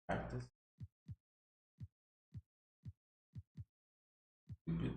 Practice. Stupid.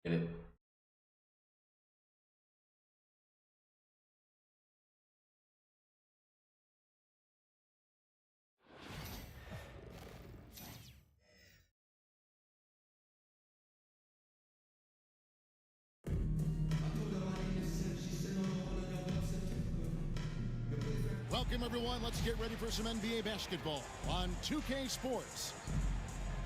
Get it. Welcome, everyone. Let's get ready for some NBA basketball on 2K Sports.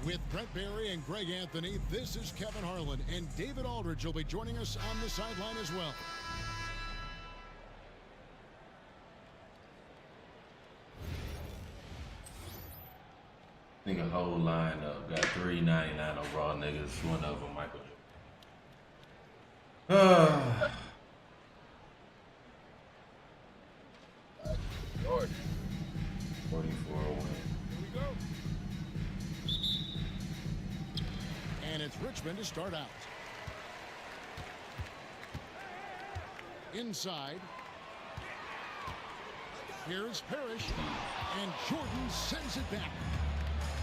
With Brett Barry and Greg Anthony, this is Kevin Harlan, and David Aldridge will be joining us on the sideline as well. I think a whole lineup got $3.99 overall niggas. One of them, Michael Jordan. Jordan. 44 win. And it's Richmond to start out. Inside. Here's Parrish. And Jordan sends it back.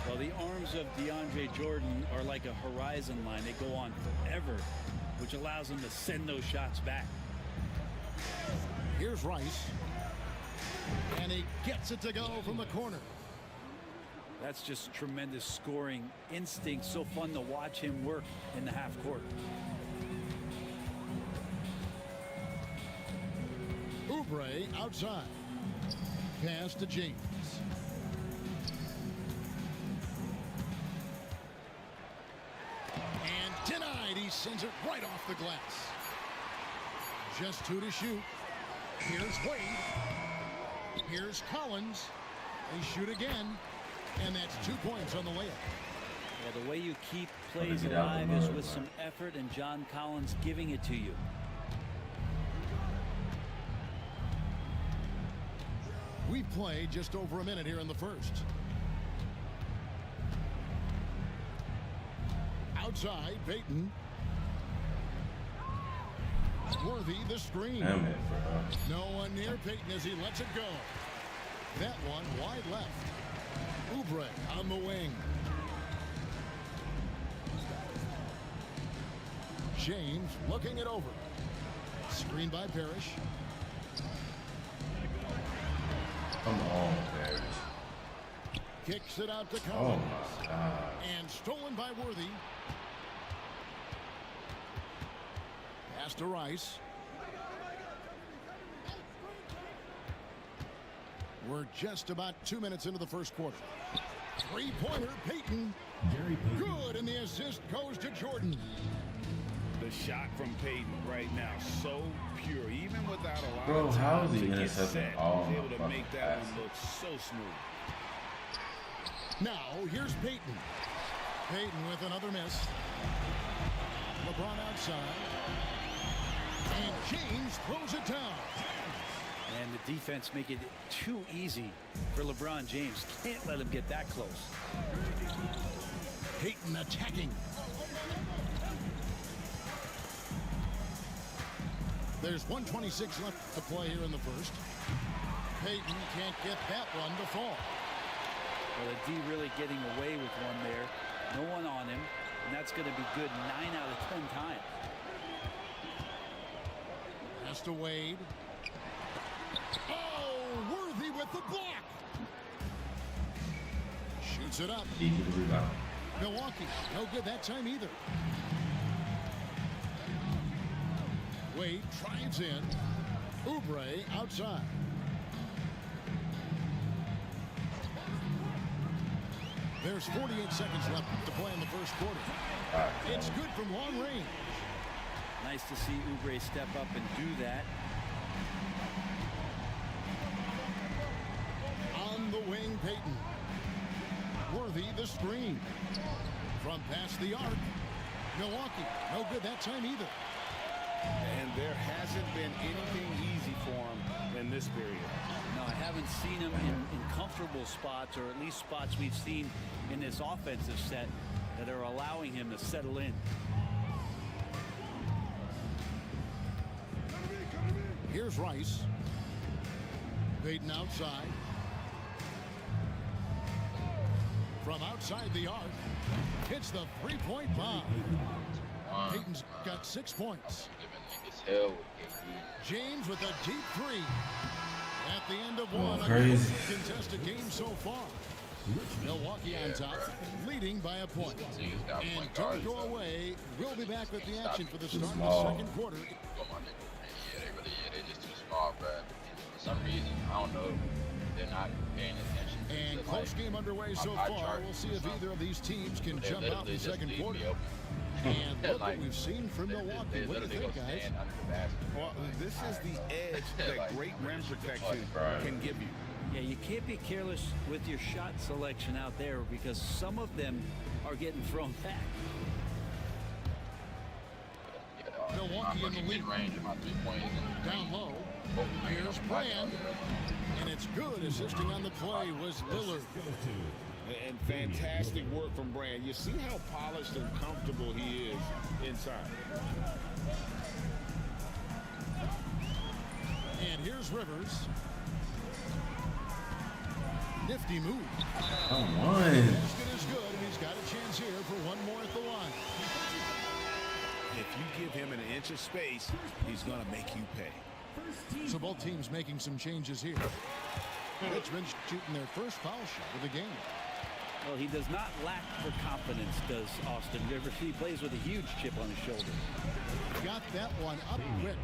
Well, the arms of DeAndre Jordan are like a horizon line. They go on forever, which allows him to send those shots back. Here's Rice. And he gets it to go from the corner. That's just tremendous scoring instinct. So fun to watch him work in the half court. Oubre outside. Pass to James. And denied. He sends it right off the glass. Just 2 to shoot. Here's Wade. Here's Collins. They shoot again. And that's 2 points on the layup. Well, the way you keep plays alive is with some effort, and John Collins giving it to you. We've played just over a minute here in the first. Outside, Payton. Worthy the screen. Damn it, bro. No one near Payton as he lets it go. That one wide left. Oubre on the wing. James looking it over. Screen by Parrish. Come on, Parrish. Kicks it out to Oh Collins. my God. And stolen by Worthy. Pass to Rice. We're just about 2 minutes into the first quarter. Three-pointer, Payton. Good, and the assist goes to Jordan. The shot from Payton right now, so pure, even without a lot Bro, of how time is he to get intercepting set. all He's the able to make fucking that passes? one look so smooth. Now, here's Payton. Payton with another miss. LeBron outside. And James throws it down. And the defense make it too easy for LeBron James. Can't let him get that close. Payton attacking. There's 1:26 left to play here in the first. Payton can't get that one to fall. Well, the D really getting away with one there. No one on him, and that's going to be good 9 out of 10 times. Pass to Wade. Oh, Worthy with the block. Shoots it up. Easy to rebound. Milwaukee, no good that time either. Wade drives in. Oubre outside. There's 48 seconds left to play in the first quarter. It's good from long range. Nice to see Oubre step up and do that. On the wing, Payton. Worthy the screen. From past the arc. Milwaukee, no good that time either. And there hasn't been anything easy for him in this period. No, I haven't seen him in comfortable spots, or at least spots we've seen in this offensive set that are allowing him to settle in. Here's Rice. Payton outside. From outside the arc. Hits the three-point bomb. Payton's got 6 points. James with a deep three. At the end of one, crazy. a contested game so far. Milwaukee on top, leading by a point. And don't go away. We'll be back with the action for the start of the second quarter. They're just too small, bro. For some reason, I don't know. They're not paying attention. And close game underway so far. We'll see if either of these teams can jump out in the second quarter. And look what we've seen from Milwaukee. What do you think, guys? Well, this is the edge that great rim protection can give you. Yeah, you can't be careless with your shot selection out there, because some of them are getting thrown back. Milwaukee in the lead. Down low. Here's Brand. And it's good. Assisting on the play was Lillard. And fantastic work from Brand. You see how polished and comfortable he is inside. And here's Rivers. Nifty move. Come on. Basket is good, and he's got a chance here for one more at the line. If you give him an inch of space, he's going to make you pay. So both teams making some changes here. Richmond shooting their first foul shot of the game. Well, he does not lack for confidence, does Austin Rivers. He plays with a huge chip on his shoulder. Got that one up quick.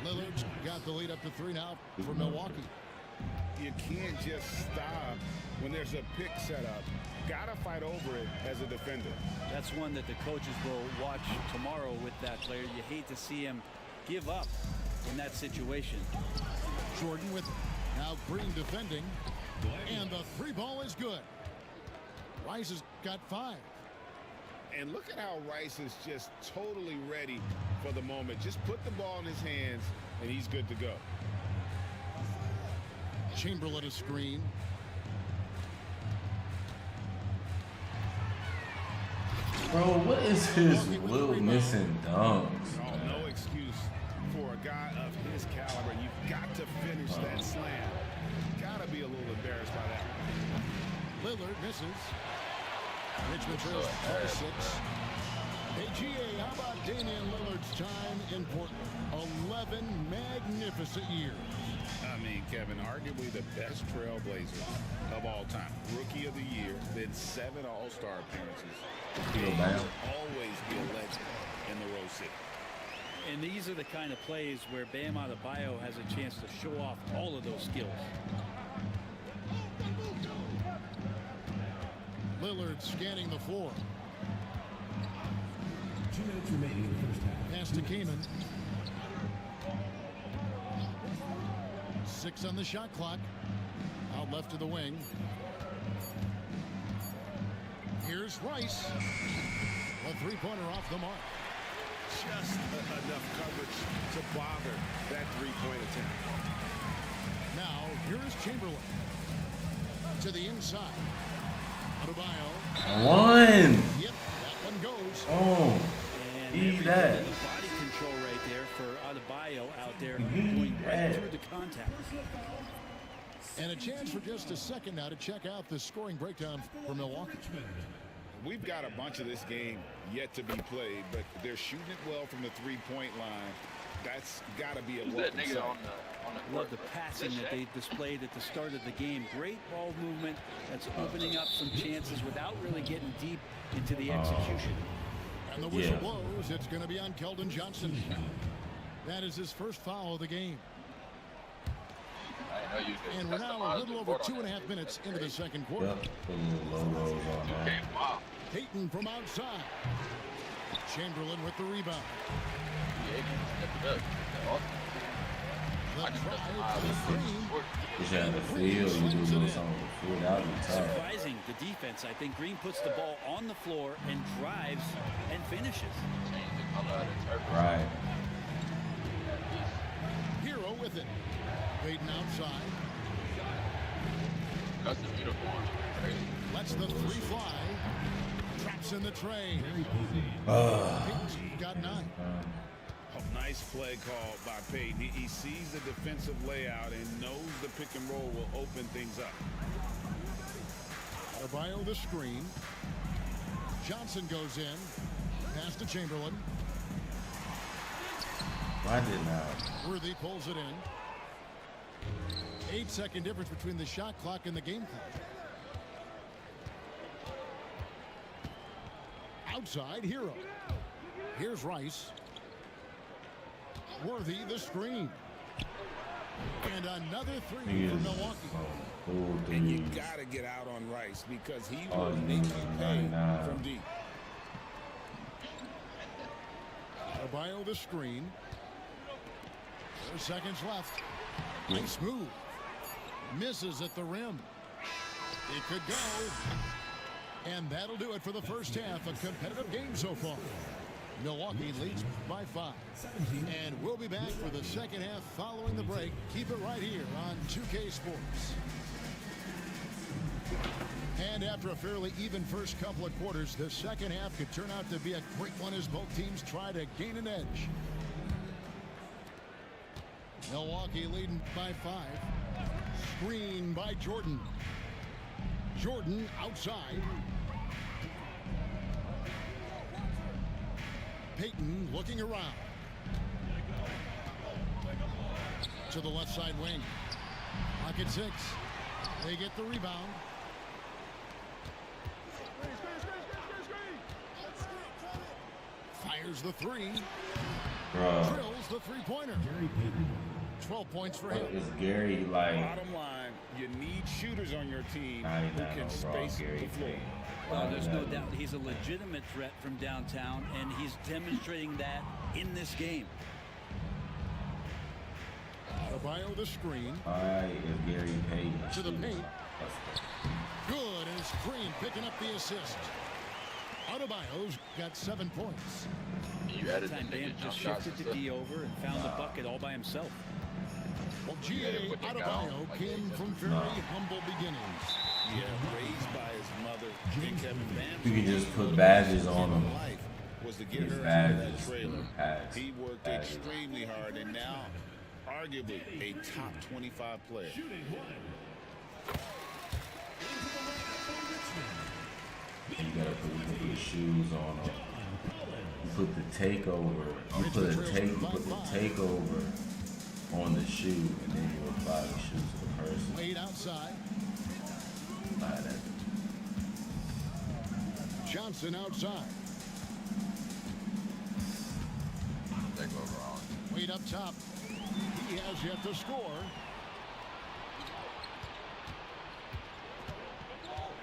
Lillard's got the lead up to 3 now for Milwaukee. You can't just stop when there's a pick set up. Gotta fight over it as a defender. That's one that the coaches will watch tomorrow with that player. You hate to see him give up in that situation. Jordan with now Green defending. And the 3 ball is good. Rice has got 5. And look at how Rice is just totally ready for the moment. Just put the ball in his hands, and he's good to go. Chamberlain a screen. Bro, what is his little missing dunks? Oh, no excuse for a guy of his caliber. You've got to finish that slam. Gotta be a little embarrassed by that. Lillard misses. Richmond trails 26. Hey, GA, how about Damian Lillard's time in Portland? 11 magnificent years. I mean, Kevin, arguably the best trailblazer of all time. Rookie of the year, then 7 All-Star appearances. Feel bad. Always be a legend in the Rose City. And these are the kind of plays where Bam Adebayo has a chance to show off all of those skills. Lillard scanning the floor. 2 minutes remaining in the first half. Pass to Kaman. 6 on the shot clock. Out left to the wing. Here's Rice. A 3-pointer off the mark. Just enough coverage to bother that 3-point attempt. Chamberlain. To the inside. Adebayo. One. Yep, that one goes. Oh. And Eat there that. we go, the body control right there for Adebayo out there going right through the contact. And a chance for just a second now to check out the scoring breakdown for Milwaukee. We've got a bunch of this game yet to be played, but they're shooting it well from the three-point line. That's got to be a Who's that welcome nigga sight. on the Love court? the passing Is that Shaq? they displayed at the start of the game. Great ball movement that's opening up some chances without really getting deep into the execution. And the whistle Yeah. blows. It's going to be on Keldon Johnson. That is his first foul of the game. I didn't know you could And we're now a customize little the over court on 2.5 that. minutes That's into the crazy. second quarter. Yep. Put little logos on Okay, there. wow. Payton from outside. Chamberlain with the rebound. Yeah, he stepped it up. That's awesome. The I just drive customized to the the screen. court. You should have the field. You do a little something with the field. That would be tough. Surprising the defense. I think Green puts the ball on the floor and drives and finishes. Change the color of the turf. Right. Hero with it. Payton outside. Custom uniforms. Crazy. Lets the three fly. Traps in the tray. Payton's got 9. Oh, nice play call by Payton. He sees the defensive layout and knows the pick and roll will open things up. Adebayo the screen. Johnson goes in. Pass to Chamberlain. Why didn't I? Worthy pulls it in. 8-second difference between the shot clock and the game clock. Outside, Hero. Here's Rice. Worthy the screen. And another three He for is Milwaukee. cool And you dude. got to get out on Rice because he Oh, will he make needs you to pay 99. from deep. Adebayo the screen. 4 seconds left. Nice move. Misses at the rim. It could go. And that'll do it for the first half. A competitive game so far. Milwaukee leads by 5. And we'll be back for the second half following the break. Keep it right here on 2K Sports. And after a fairly even first couple of quarters, the second half could turn out to be a great one as both teams try to gain an edge. Milwaukee leading by 5. Screen by Jordan. Jordan outside. Payton looking around. To the left side wing. Pocket 6. They get the rebound. Fires the three. Bro, Drills the three-pointer. 12 points for him. is Gary like Bottom line, you need shooters on your team who 99 can overall? space Gary the floor. Payton. Well, there's no 99. doubt he's a legitimate threat from downtown, and he's demonstrating that in this game. Adebayo the screen. Why is Gary Payton To the paint. That's Good, and Screen picking up the assist. Adebayo's got 7 points. You added Time the Bam nigga jump just shots shifted and to stuff. D over and found the bucket all by himself. Well, Yeah, G.A. they put that guy Adebayo on like came that. from very humble beginnings. Yeah, raised by his mother. And Kevin Bam's You can just put badges on him. life was to get His her out of that badges, trailer. pads, He worked badges. extremely hard and now arguably a top 25 player. You gotta put the shoes on him. You put the takeover. You put the takeover on the shoe, and then you apply the shoe to the person. Wade outside. Apply that. Johnson outside. Take over on. Wade up top. He has yet to score.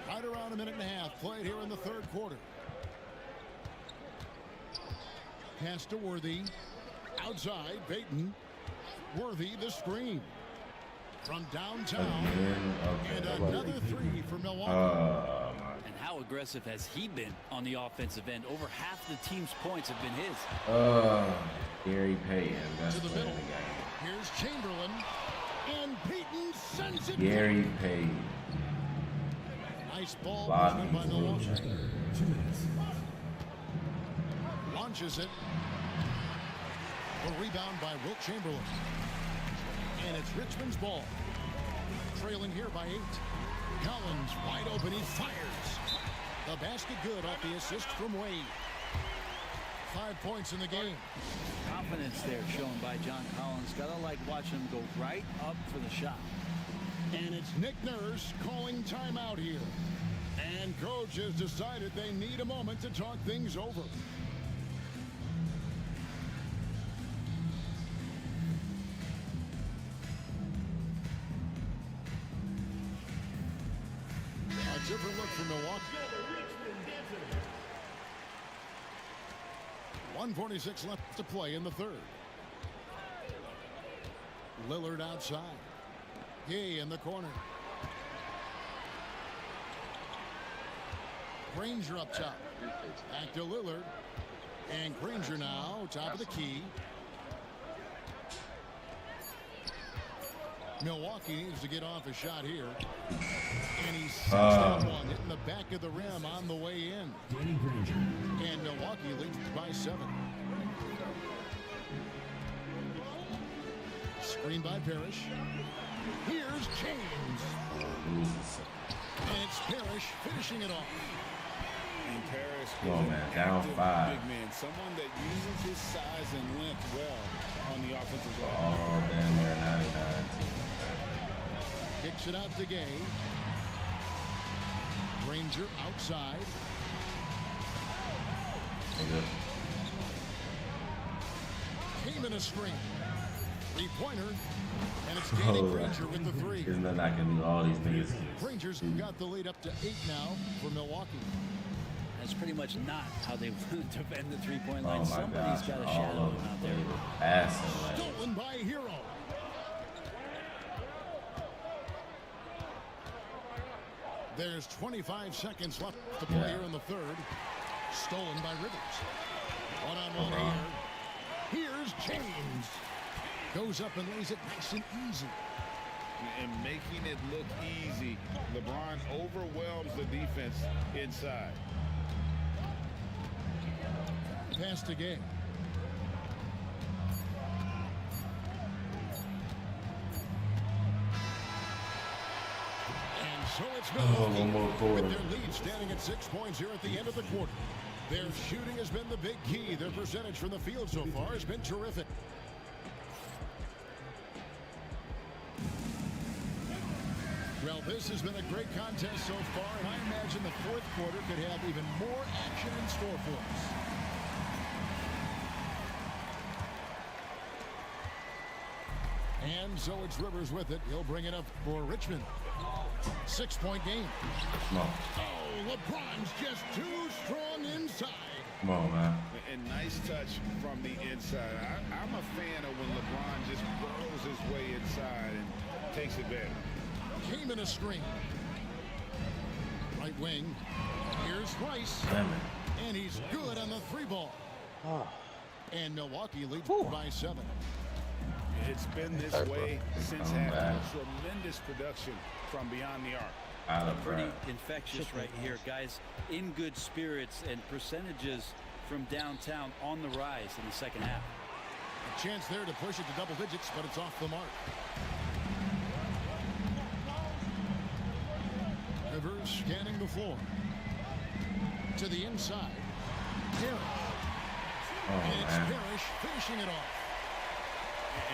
Right around a minute and a half played here in the third quarter. Pass to Worthy. Outside, Payton. Worthy the screen. From downtown. Again, And okay. another three for Milwaukee. My. And how aggressive has he been on the offensive end? Over half the team's points have been his. Gary Payton. That's To the playing middle. the game. Here's Chamberlain. And Payton sends it. Gary Payne. Nice ball Bobby movement by Milwaukee. Third, 2 minutes. Launches it. A rebound by Wilt Chamberlain. And it's Richmond's ball. Trailing here by 8. Collins wide open. He fires. The basket good off the assist from Wade. 5 points in the game. Confidence there shown by John Collins. Gotta like watching him go right up for the shot. And it's Nick Nurse calling timeout here. And coach has decided they need a moment to talk things over. A different look for Milwaukee. 1:46 left to play in the third. Lillard outside. Gay in the corner. Granger up top. Back to Lillard. And Granger now, top of the key. Milwaukee needs to get off a shot here. And he sets that one, hitting the back of the rim on the way in. Danny Granger. And Milwaukee leads by 7. Screen by Parrish. Here's James. And it's Parrish finishing it off. And Parrish Come on, is man. an Down active 5. big man, someone that uses his size and length well on the offensive line. Oh, damn near 99. Kicks it out to Gay. Granger outside. Nigga. Came in a screen. 3-pointer. And it's Danny Granger with the 3. There's nothing I can do. All these niggas. Granger's got the lead up to 8 now for Milwaukee. That's pretty much not how they defend the three-point Oh line. my Somebody's gosh. got a All shadow of them. out They there. were passing. Like, Stolen by Hero. There's 25 seconds left to play here in the third. Stolen by Rivers. One-on-one here. Here's James. Goes up and lays it nice and easy. And making it look easy. LeBron overwhelms the defense inside. Pass to Gay. And so it's Milwaukee one more quarter. with their lead standing at 6 points here at the end of the quarter. Their shooting has been the big key. Their percentage from the field so far has been terrific. Well, this has been a great contest so far, and I imagine the fourth quarter could have even more action in store for us. And so it's Rivers with it. He'll bring it up for Richmond. 6-point game. come on. Oh, LeBron's just too strong inside. Come on, man. And nice touch from the inside. I'm a fan of when LeBron just burrows his way inside and takes advantage. Came in a screen. Right wing. Here's Rice. Damn it. And he's good on the 3-ball. And Milwaukee leads by 7. It's been this way since having tremendous production from beyond the arc. Out of Pretty breath. infectious right here, guys. In good spirits and percentages from downtown on the rise in the second half. A chance there to push it to double digits, but it's off the mark. Rivers scanning the floor. To the inside. Parrish. Oh, And it's man. Parrish finishing it off.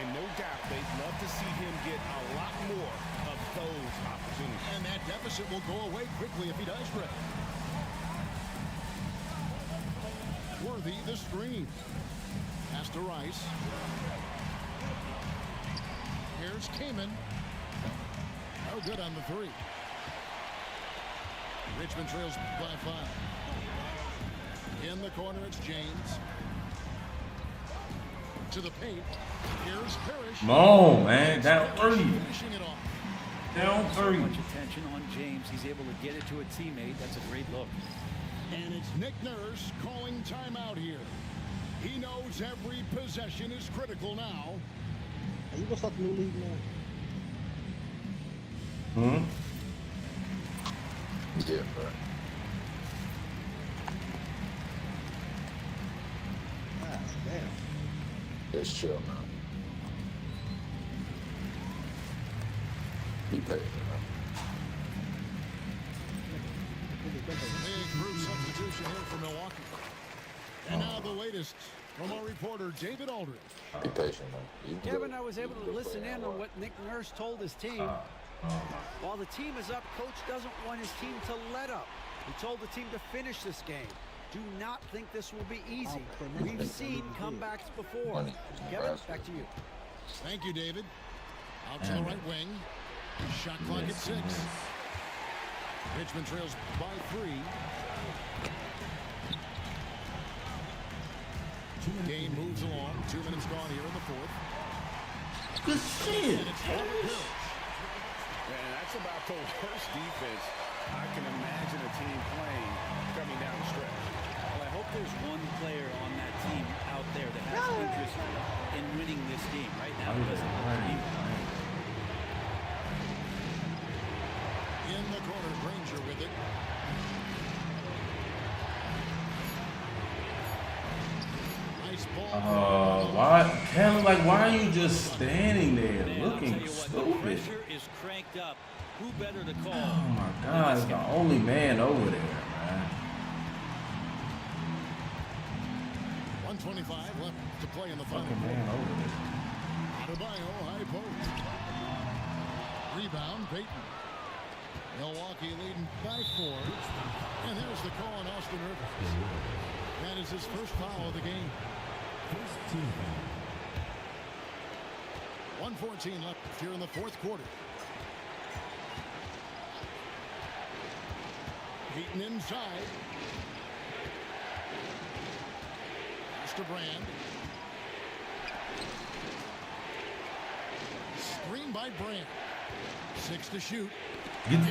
And no doubt they'd love to see him get a lot more of those opportunities. And that deficit will go away quickly if he does, Greg. Worthy the screen. Pass to Rice. Here's Kaman. No good on the 3. Richmond trails by 5. In the corner, it's James. To the paint. Here's Parrish. Come on, man. Down 3. Finishing it off. Down 3. Much attention on James. He's able to get it to a teammate. That's a great look. And it's Nick Nurse calling timeout here. He knows every possession is critical now. Are you gonna start the new league now? Hmm? Yeah, bro. God damn. Just chill, man. Be patient, man. Big group substitution here for Milwaukee. And now the latest from our reporter, David Aldridge. Be patient, man. You can Kevin, do it. I was You able can to do it for listen in your on what Nick Nurse told his team. While the team is up, coach doesn't want his team to let up. He told the team to finish this game. Do not think this will be easy. We've seen comebacks before. Kevin, back to you. Thank you, David. Out to the right wing. Shot clock at 6. Richmond trails by 3. Game moves along. 2 minutes gone here in the fourth. Good shit. And it's over Hill. Man, that's about the worst defense I can imagine a team playing coming down the stretch. Well, I hope there's one player on that team out there that has interest in winning this game. Right now, it doesn't look to be. In the corner, Granger with it. Nice ball. Why? Kevin, like, why are you just standing there Man, I'll looking tell you what, the stupid? pressure is cranked up. Who better to call? Oh my God, it's the only man over there, man. 1:25 left to play in the final. Fucking man over there. Adebayo, high post. Rebound, Payton. Milwaukee leading by 4. And there's the call on Austin Rivers. That is his first foul of the game. First team foul. 1:14 left here in the fourth quarter. Payton inside. Pass to Brand. Screen by Brand. 6 to shoot.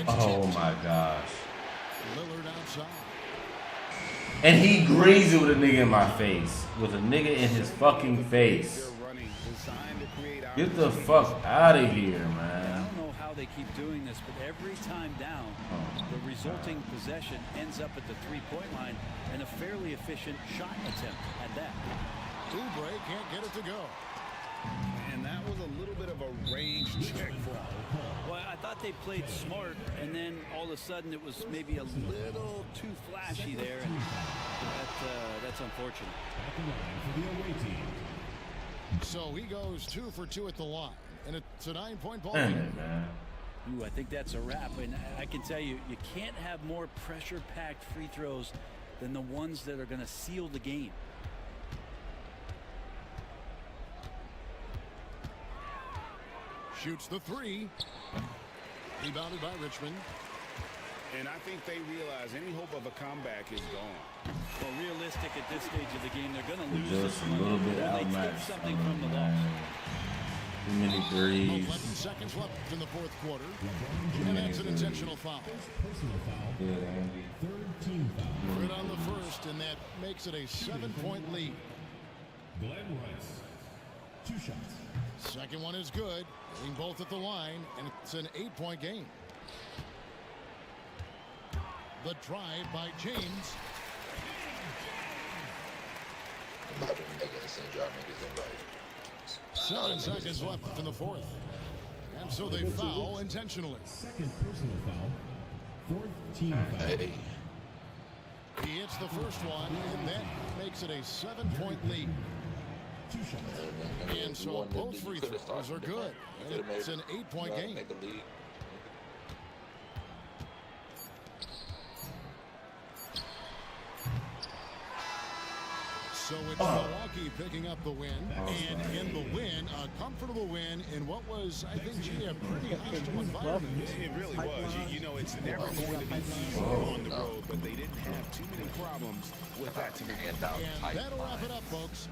Oh my gosh. Lillard outside. And he grazed it with a nigga in my face. With a nigga in his fucking face. They're running, designed to create Get the fuck out of here, I man. don't know how they keep doing this, but every time down, the resulting possession ends up at the three-point line and a fairly efficient shot attempt at that. Oubre can't get it to go. And that was a little bit of a range check for him. Well, I thought they played smart, and then all of a sudden it was maybe a little too flashy there, and that's unfortunate. At the line for the away team. So he goes 2 for 2 at the line, and it's a 9-point ball Damn game. it, man. Ooh, I think that's a wrap, and I can tell you, you can't have more pressure-packed free throws than the ones that are going to seal the game. Shoots the 3. Rebounded by Richmond. And I think they realize any hope of a comeback is gone. Well, realistic at this stage of the game, they're going to lose this Just a one. little bit Will they take outmatched. something from the loss? Too many threes. 11 seconds left in the fourth quarter. And that's an intentional foul. Personal foul. Good, Andy. Third team foul. Good on the first, and that makes it a 7-point lead. Glenn Rice. 2 shots. Second one is good. Hitting both at the line, and it's an 8-point game. The drive by James. I'm about to make it send y'all niggas invite. 7 seconds left in the fourth. And so they foul intentionally. Second personal foul. Fourth team foul. Hey, He hits the first one, and that makes it a 7-point lead. 2 shots. And so both free throws are good. And it's an 8-point game. Make a lead. So it's Milwaukee picking up the win, and in the win, a comfortable win in what was, I think, G, a pretty hostile environment. It really was. You know, it's never going to be easy on the road, but they didn't have too many problems with that to begin. And that'll wrap it up, folks.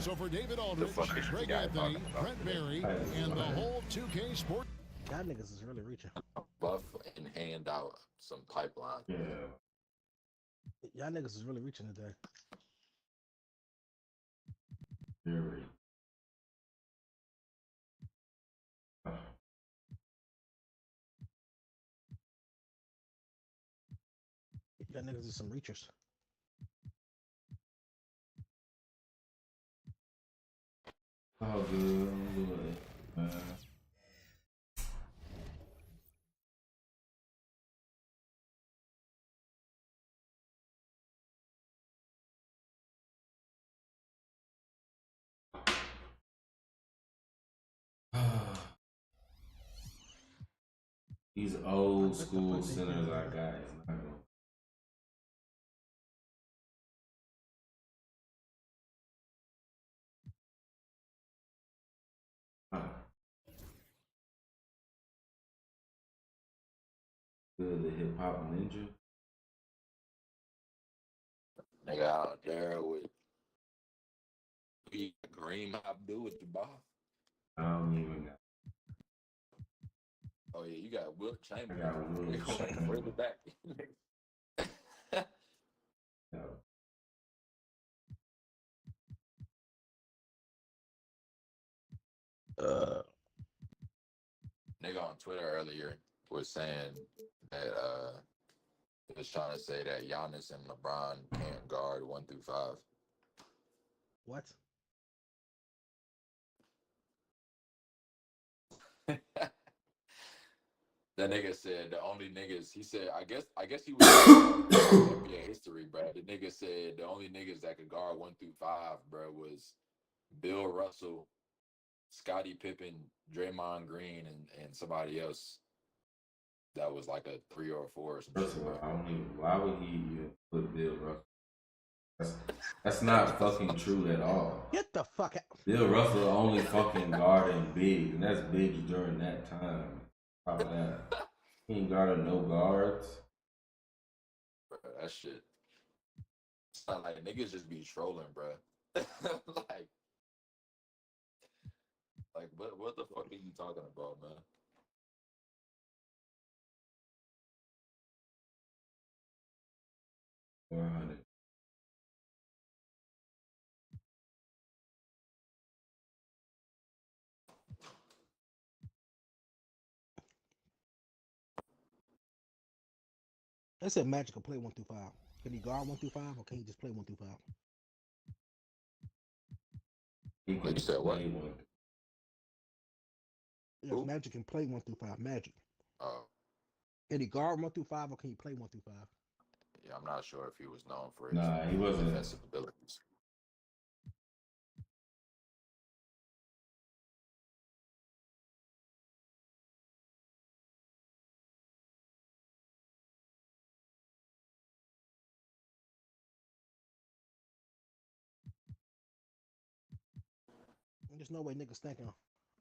So for David Aldridge, Greg Anthony, Brent Berry, and the whole 2K Sports. Y'all niggas is really reaching. Buff and hand out some pipeline. Yeah. Y'all niggas is really reaching today. Very. Y'all niggas is some reachers. Oh, good. I'm good, man. These old school centers I got is not going. Good, the hip hop ninja. Nigga out there with Kareem Abdul with the ball. I don't even got. Oh yeah, you got Wilt I Chamberlain. got Wilt Chamberlain. Bring it back. Nigga on Twitter earlier was saying that he was trying to say that Giannis and LeBron can't guard 1 through 5. What? That nigga said the only niggas, he said, I guess he was NBA history, bro. The nigga said the only niggas that could guard 1 through 5, bro, was Bill Russell, Scottie Pippen, Draymond Green, and somebody else that was like a 3 or 4 or something. First of all, I don't even. Why would he even put Bill Russell? That's not fucking true at all. Get the fuck out. Bill Russell only fucking guarding bigs, and that's bigs during that time. How about that? He ain't guarding no guards. Bro, that shit. It's not like niggas just be trolling, bro. like what the fuck are you talking about, man? They said Magic can play 1 through 5. Can he guard 1 through 5, or can he just play 1 through 5? You said what? Yes, Magic can play 1 through 5. Magic. Oh. Can he guard 1 through 5, or can he play 1 through 5? Yeah, I'm not sure if he was known for his he wasn't. defensive abilities. There's no way niggas thinking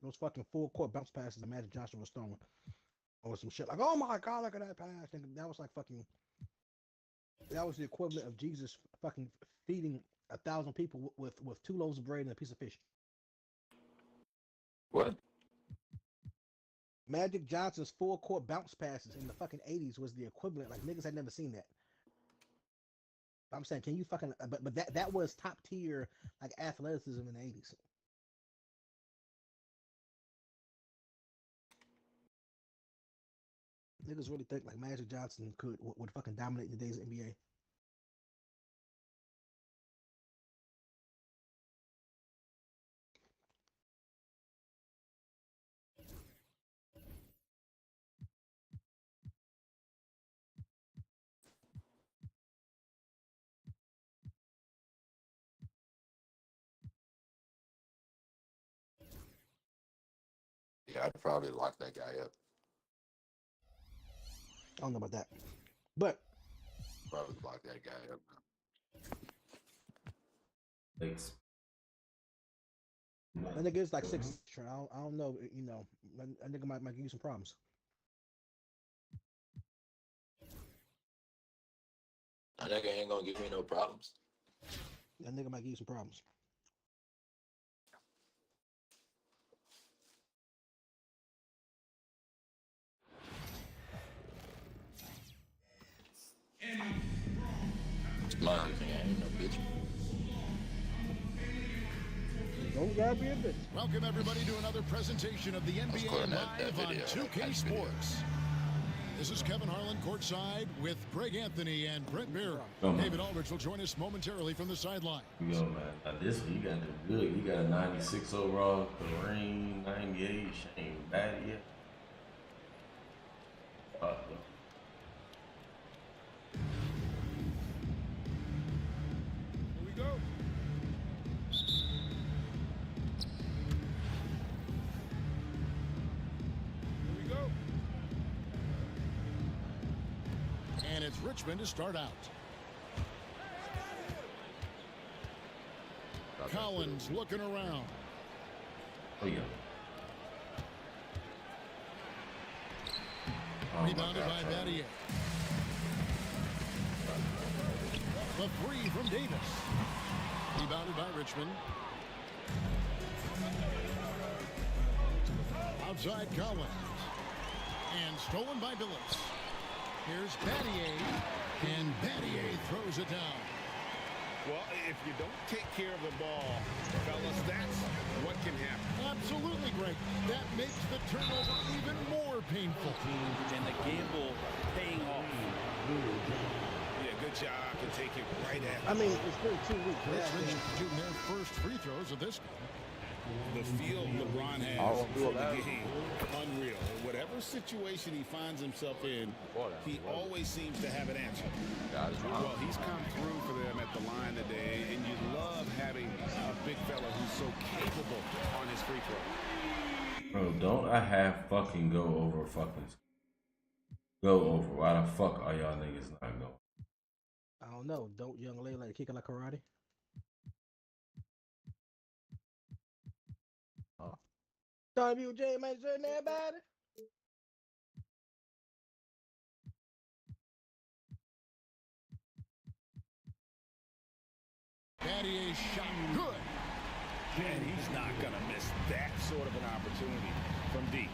those fucking full court bounce passes that Magic Johnson was throwing, or some shit like, oh my god, look at that pass. That was like fucking. That was the equivalent of Jesus fucking feeding 1,000 people with 2 loaves of bread and a piece of fish. What? Magic Johnson's full court bounce passes in the fucking 80s was the equivalent. Like niggas had never seen that. I'm saying, can you fucking? But that was top tier like athleticism in the 80s. Niggas really think like Magic Johnson would fucking dominate today's NBA. Yeah, I'd probably lock that guy up. I don't know about that, but Probably lock that guy up. Thanks. that nigga is like 6. I don't know. You know, that nigga might give you some problems. That nigga ain't gonna give me no problems. That nigga might give you some problems. Smiley thing, I ain't no bitch. Don't gotta be a bitch. Welcome everybody to another presentation of the NBA recording Live that on video. 2K Sports. This is Kevin Harlan courtside with Greg Anthony and Brent Beer. David Aldridge will join us momentarily from the sideline. Yo, man, now this one, you got to do good. You got a 96 overall, Kareem, 98, she ain't bad yet. Here we go. Here we go. And it's Richmond to start out. Collins looking around. Oh, yeah. Rebounded by Battier. The three from Davis. Rebounded by Richmond. Outside Collins. And stolen by Billups. Here's Battier. And Battier throws it down. Well, if you don't take care of the ball, fellas, that's what can happen. Absolutely, Greg. That makes the turnover even more painful. And the gamble paying off. Yeah, good job to take it right at. I mean, it's been 2 weeks. Richmond shooting their first free throws of this game. The feel LeBron has for the game, unreal. Whatever situation he finds himself in, he always seems to have an answer. Well, he's come through for them at the line today, and you love having a big fella who's so capable on his free throw. Bro, don't I have fucking go over fucking go over? Why the fuck are y'all niggas not going? I don't know. Don't young lady like kicking like karate? Oh. WJ, man, is there anybody? Battier's shot good. And he's not going to miss that sort of an opportunity from deep.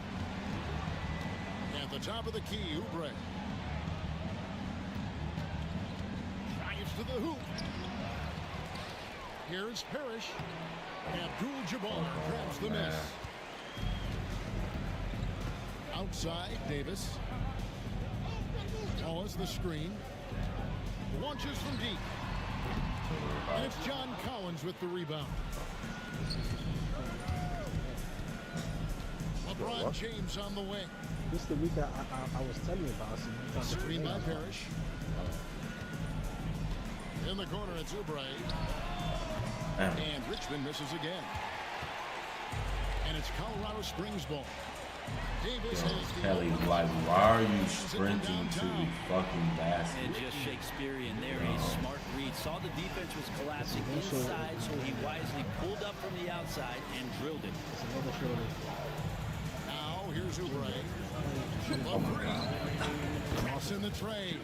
At the top of the key, Oubre. Drives to the hoop. Here's Parrish. Abdul-Jabbar grabs the miss. Outside, Davis. Wallace the screen. Launches from deep. And it's John Collins with the rebound. LeBron James on the wing. This is the week I was telling you about. Screen by Parrish. In the corner, it's Oubre. And Richmond misses again. And it's Colorado Springs ball. Davis has the Kelly, like, why are you sprinting to the fucking basket? And just Shakespearean there, a smart read. Saw the defense was collapsing inside, so he wisely pulled up from the outside and drilled it. Now, here's Oubre. Oh my God. Cross in the trade.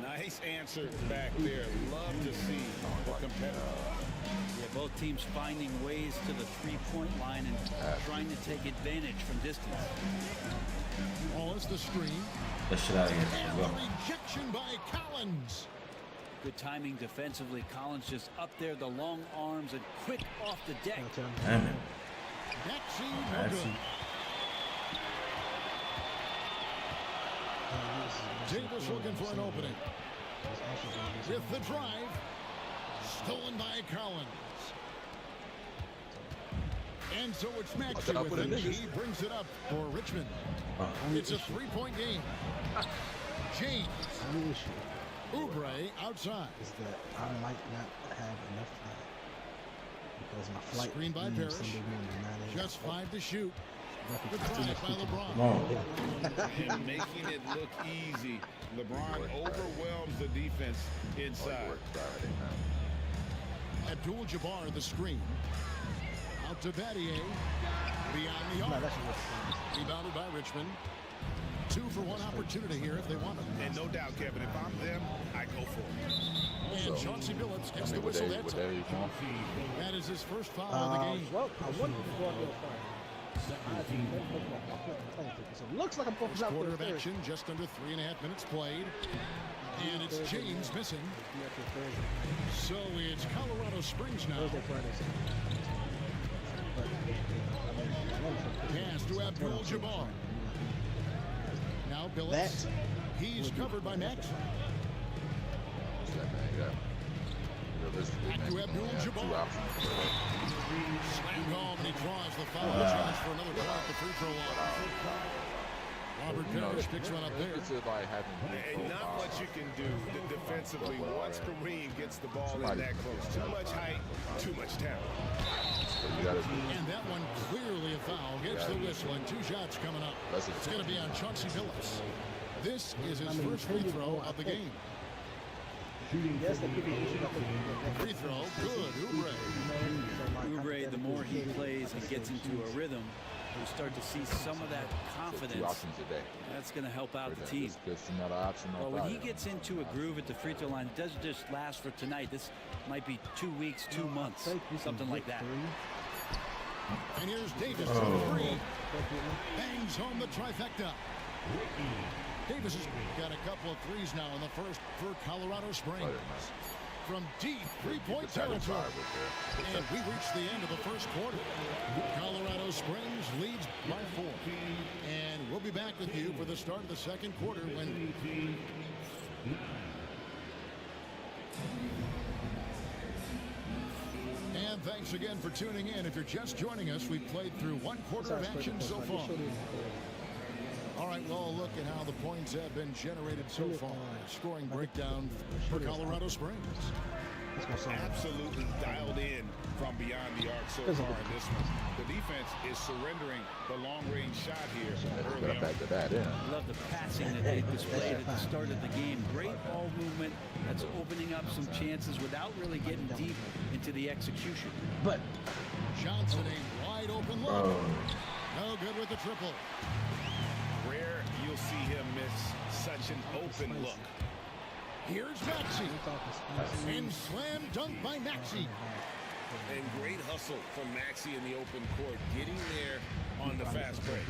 Nice answer back there. Love to see the competitor. Yeah, both teams finding ways to the three-point line and trying to take advantage from distance. Wallace the screen. That shit out of here. And Let's the go. rejection by Collins. Good timing defensively. Collins just up there, the long arms, and quick off the deck. Damn it. Maxey, no Maxey. good. Davis looking for an opening. With the drive. Stolen by Collins. And so it's Maxey with it. He brings it up for Richmond. It's a three-point game. James. Oubre outside. Is that I might not have enough time because my flight. Screen by leaves Parrish. Sunday morning at 9 a.m. Just 5 to shoot. The It's too drive much by teaching. LeBron. Come on. And making it look easy. LeBron overwhelms the defense inside. Abdul-Jabbar the screen. Out to Battier. Beyond the No, arc. that's what Rebounded by Richmond. 2 for 1 opportunity here if they want it. And no doubt, Kevin, if I'm them, I go for it. And Chauncey Billups gets the whistle that time. That is his first foul of the game. Well, I wanted to go out there first. So it looks like I'm going First to quarter of action, just under 3.5 minutes played. And it's James missing. So it's Colorado Springs now. Pass to Abdul-Jabbar. Now Billups. He's covered by Max. Back to Abdul-Jabbar. Slammed home, and he draws the foul. Chance for another point at the free throw line. Robert Parrish picks one up there. And not much you can do defensively once Kareem gets the ball in that close. Too much height, too much talent. And that one clearly a foul. Gets the whistle, and 2 shots coming up. It's going to be on Chauncey Billups. This is his first free throw of the game. Yes, they could be issued up. Free throw, good. Oubre, the more he plays and gets into a rhythm, we'll start to see some of that confidence. That's going to help out the team. Well, when he gets into a groove at the free throw line, it doesn't just last for tonight. This might be 2 weeks, 2 months, something like that. And here's Davis on the three. Bangs home the trifecta. Davis has got a couple of threes now in the first for Colorado Springs. From deep three-point territory. And we reach the end of the first quarter. Colorado Springs leads by 4. And we'll be back with you for the start of the second quarter when... And thanks again for tuning in. If you're just joining us, we've played through 1 quarter of action so far. All right, well, look at how the points have been generated so far. Scoring breakdown for Colorado Springs. Absolutely dialed in from beyond the arc so far in this one. The defense is surrendering the long-range shot here early on. I love the passing that they displayed at the start of the game. Great ball movement. That's opening up some chances without really getting deep into the execution. But Johnson, a wide open look. No good with the triple. Rare you'll see him miss such an open look. Here's Maxey. And slam dunk by Maxey. And great hustle from Maxey in the open court, getting there on the fast break.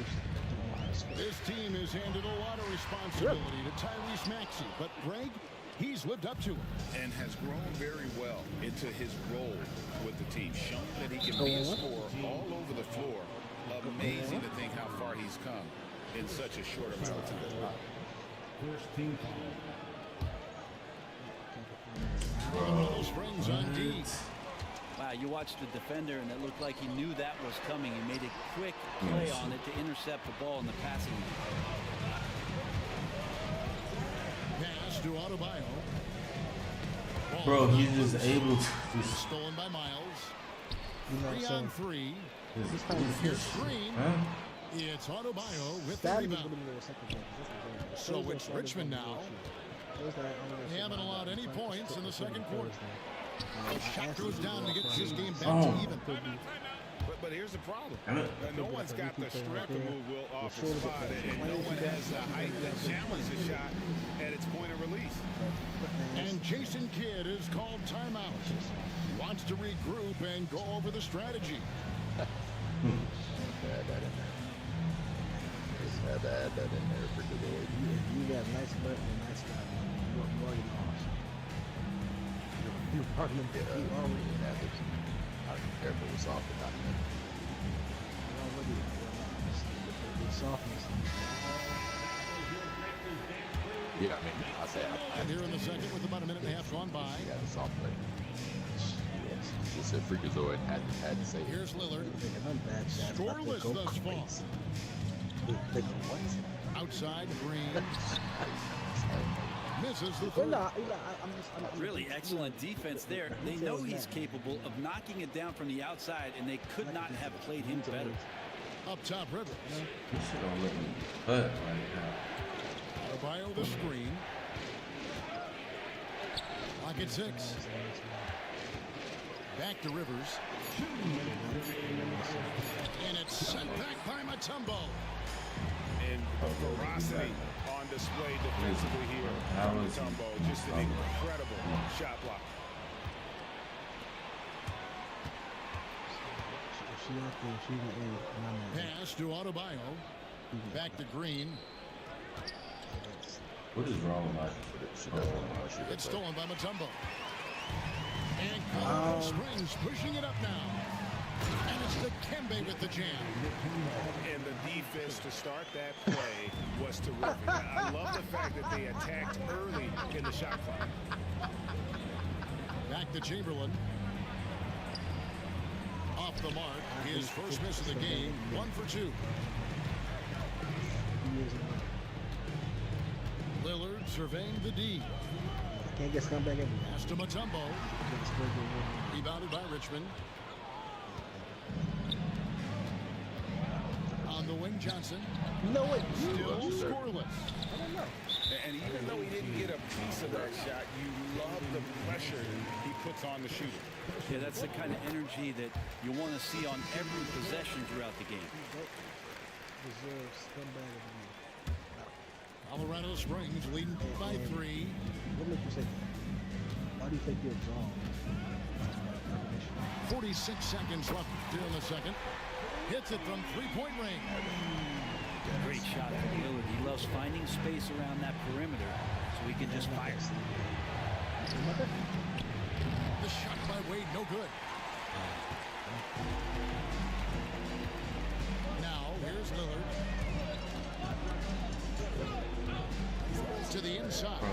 This team has handed a lot of responsibility to Tyrese Maxey, but Greg, he's lived up to it. And has grown very well into his role with the team, shown that he can be a scorer all over the floor. Amazing to think how far he's come in such a short amount of time. First team foul. Colorado Springs on D. Wow, you watched the defender, and it looked like he knew that was coming. He made a quick play on it to intercept the ball in the passing lane. Pass to Adebayo. Bro, he's just able to. Stolen by Miles. 3 on 3. Here's Green. It's Adebayo with the rebound. So it's Richmond now. They haven't allowed any points in the second quarter. The shot goes down to get his game back to even. But here's the problem. No one's got the strength to move Will off the spot, and no one has the height to challenge the shot at its point of release. And Jason Kidd is called timeout. He wants to regroup and go over the strategy. Had to add that in there for today. You got a nice butt and a nice guy. You already lost. You're parking them. You already have it. I'll be careful with soft and not that. The softness. Yeah, I mean, I say And here in the second with about a minute and a half gone by. Yeah, the soft play. Yes, just a freakazoid had to say. Here's Lillard. Scoreless thus far. Outside Green. Misses the third. Really excellent defense there. They know he's capable of knocking it down from the outside, and they could not have played him better. Up top, Rivers. He should have let me cut like that. Adebayo the screen. Lock at 6. Back to Rivers. And it's sent back by Mutombo. And ferocity on display defensively here from Mutombo. Just an incredible shot block. Pass to Adebayo. Back to Green. What is wrong with my? It's stolen by Mutombo. And Colorado Springs pushing it up now. And it's the Kembe with the jam. And the defense offense to start that play was terrific. I love the fact that they attacked early in the shot clock. Back to Chamberlain. Off the mark. His first miss of the game. 1 for 2. Lillard surveying the D. Can't get scumbag everywhere. Pass to Mutombo. Rebounded by Richmond. On the wing, Johnson. No way. Still scoreless. I don't know. And even though he didn't get a piece of that shot, you love the pressure he puts on the shooter. Yeah, that's the kind of energy that you want to see on every possession throughout the game. Deserves scumbag of the year. Colorado Springs leading by 3. What makes you say that? Why do you think you're drawn? 46 seconds left here in the second. Hits it from 3-point range. Great shot from Lillard. He loves finding space around that perimeter so he can just fire. The shot by Wade, no good. Now, here's Lillard. To the inside.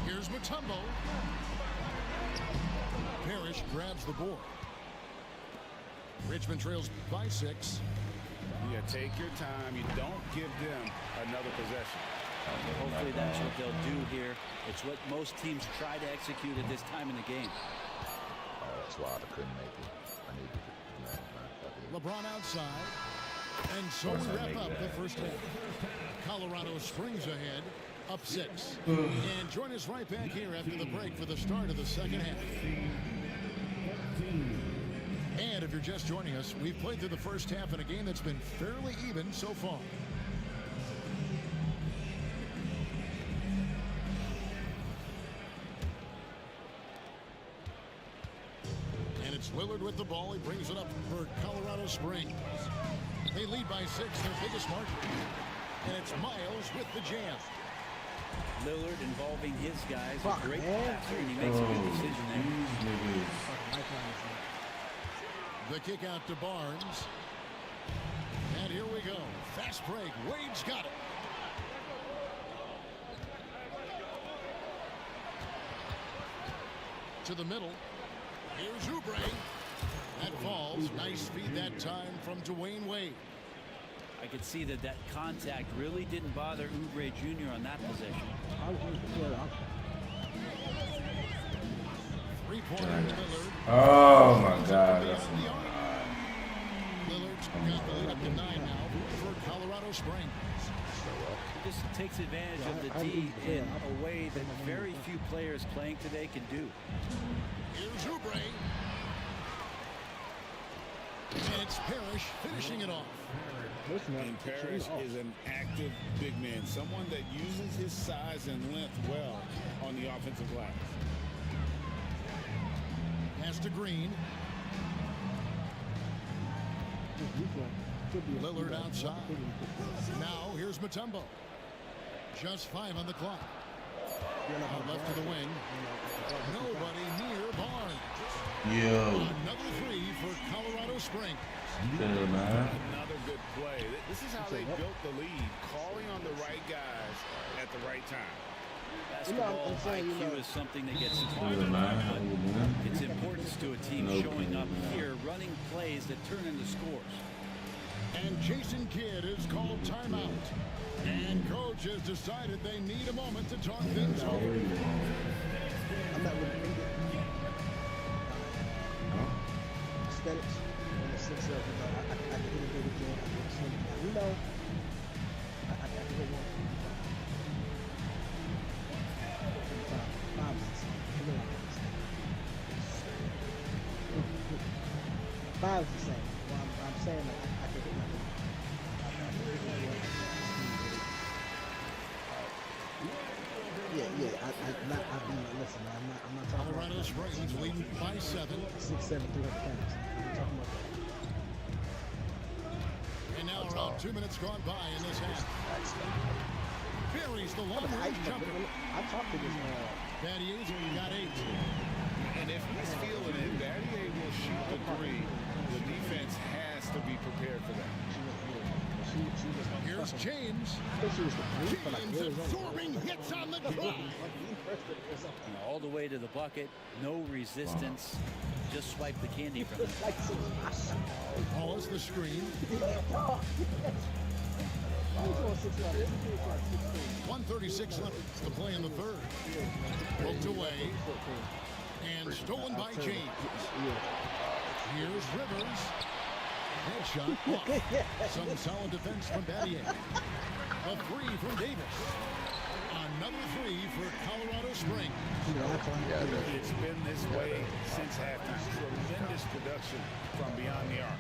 Here's Mutombo. Parrish grabs the board. Richmond trails by 6. Yeah, take your time. You don't give them another possession. Hopefully that's what they'll do here. It's what most teams try to execute at this time in the game. That's why I couldn't make it. I needed to, LeBron outside. And so we wrap up the first half. Colorado Springs ahead, up 6. And join us right back here after the break for the start of the second half. And if you're just joining us, we've played through the first half in a game that's been fairly even so far. And it's Lillard with the ball. He brings it up for Colorado Springs. They lead by 6, their biggest margin. And it's Miles with the jam. Lillard involving his guys. A great passer, and he makes a good decision there. The kick out to Barnes. And here we go. Fast break. Wade's got it. To the middle. Here's Oubre. That falls. Nice feed that time from Dwayne Wade. I could see that contact really didn't bother Oubre Jr. on that possession. 3-pointer Lillard. Oh my God, that's Lillard's got the lead up to 9 now for Colorado Springs. He just takes advantage of the D in a way that very few players playing today can do. Here's Oubre. And it's Parrish finishing it off. And Parrish is an active big man, someone that uses his size and length well on the offensive glass. Pass to Green. Lillard outside. Now here's Mutombo. Just 5 on the clock. Left to the wing. Nobody near Barnes. Yo. Another 3 for Colorado Springs. Another good play. This is how they built the lead, calling on the right guys at the right time. Basketball IQ is something that gets acquired. It's importance to a team showing up here, running plays that turn into scores. And Jason Kidd is called timeout. And coach has decided they need a moment to talk things over. I'm not really aesthetics in the sense of, I can innovate again. You know, I can go one. 5 is the same. Well, I'm saying that I can hit nothing. Yeah. I'm not talking Colorado about Springs leading by 7. 6'7", 300 pounds. I'm talking about that. And now around 2 minutes gone by in this half. Buries the long-range jumper. I talked to this man. Battier's got 8. And if he's feeling it, Battier will shoot the 3. The defense has to be prepared for that. Here's James. James absorbing hits on the drive. All the way to the bucket, no resistance. Just swipe the candy from it. Follows the screen. 1:36 left to play in the third. Poked away and stolen by James. Here's Rivers. Headshot off. Some solid defense from Battier. A three from Davis. Another three for Colorado Springs. It's been this way since halftime. Tremendous production from beyond the arc.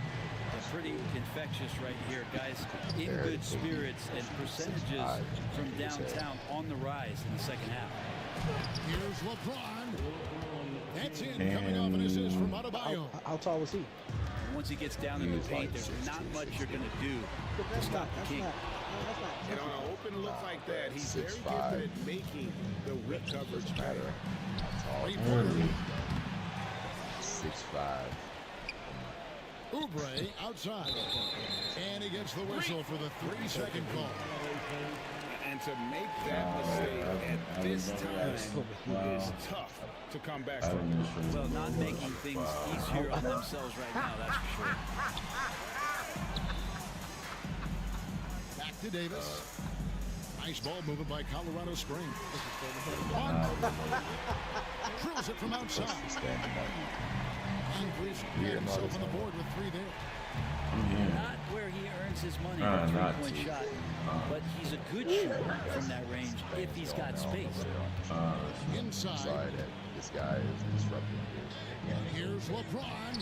Pretty infectious right here, guys. In good spirits and percentages from downtown on the rise in the second half. Here's LeBron. That's in, coming off an assist from Adebayo. How tall was he? Once he gets down in the paint, there's not much you're going to do to stop the king. And on an open look like that, he's very gifted at making the weak coverage better. 6'5". Oubre outside. And he gets the whistle for the 3-second call. And to make that mistake at this time is tough to come back from. Well, not making things easier on themselves right now, that's for sure. Back to Davis. Nice ball movement by Colorado Springs. Drills it from outside. Moncrief got himself on the board with three there. Not where he earns his money with a three-point shot, but he's a good shooter from that range if he's got space. Inside. This guy is disrupting. And here's LeBron.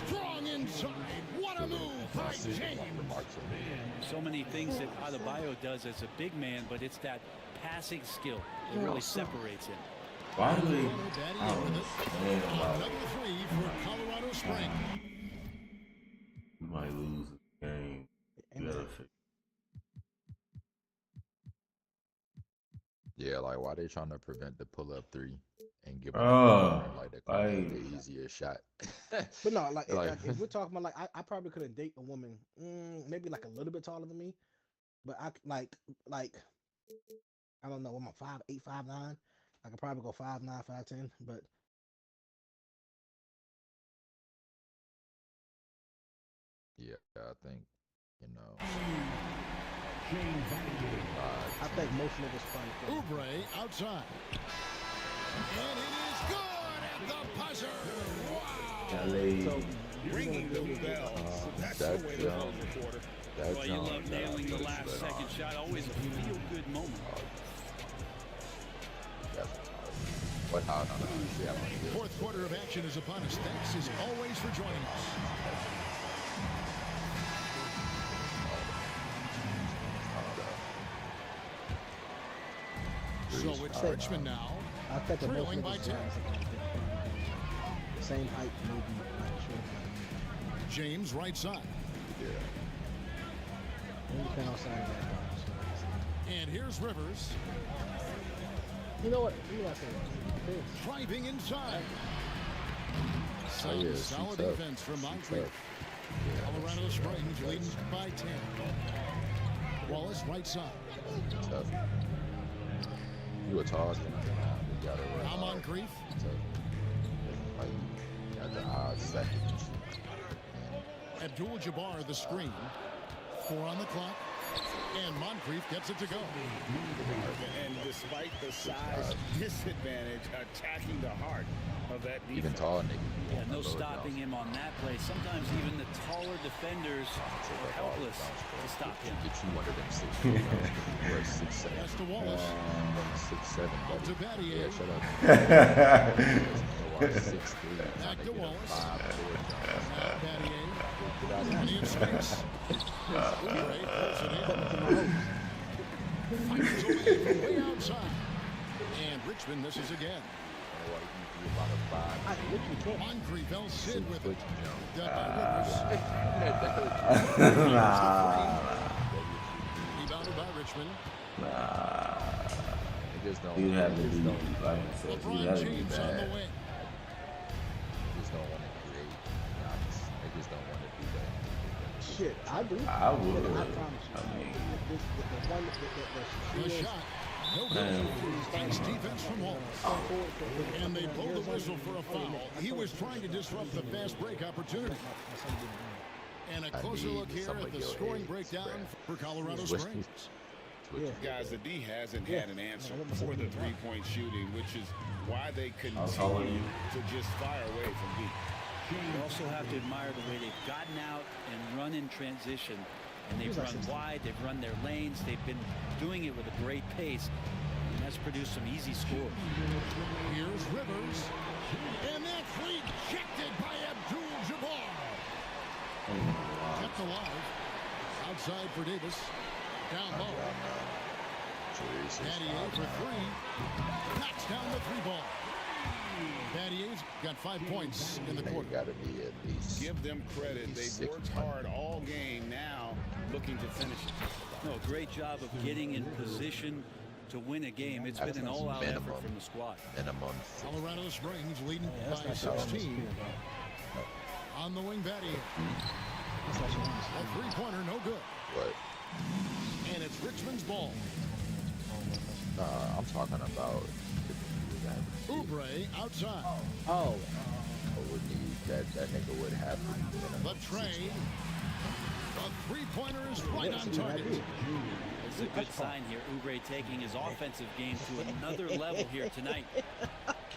Strong inside. What a move by James. So many things that Adebayo does as a big man, but it's that passing skill that really separates him. Why do they? Another three for Colorado Springs. You might lose the game. You gotta fix. Yeah, like why they trying to prevent the pull-up three and give like the easier shot? But no, like if we're talking about I probably couldn't date a woman, maybe like a little bit taller than me, but I like I don't know, I'm 5'8", 5'9". I could probably go 5'9", 5'10", but yeah, I think I think most niggas probably. Oubre outside, and it is good at the buzzer. Wow! So, Ringing the bell. That's the way to go, reporter. Well, you love nailing the last second shot. Always a feel-good moment. Fourth quarter of action is upon us. Thanks as always for joining us. So it's Richmond now, trailing by 10. Same height, maybe not sure. James right side. And here's Rivers. You know what? Driving inside. Solid defense from Moncrief. Colorado Springs leading by 10. Wallace right side. Tough. You were talking. Now Moncrief. At the odd second. Abdul-Jabbar the screen. 4 on the clock. And Moncrief gets it to go. And despite the size disadvantage, attacking the heart of that defense. Even tall nigga. Yeah, no stopping him on that play. Sometimes even the taller defenders are helpless to stop him. Get you one of them 6'3". We're 6'7". That's to Wallace. 6'7", buddy. To Battier. Yeah, shut up. 6'3". Back to Wallace. 5'4". Battier. Plenty of space. Oubre pulls it in. Fires away from way outside. And Richmond misses again. Moncrief fell Sid with it. Done by Rivers. Rebounded by Richmond. You have to be like I said, you LeBron have to be James on the bad. wing. Just don't want to create. They just don't want to do that. Shit, I do. I would. I promise you. I mean, The shot. No good. Nice defense from Hall. And they blow the whistle for a foul. He was trying to disrupt the fast break opportunity. And a closer look here at the scoring breakdown for Colorado Springs. Guys, the D hasn't had an answer for the three-point shooting, which is why they continue to just fire away from deep. You also have to admire the way they've gotten out and run in transition. And they've run wide, they've run their lanes, they've been doing it with a great pace. And that's produced some easy scores. Here's Rivers. And that's rejected by Abdul-Jabbar. Kept alive. Outside for Davis. Down low. Battier for three. Knocks down the three ball. Battier's got 5 points in the quarter. Got to be at least. Give them credit. They've worked hard all game now, looking to finish it. No, great job of getting in position to win a game. It's been an all-out effort from the squad. Minimum. Colorado Springs leading by 16. On the wing, Battier. A three-pointer, no good. What? And it's Richmond's ball. I'm talking about Oubre outside. I would need that nigga would have to be The trade. A three-pointer is right on target. It's a good sign here. Oubre taking his offensive game to another level here tonight.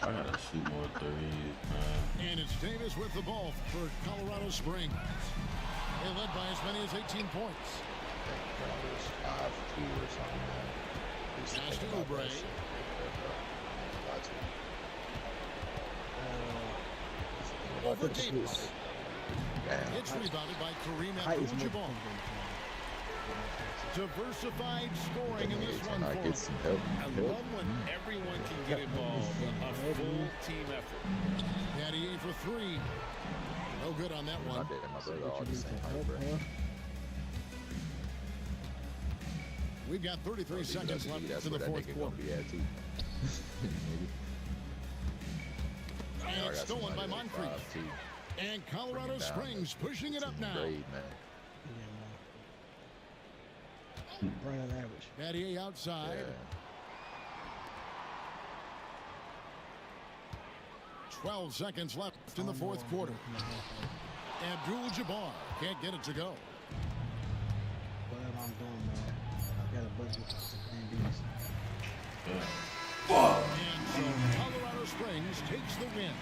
I gotta shoot more threes, man. And it's Davis with the ball for Colorado Springs. They led by as many as 18 points. 5-2 or something. Pass to Oubre. Over Davis. It's rebounded by Kareem Abdul-Jabbar. Diversified scoring in this one for him. I love when everyone can get involved. A full team effort. Battier for three. No good on that one. We've got 33 seconds left in the fourth quarter. And it's stolen by Moncrief. And Colorado Springs pushing it up now. Brand average. Battier outside. 12 seconds left in the fourth quarter. Abdul-Jabbar can't get it to go. Whatever I'm doing, man. I got a budget for And so Colorado Springs takes the win.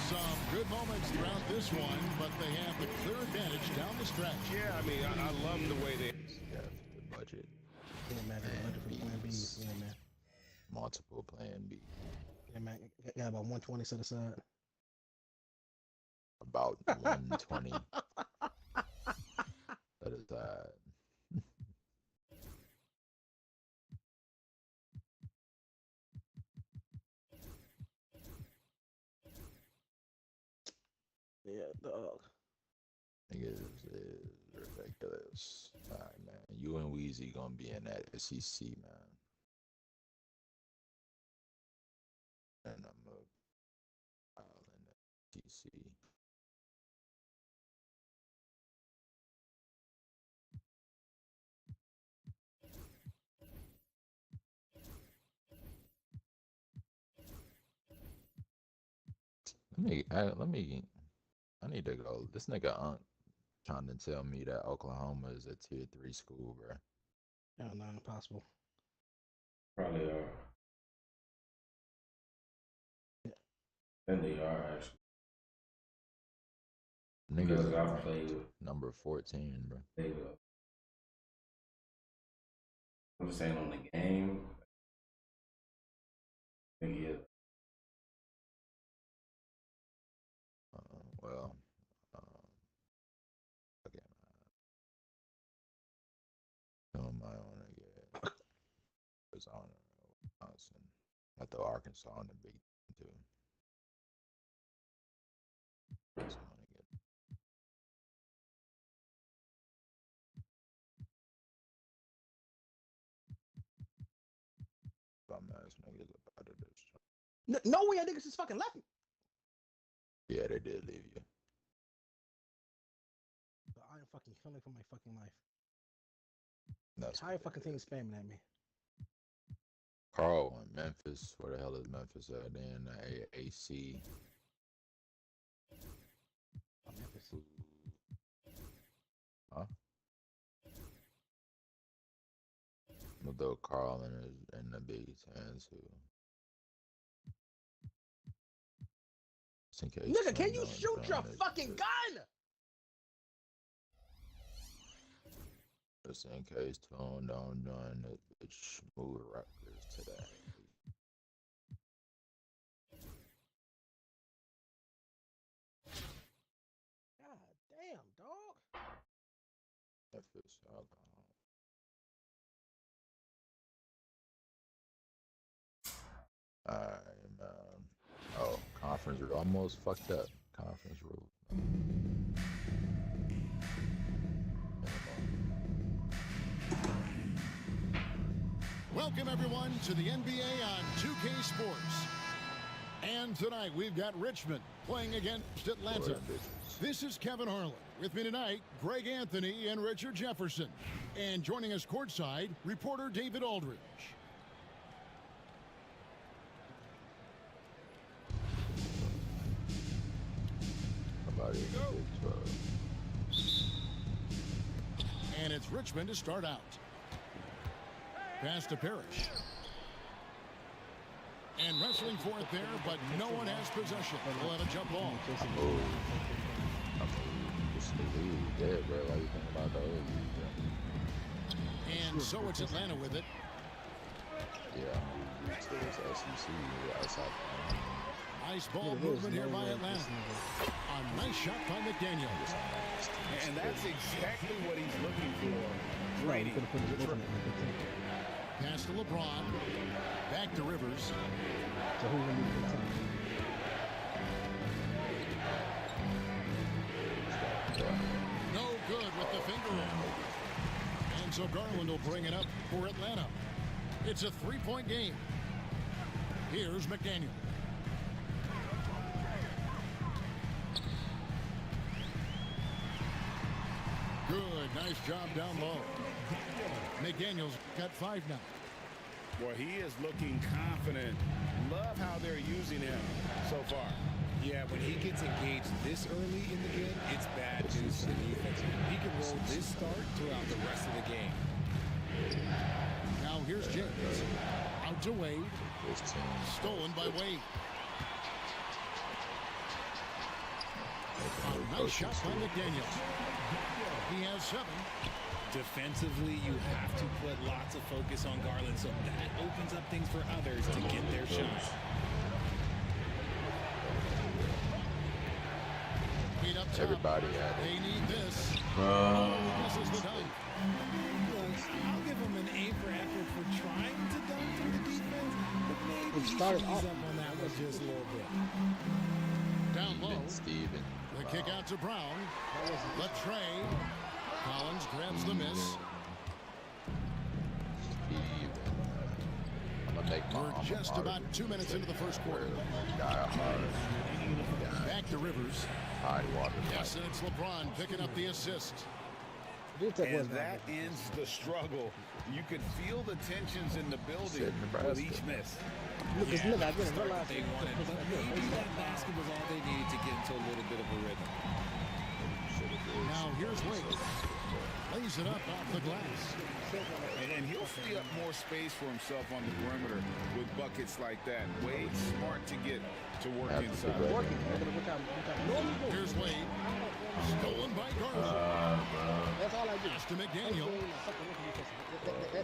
Some good moments throughout this one, but they have the clear advantage down the stretch. Yeah, I mean, I love the way they... The budget. Yeah, man. Got a budget for Plan B. Yeah, man. Multiple Plan B. Yeah, man. Got about 120 set aside. About 120 set aside. Yeah, dog. Niggas is ridiculous. All right, man. You and Weezy gonna be in that SEC, man. And I'm in the SEC. I need to go. This nigga Unc trying to tell me that Oklahoma is a tier 3 school, bro. No, not impossible. Probably are. Yeah. And they are, actually. Niggas Because I've played with number 14, bro. they go. I'm just saying on the game. Yeah. Well, okay, man. Who am I on again? Because I don't know. Wisconsin. I throw Arkansas on the big too. That's what I wanna get. Bum ass niggas up out of this. No way, I think it's just fucking left me. Yeah, they did leave you. I am fucking feeling for my fucking life. That's Entire fucking thing is spamming at me. Carl in Memphis. Where the hell is Memphis at? In AC. Memphis. Huh? We'll throw Carl in the Big Ten too. Just in case. Nigga, can you shoot your fucking gun? Just in case Tone don't join the bitch move records today. God damn, dog. Memphis, alcohol. Alright, man. Oh, conference rule. Almost fucked up. Conference rule. Welcome, everyone, to the NBA on 2K Sports. And tonight, we've got Richmond playing against Atlanta. This is Kevin Harlan. With me tonight, Greg Anthony and Richard Jefferson. And joining us courtside, reporter David Aldridge. And it's Richmond to start out. Pass to Parrish. And wrestling for it there, but no one has possession. We'll have a jump ball. Dead, bro. Why you think about the old And so it's Atlanta with it. Yeah, I'm used to this SEC outside. Nice ball movement here by Atlanta. A nice shot by McDaniel. And that's exactly what he's looking for. Right, could have put it different. Pass to LeBron. Back to Rivers. So who will need the team? No good with the finger roll. And so Garland will bring it up for Atlanta. It's a three-point game. Here's McDaniel. Good, nice job down low. McDaniel's got 5 now. Boy, he is looking confident. Love how they're using him so far. Yeah, when he gets engaged this early in the game, it's bad news for the defense. He can roll this start throughout the rest of the game. Now here's James. Out to Wade. Stolen by Wade. A nice shot by McDaniel. He has 7. Defensively, you have to put lots of focus on Garland, so that opens up things for others to get their shots. Feet up top. Everybody had it. They need this. This is the dunk. I'll give him an A for effort for trying to dunk through the defense, but maybe he should ease up on that one just a little bit. Down low. Steven. The kick out to Brown. The tray. Collins grabs the miss. We're just about 2 minutes into the first quarter. Back to Rivers. Yes, and it's LeBron picking up the assist. And that ends the struggle. You could feel the tensions in the building with each miss. They wanted, but maybe that basket was all they needed to get into a little bit of a rhythm. Now here's Wade. Lays it up off the glass. And he'll free up more space for himself on the perimeter with buckets like that. Wade's smart to get to work inside. Here's Wade. Stolen by Garland. That's all I do. Pass to McDaniel.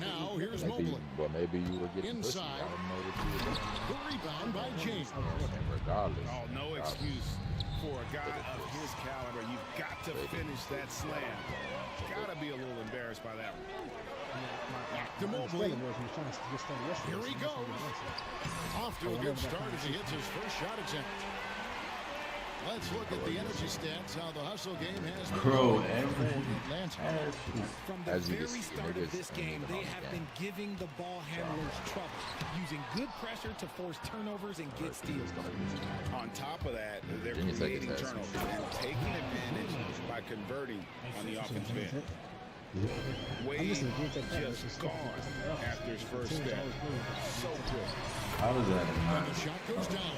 Now here's Mobley. Well, maybe you were getting inside. The rebound by James. Regardless. Oh, no excuse for a guy of his caliber. You've got to finish that slam. Got to be a little embarrassed by that one. Back to Mobley. Here he goes. Off to a good start as he hits his first shot attempt. Let's look at the energy stats, how the hustle game has been Bro, From the very start of this game, they have been giving the ball handlers trouble, using good pressure to force turnovers and get steals. On top of that, they're creating turnovers and taking advantage by converting on the offensive end. Wade just gone after his first step. So good. How does that And the shot goes down.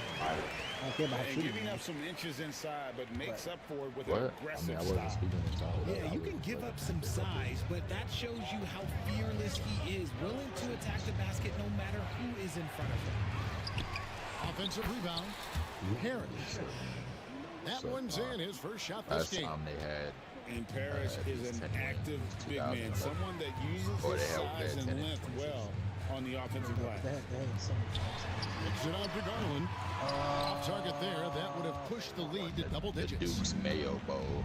And giving up some inches inside, but makes up for it with an aggressive style. Yeah, you can give up some size, but that shows you how fearless he is, willing to attack the basket no matter who is in front of him. Offensive rebound. Harris. That one's in, his first shot this game. They had. And Parrish is an active big man, someone that uses his size and length well on the offensive glass. Kicks it out to Garland. Off target there. That would have pushed the lead to double digits. Duke's Mayo Bowl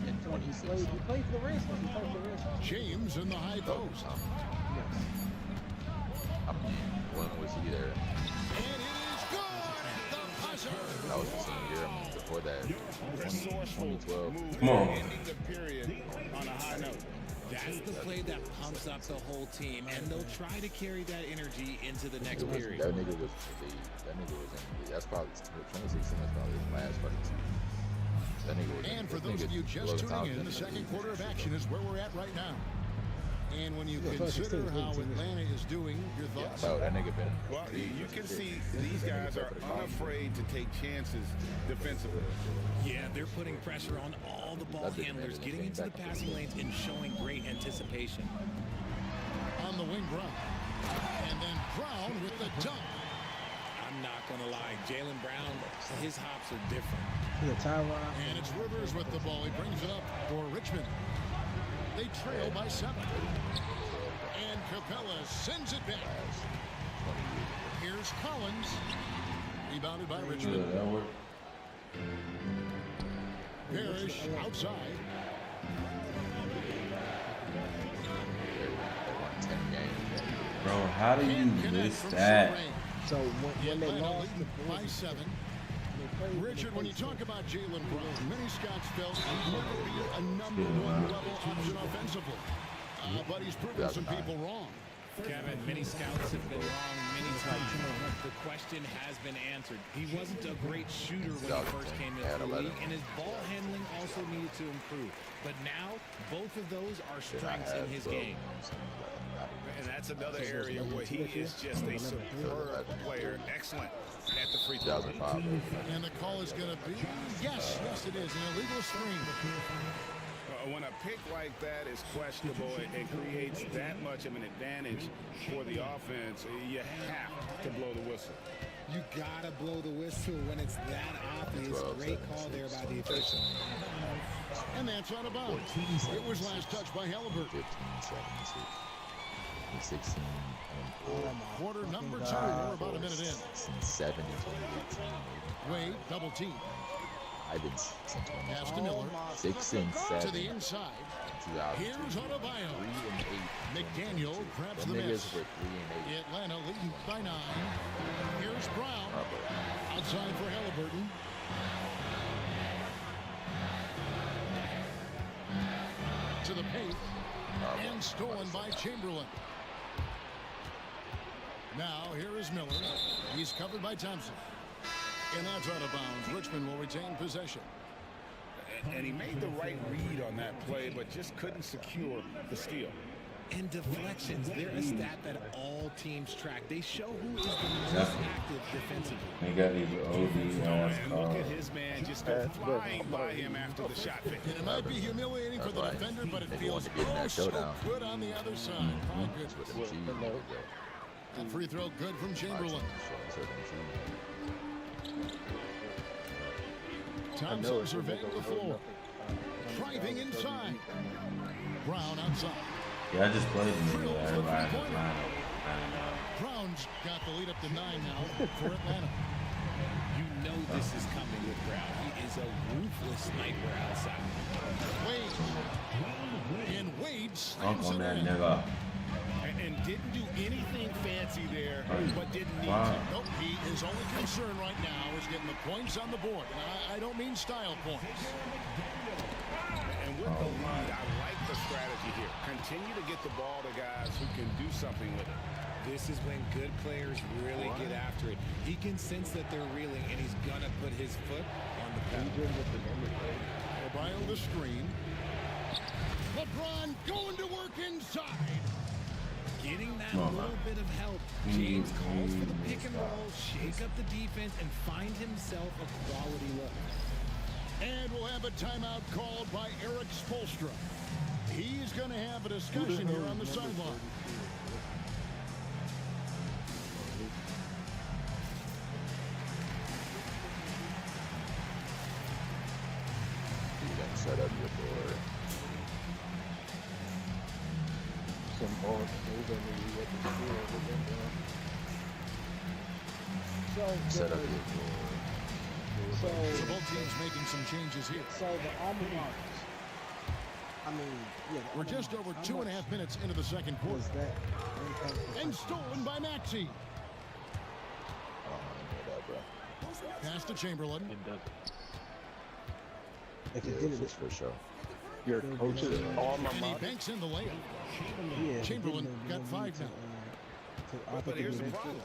in 2016. He played for the Reds. He played for the Reds. James in the high post. I mean, when was he there? And it is good at the buzzer. That was the same year. I mean, before that, 2012. Come on. Ending the period on a high note. That's the play that pumps up the whole team, and they'll try to carry that energy into the next period. That nigga was in the league. That's probably 2016. That's probably his last fucking season. That nigga was. And for those of you just tuning in, the second quarter of action is where we're at right now. And when you consider how Atlanta is doing, your thoughts? Oh, that nigga been. Well, you can see these guys are unafraid to take chances defensively. Yeah, they're putting pressure on all the ball handlers, getting into the passing lanes and showing great anticipation. On the wing, Brown. And then Brown with the dunk. I'm not going to lie, Jaylen Brown, his hops are different. And it's Rivers with the ball. He brings it up for Richmond. They trail by 7. And Capella sends it back. Here's Collins. Rebounded by Richmond. that worked. Parrish outside. Bro, how do you miss that? So when they lost by 7. Richard, when you talk about Jaylen Brown, many scouts felt he'd never be a number 1 level option offensively. But he's proven some people wrong. Kevin, many scouts have been wrong many times. The question has been answered. He wasn't a great shooter when he first came into the league, and his ball handling also needed to improve. But now, both of those are strengths in his game. And that's another area where he is just a superb player. Excellent at the free throw. And the call is going to be, yes, it is, an illegal screen. When a pick like that is questionable, it creates that much of an advantage for the offense. You have to blow the whistle. You gotta blow the whistle when it's that obvious. Great call there by the official. And that's out of bounds. It was last touched by Halliburton. 16 quarter number 2. We're about a minute in. 7 in 2018. Wade double team. I've been since Pass to Miller. 6 and 7. To the inside. Here's Adebayo. 3 and 8. McDaniel grabs the miss. Atlanta leading by 9. Here's Brown. Outside for Halliburton. To the paint. And stolen by Chamberlain. Now here is Miller. He's covered by Thompson. And that's out of bounds. Richmond will retain possession. And he made the right read on that play, but just couldn't secure the steal. And deflections, they're a stat that all teams track. They show who is the most active defensively. They got these OD And look at his man just go flying by him after the shot finish. And it might be humiliating for the defender, but it feels so good on the other side. My goodness. And free throw good from Chamberlain. Thompson surveying the floor. Driving inside. Brown outside. Yeah, I just played him. Brown's got the lead up to 9 now for Atlanta. You know this is coming with Brown. He is a ruthless sniper outside. Wade. And Wade slams on it that in. nigga. and didn't do anything fancy there, but didn't need Wow. to. Nope, he is only concern right now is getting the points on the board. And I don't mean style points. And with the lead, I like the strategy here. Continue to get the ball to guys who can do something with it. This is when good players really get after it. He can sense that they're reeling, and he's going to put his foot on the pedal. O'Brien the screen. LeBron going to work inside. Getting that little bit of help. James calls for the pick and roll, shake up the defense, and find himself a quality look. And we'll have a timeout called by Eric Spoelstra. He's going to have a discussion here on the sideline. Set up your board. Some balls moving at the school. Set up your board. So both teams making some changes here. So the alma maters. I mean, yeah. We're just over 2.5 minutes into the second quarter. Was that? And stolen by Maxey. I don't want to know that, bro. Pass to Chamberlain. It doesn't. If Yeah, you did it, for sure. Your coaches, all my And he mom. banks in the layup. yeah, Chamberlain got 5 now. But here's the problem.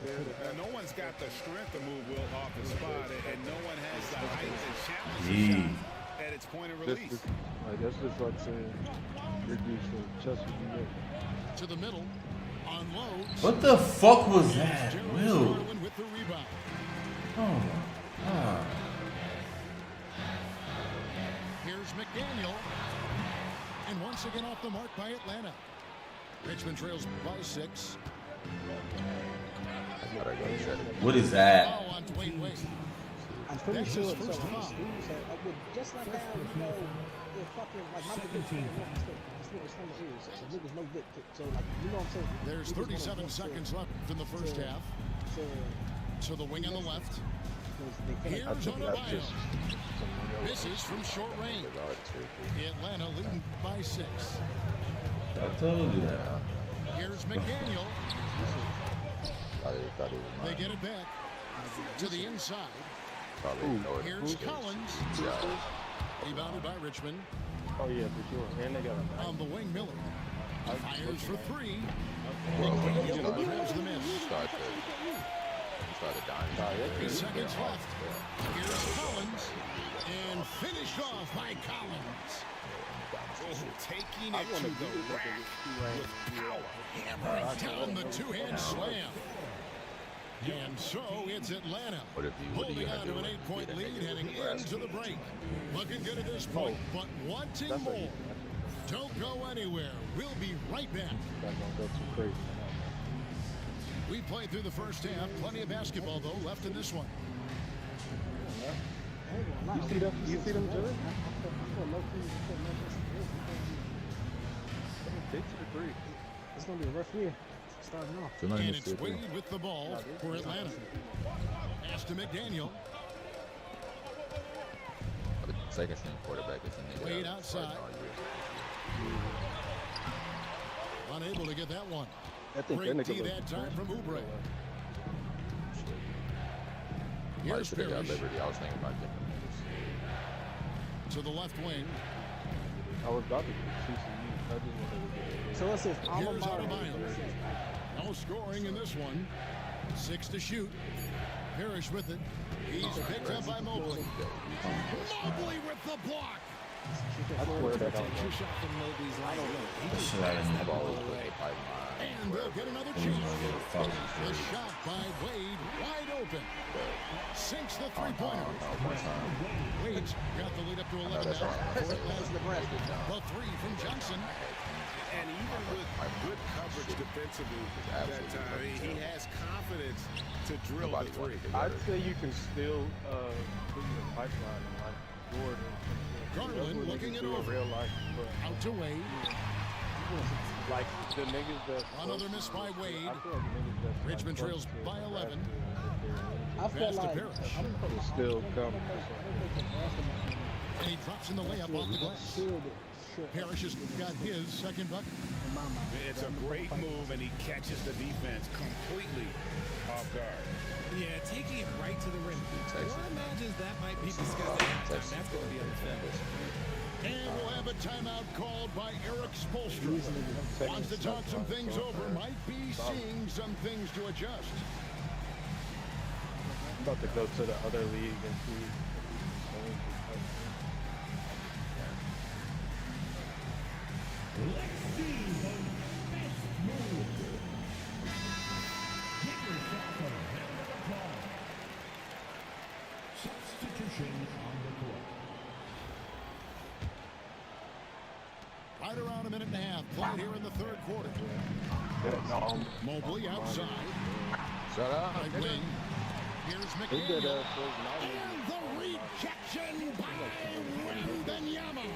No one's got the strength to move Wilt off the spot, and no one has the height to challenge the shot at its point of release. That's just like saying you're used to Chelsea. To the middle. Unloads. What the fuck was that? Gerald Will. Sterling with the rebound. Oh my god. Here's McDaniel. And once again off the mark by Atlanta. Richmond trails by 6. What is that? Foul on Dwayne Wade. I'm pretty That's sure his so first these foul. schools I would just like how they're fucking like my prediction this nigga's from the ears. So niggas no dick. So like you know what I'm saying? There's 37 seconds left in the first half. To the wing on the left. Here's Adebayo. Misses from short range. Atlanta leading by 6. I told you that. Here's McDaniel. They get it back to the inside. Here's Collins. Rebounded by Richmond. Oh yeah, for sure. And they got a On the wing, Miller. Fires for 3. McDaniel grabs the miss. 3 seconds left. Here's Collins. And finished off by Collins. Taking it to the rack with power. Hammering down the two-hand slam. And so it's Atlanta holding on to an 8-point lead heading into the break. Looking good at this point, but wanting more. Don't go anywhere. We'll be right back. Not gonna go too crazy. We played through the first half. Plenty of basketball, though, left in this one. You see them? You see them, Jerry? It's gonna be a rough year starting off. And it's Wade with the ball for Atlanta. Pass to McDaniel. Second string quarterback is in the Wade outside. Unable to get that one. Great D that time from Oubre. Here's Parrish. I was thinking about different moves. To the left wing. I was about to do CCU. I just wanted to get it. So it says Here's Adebayo. No scoring in this one. 6 to shoot. Parrish with it. He's picked up by Mobley. Mobley with the block. I swear that I Takes a shot from Mobley's line. Shit out of me. And they'll get another chance. The shot by Wade wide open. Sinks the three-pointer. Wade's got the lead up to 11 now. For Atlanta. The 3 from Johnson. And even with good coverage defensively at that time, he has confidence to drill the 3. I'd say you can still put in the pipeline and like Jordan. Garland looking it over. Real life, but out to Wade. like the niggas that another miss by Wade. I feel like niggas that Richmond trails by 11. I feel like will still come. And he drops in the layup off the glass. Parrish has got his second bucket. It's a great move, and he catches the defense completely off guard. Yeah, taking it right to the rim. One imagines that might be discussed at halftime. That's going to be on the fence. And we'll have a timeout called by Eric Spoelstra. Wants to talk some things over. Might be seeing some things to adjust. I'm about to go to the other league and see. Let's see the best move. Get yourself a hell of a call. Substitution on the court. Right around a minute and a half played here in the third quarter. Mobley outside. Shut up. Right wing. Here's McDaniel. And the rejection by Wembanyama.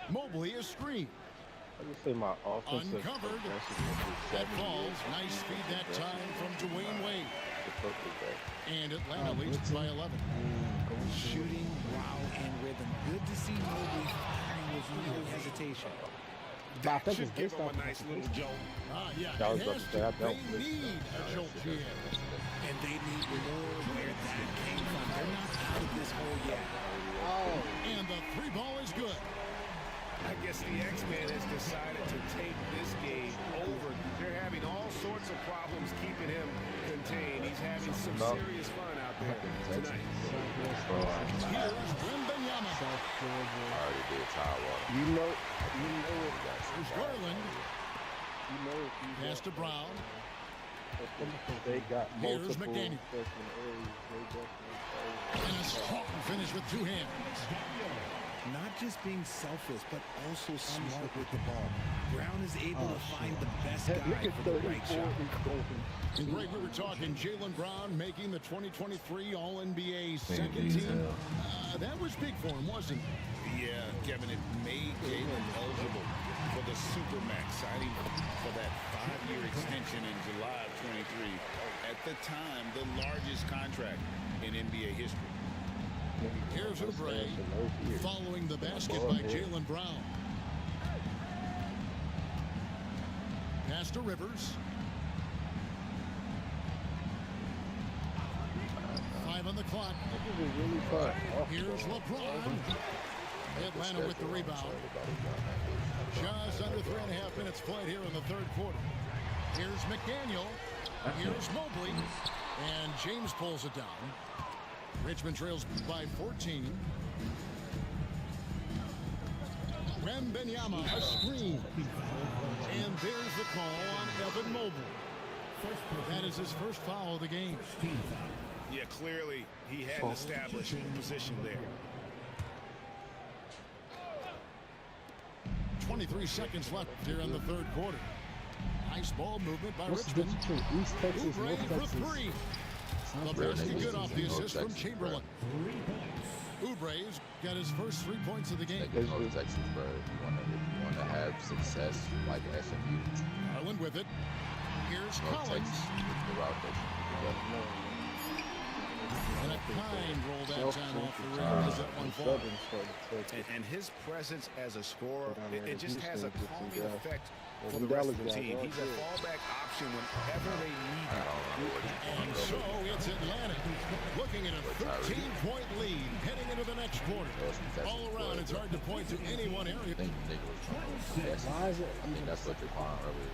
Mobley is screened. I would say my offensive. Uncovered. That falls. Nice feed that time from Dwayne Wade. And Atlanta leads by 11. Shooting, wow, and rhythm. Good to see Mobley firing with no hesitation. That should give him a nice little jolt. Yeah, I was about to say, they need a jolt here. And they need more where that came from. They're not out of this hole yet. And the three ball is good. I guess the X-Man has decided to take this game over. They're having all sorts of problems keeping him contained. He's having some serious fun out there tonight. Here's Wembanyama. I already did tire water. You know what Here's Garland. You know if you Pass to Brown. they got Here's multiple McDaniel. freshman areas. They definitely And a strong finish with two hands. Not just being selfless, but also smart with the ball. Brown is able to find the best guy for the right shot. And Greg, we were talking Jaylen Brown making the 2023 All-NBA second team. That was big for him, wasn't it? Yeah, Kevin, it made Jaylen eligible for the Supermax, signing for that 5-year extension in July of 23. At the time, the largest contract in NBA history. Here's Oubre following the basket by Jaylen Brown. Pass to Rivers. 5 on the clock. Here's LeBron. Atlanta with the rebound. Just under 3.5 minutes played here in the third quarter. Here's McDaniel. Here's Mobley. And James pulls it down. Richmond trails by 14. Wembanyama, a screen. And there's the call on Evan Mobley. That is his first foul of the game. Yeah, clearly he had an established position there. 23 seconds left here in the third quarter. Nice ball movement by Richmond. Oubre for three. The basket good off the assist from Chamberlain. Oubre's got his first 3 points of the game. North Texas, bro. If you want to have success like SMU. Garland with it. Here's North Collins. Texas, the rotation. And a kind roll that time off the rim as that one falls. And his presence as a scorer, it just has a calming effect for the Well, rest of the Dallas team. guys He's a fallback option whenever they need him. And so it's Atlanta looking at a 13-point lead heading into the next quarter. All around, it's hard to point to any one area. I think Nick was trying to I think that's what you're calling earlier.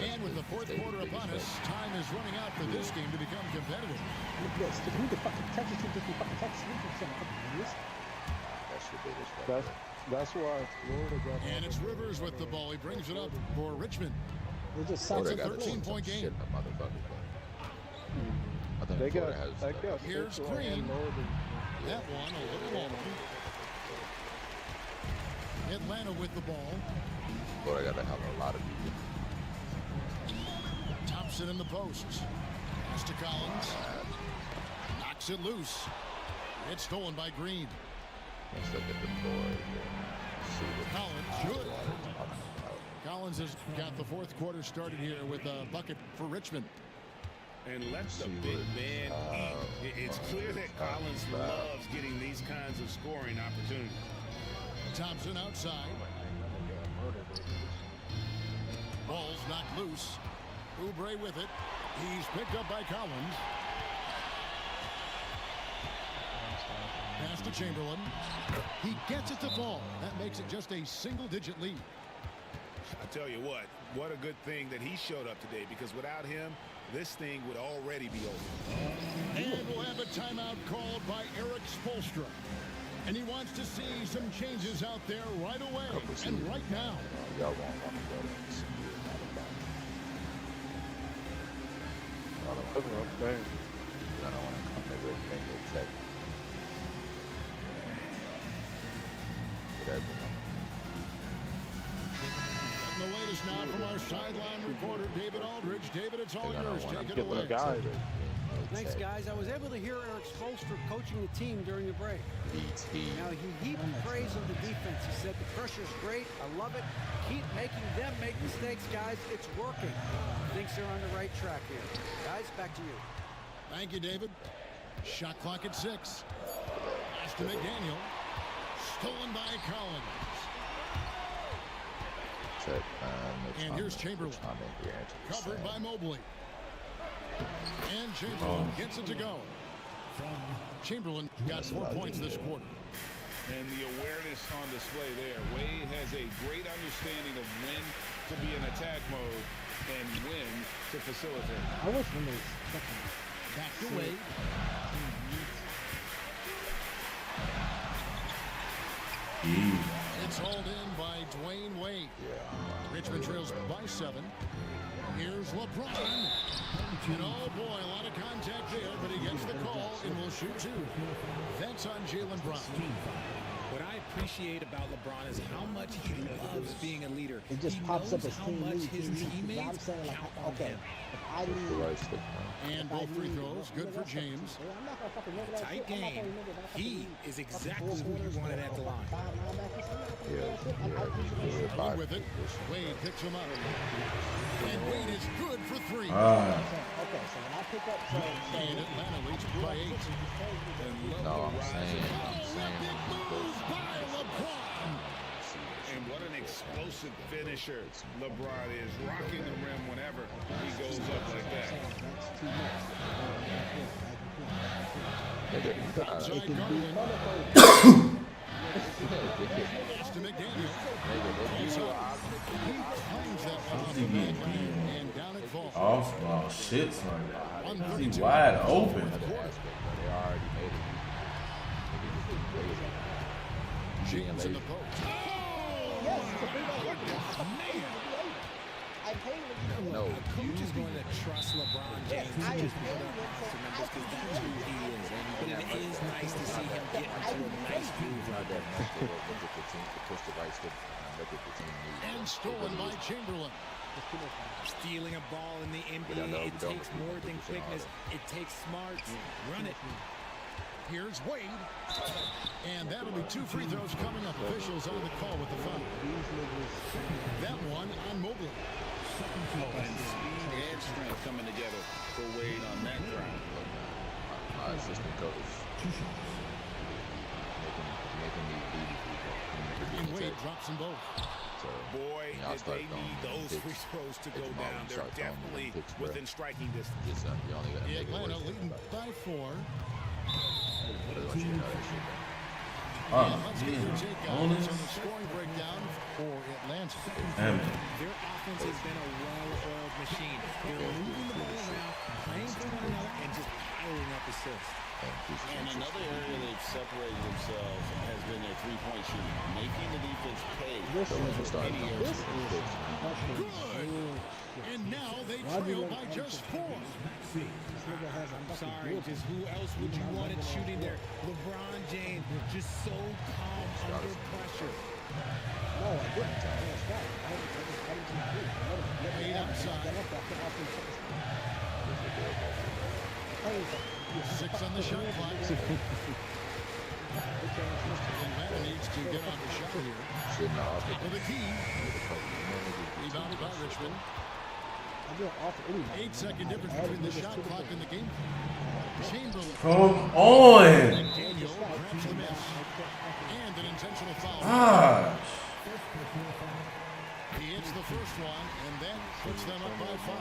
And with the fourth quarter upon us, time is running out for this game to become competitive. That's why Florida got. And it's Rivers with the ball. He brings it up for Richmond. It's a 13-point game. I think They got. Florida has. They got. Here's Central Green. and Northern. That one a little long. Atlanta with the ball. Florida got to have a lot of people. Thompson in the post. Pass to Collins. Knocks it loose. It's stolen by Green. Let's look at the board. Collins, good. Collins has got the fourth quarter started here with a bucket for Richmond. And let the big man eat. It's clear that Collins loves getting these kinds of scoring opportunities. Thompson outside. Ball's knocked loose. Oubre with it. He's picked up by Collins. Pass to Chamberlain. He gets it to fall. That makes it just a single-digit lead. I tell you what a good thing that he showed up today, because without him, this thing would already be over. And we'll have a timeout called by Eric Spoelstra. And he wants to see some changes out there right away and right now. Y'all won't want to go to this. I don't want to come over and make it check. The latest now from our sideline reporter, David Aldridge. David, it's all yours. Take it away. Thanks, guys. I was able to hear Eric Spoelstra coaching the team during the break. Now, he heaped praise on the defense. He said the pressure's great. I love it. Keep making them make mistakes, guys. It's working. Thinks they're on the right track here. Guys, back to you. Thank you, David. Shot clock at 6. Pass to McDaniel. Stolen by Collins. And here's Chamberlain. Covered by Mobley. And Chamberlain gets it to go. Chamberlain got 4 points this quarter. And the awareness on display there. Wade has a great understanding of when to be in attack mode and when to facilitate. I wish when they back to Wade. It's hauled in by Dwayne Wade. Richmond trails by 7. Here's LeBron. And oh boy, a lot of contact there, but he gets the call and will shoot 2. That's on Jaylen Brown. What I appreciate about LeBron is how much he loves being a leader. It just he pops up knows as how team much lead. his teammates I'm saying, like, count on okay, him. if I need, and both free throws, good for James. Tight game. He is exactly who you wanted at the line. Going with it. Wade picks him up. And Wade is good for 3. Okay, so when I pick up, and Atlanta leads by 8. No, I'm saying. And what an explosive finisher LeBron is, rocking the rim whenever he goes up like that. To McDaniel. And down it falls. Off ball shits right now. He's wide open. James in the post. No, coach is going to trust LeBron James to just put up some numbers because that's who he is. But it is nice to see him get into a nice groove. And stolen by Chamberlain. Stealing a ball in the NBA, it takes more than quickness. It takes smarts. Run it. Here's Wade. And that'll be 2 free throws coming up. Officials on the call with the foul. That one on Mobley. And speed and strength coming together for Wade on that drive. My assistant coach making me beat. And Wade drops them both. So, boy, did they need those free throws to go down. They're definitely within striking distance. The Atlanta leading by 4. Let's get your take on the scoring breakdown for Atlanta. Their offense has been a well-oiled machine. They're moving the ball around, playing for one another, and just piling up assists. And another area they've separated themselves has been their three-point shooting, making the defense pay. Good. And now they trail by just 4. I'm sorry, just who else would you want it shooting there? LeBron James, just so calm under pressure. No, I didn't. Eight outside. 6 on the shot clock. Atlanta needs to get on the shot here. For the key. Rebounded by Richmond. 8-second difference between the shot clock and the game. Chamberlain. Come on. McDaniel grabs the miss. And an intentional foul. Gosh. He hits the first one, and that puts them up by 5.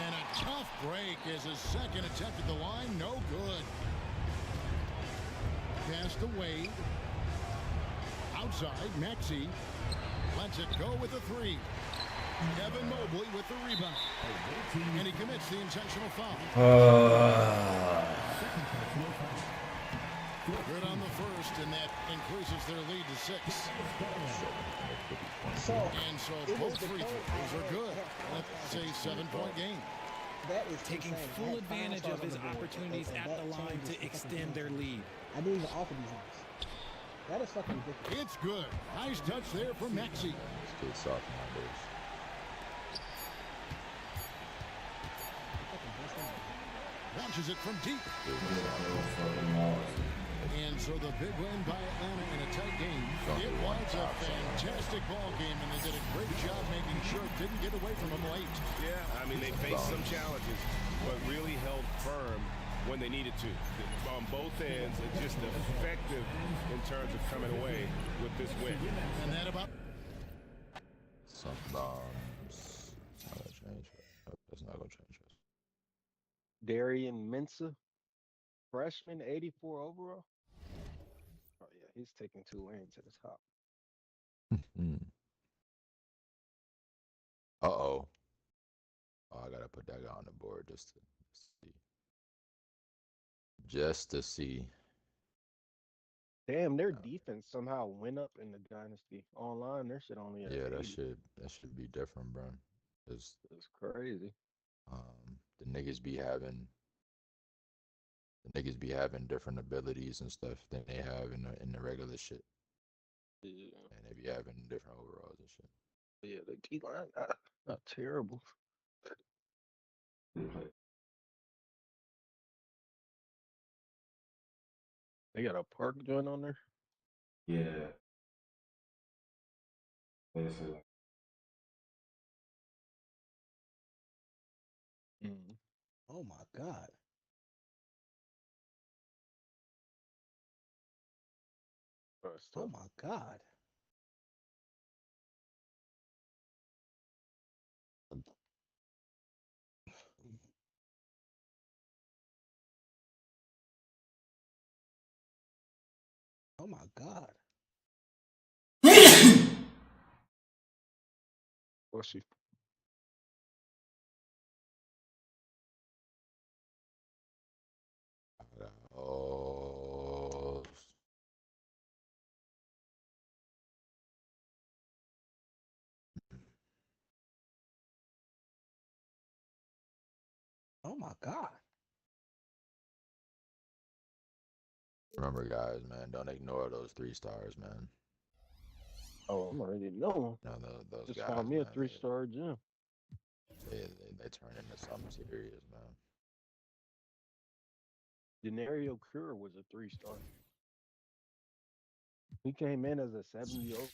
And a tough break as his second attempt at the line. No good. Pass to Wade. Outside, Maxey lets it go with the 3. Kevin Mobley with the rebound. And he commits the intentional foul. Good on the first, and that increases their lead to 6. And so both free throws are good. That's a 7-point game. That is taking full advantage of his opportunities at the line to extend their lead. I didn't even offer these ones. That is fucking ridiculous. It's good. Nice touch there from Maxey. This kid's soft nowadays. Launches it from deep. And so the big win by Atlanta in a tight game. It was a fantastic ball game, and they did a great job making sure it didn't get away from them late. Yeah, I mean, they faced some challenges, but really held firm when they needed to. On both ends, and just effective in terms of coming away with this win. And that about... Some bombs. It's not going to change it. That's not going to change it. Darian Mensah, freshman, 84 overall. Oh yeah, he's taking Tulane to the top. Uh-oh. Oh, I got to put that guy on the board just to see. Just to see. Damn, their defense somehow went up in the dynasty. Online, their shit only at Yeah, 80. that should be different, bro. It's crazy. The niggas be having different abilities and stuff than they have in the regular shit. Yeah. And they be having different overalls and shit. Yeah, the D line not terrible. They got a park joint on there. Yeah. Basically. Oh my God. Oh my God. Oh my God. What's she? Oh. Oh my God. Remember, guys, man, don't ignore those 3 stars, man. Oh, I'm already knowing. No, those Just guys, found me man, a 3-star gym. they turn into something serious, man. Denario Cure was a 3-star. He came in as a 70 overall.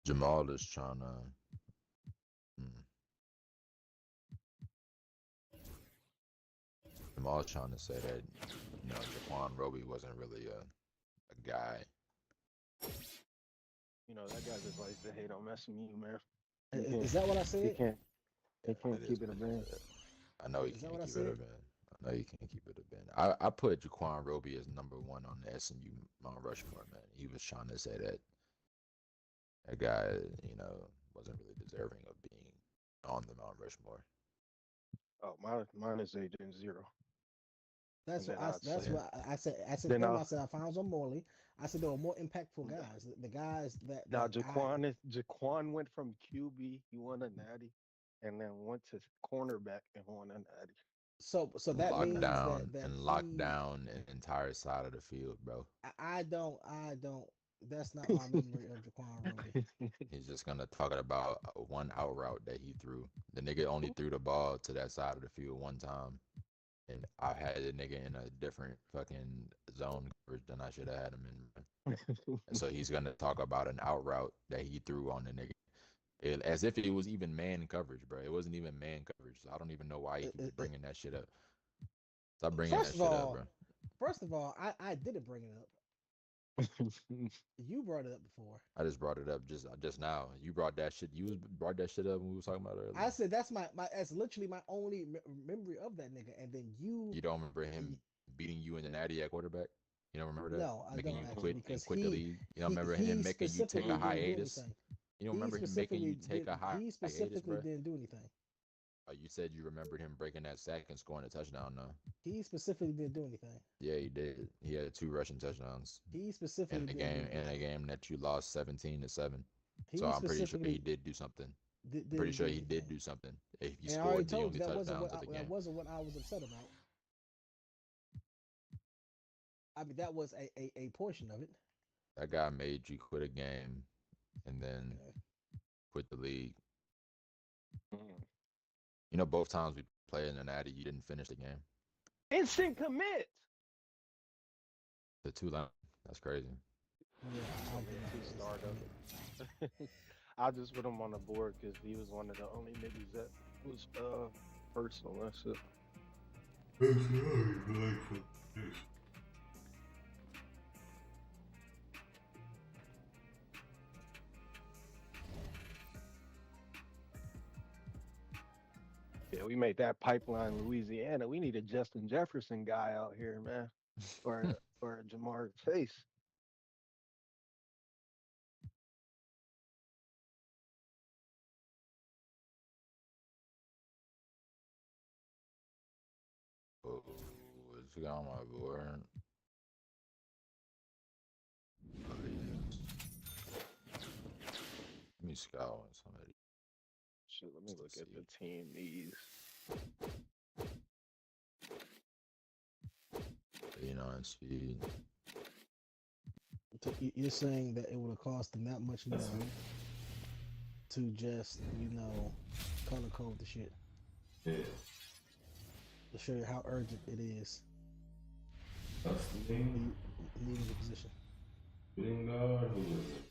Jamal is trying to. Jamal's trying to say that, Jaquan Roby wasn't really a guy. That guy just likes to hate on SMU, man. Is that what I said? He can't keep it a band. I know he can't keep it a band. I know you can't keep it a band. I put Jaquan Roby as number 1 on the SMU Mount Rushmore, man. He was trying to say that guy, wasn't really deserving of being on the Mount Rushmore. Oh, mine is Agent Zero. That's what I said. I said to myself, Alfonso Morley. I said there were more impactful guys. The guys that now Jaquan went from QB, he won a natty, and then went to cornerback and won a natty. So that means that locked down an entire side of the field, bro. I don't. That's not my memory of Jaquan Roby. He's just gonna talk about one out route that he threw. The nigga only threw the ball to that side of the field one time. And I had the nigga in a different fucking zone coverage than I should have had him in. And so he's gonna talk about an out route that he threw on the nigga, as if it was even man coverage, bro. It wasn't even man coverage. So I don't even know why he keeps bringing that shit up. Stop bringing that shit up, bro. First of all, I didn't bring it up. You brought it up before. I just brought it up just now. You brought that shit. Brought that shit up when we was talking about it earlier. I said that's that's literally my only memory of that nigga, and then you don't remember him beating you in the natty at quarterback? You don't remember that? No, I making don't you actually, quit because and quit the league. You don't remember him making you take a hiatus. You don't remember him making you take a hiatus, He specifically didn't do anything. You said you remembered him breaking that sack and scoring a touchdown, though. He specifically didn't do anything. Yeah, he did. He had 2 rushing touchdowns. He specifically in a game that you lost 17-7. So I'm pretty sure he did do something. Pretty sure he did do something. If he scored the only touchdowns of the game. That wasn't what I was upset about. I mean, that was a portion of it. That guy made you quit a game and then quit the league. You know, both times we played in the natty, you didn't finish the game. Instant commit. The 2 line. That's crazy. Yeah, I just put him on the board because he was one of the only niggas that was personal. That's it. Yeah, we made that pipeline, Louisiana. We need a Justin Jefferson guy out here, man, or a Jamar Chase. Oh, it's got on my board. Let me scout on somebody. Shit, let me look at the team needs. 89 speed. You're saying that it would have cost them that much more to just, color code the shit. Yeah. To show you how urgent it is. That's the thing. Needing the position. Shooting guard, who was it?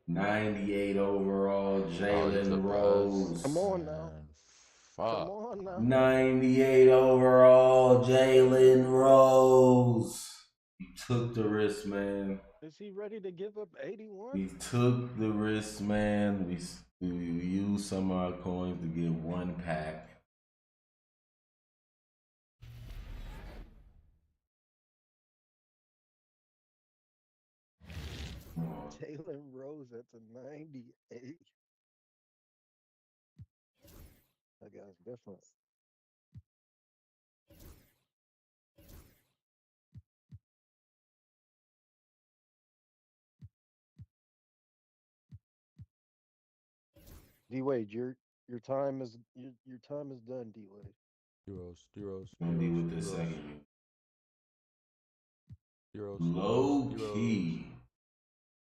98 overall, Jalen Rose. Come on now. Come on now. 98 overall, Jalen Rose. He took the risk, man. Is he ready to give up 81? We took the risk, man. We used some of our coins to get 1 pack. Jalen Rose at the 98. That guy's different. D Wade, your time is done, D Wade. Zeros. Gonna be with the second. Zeros. Low key.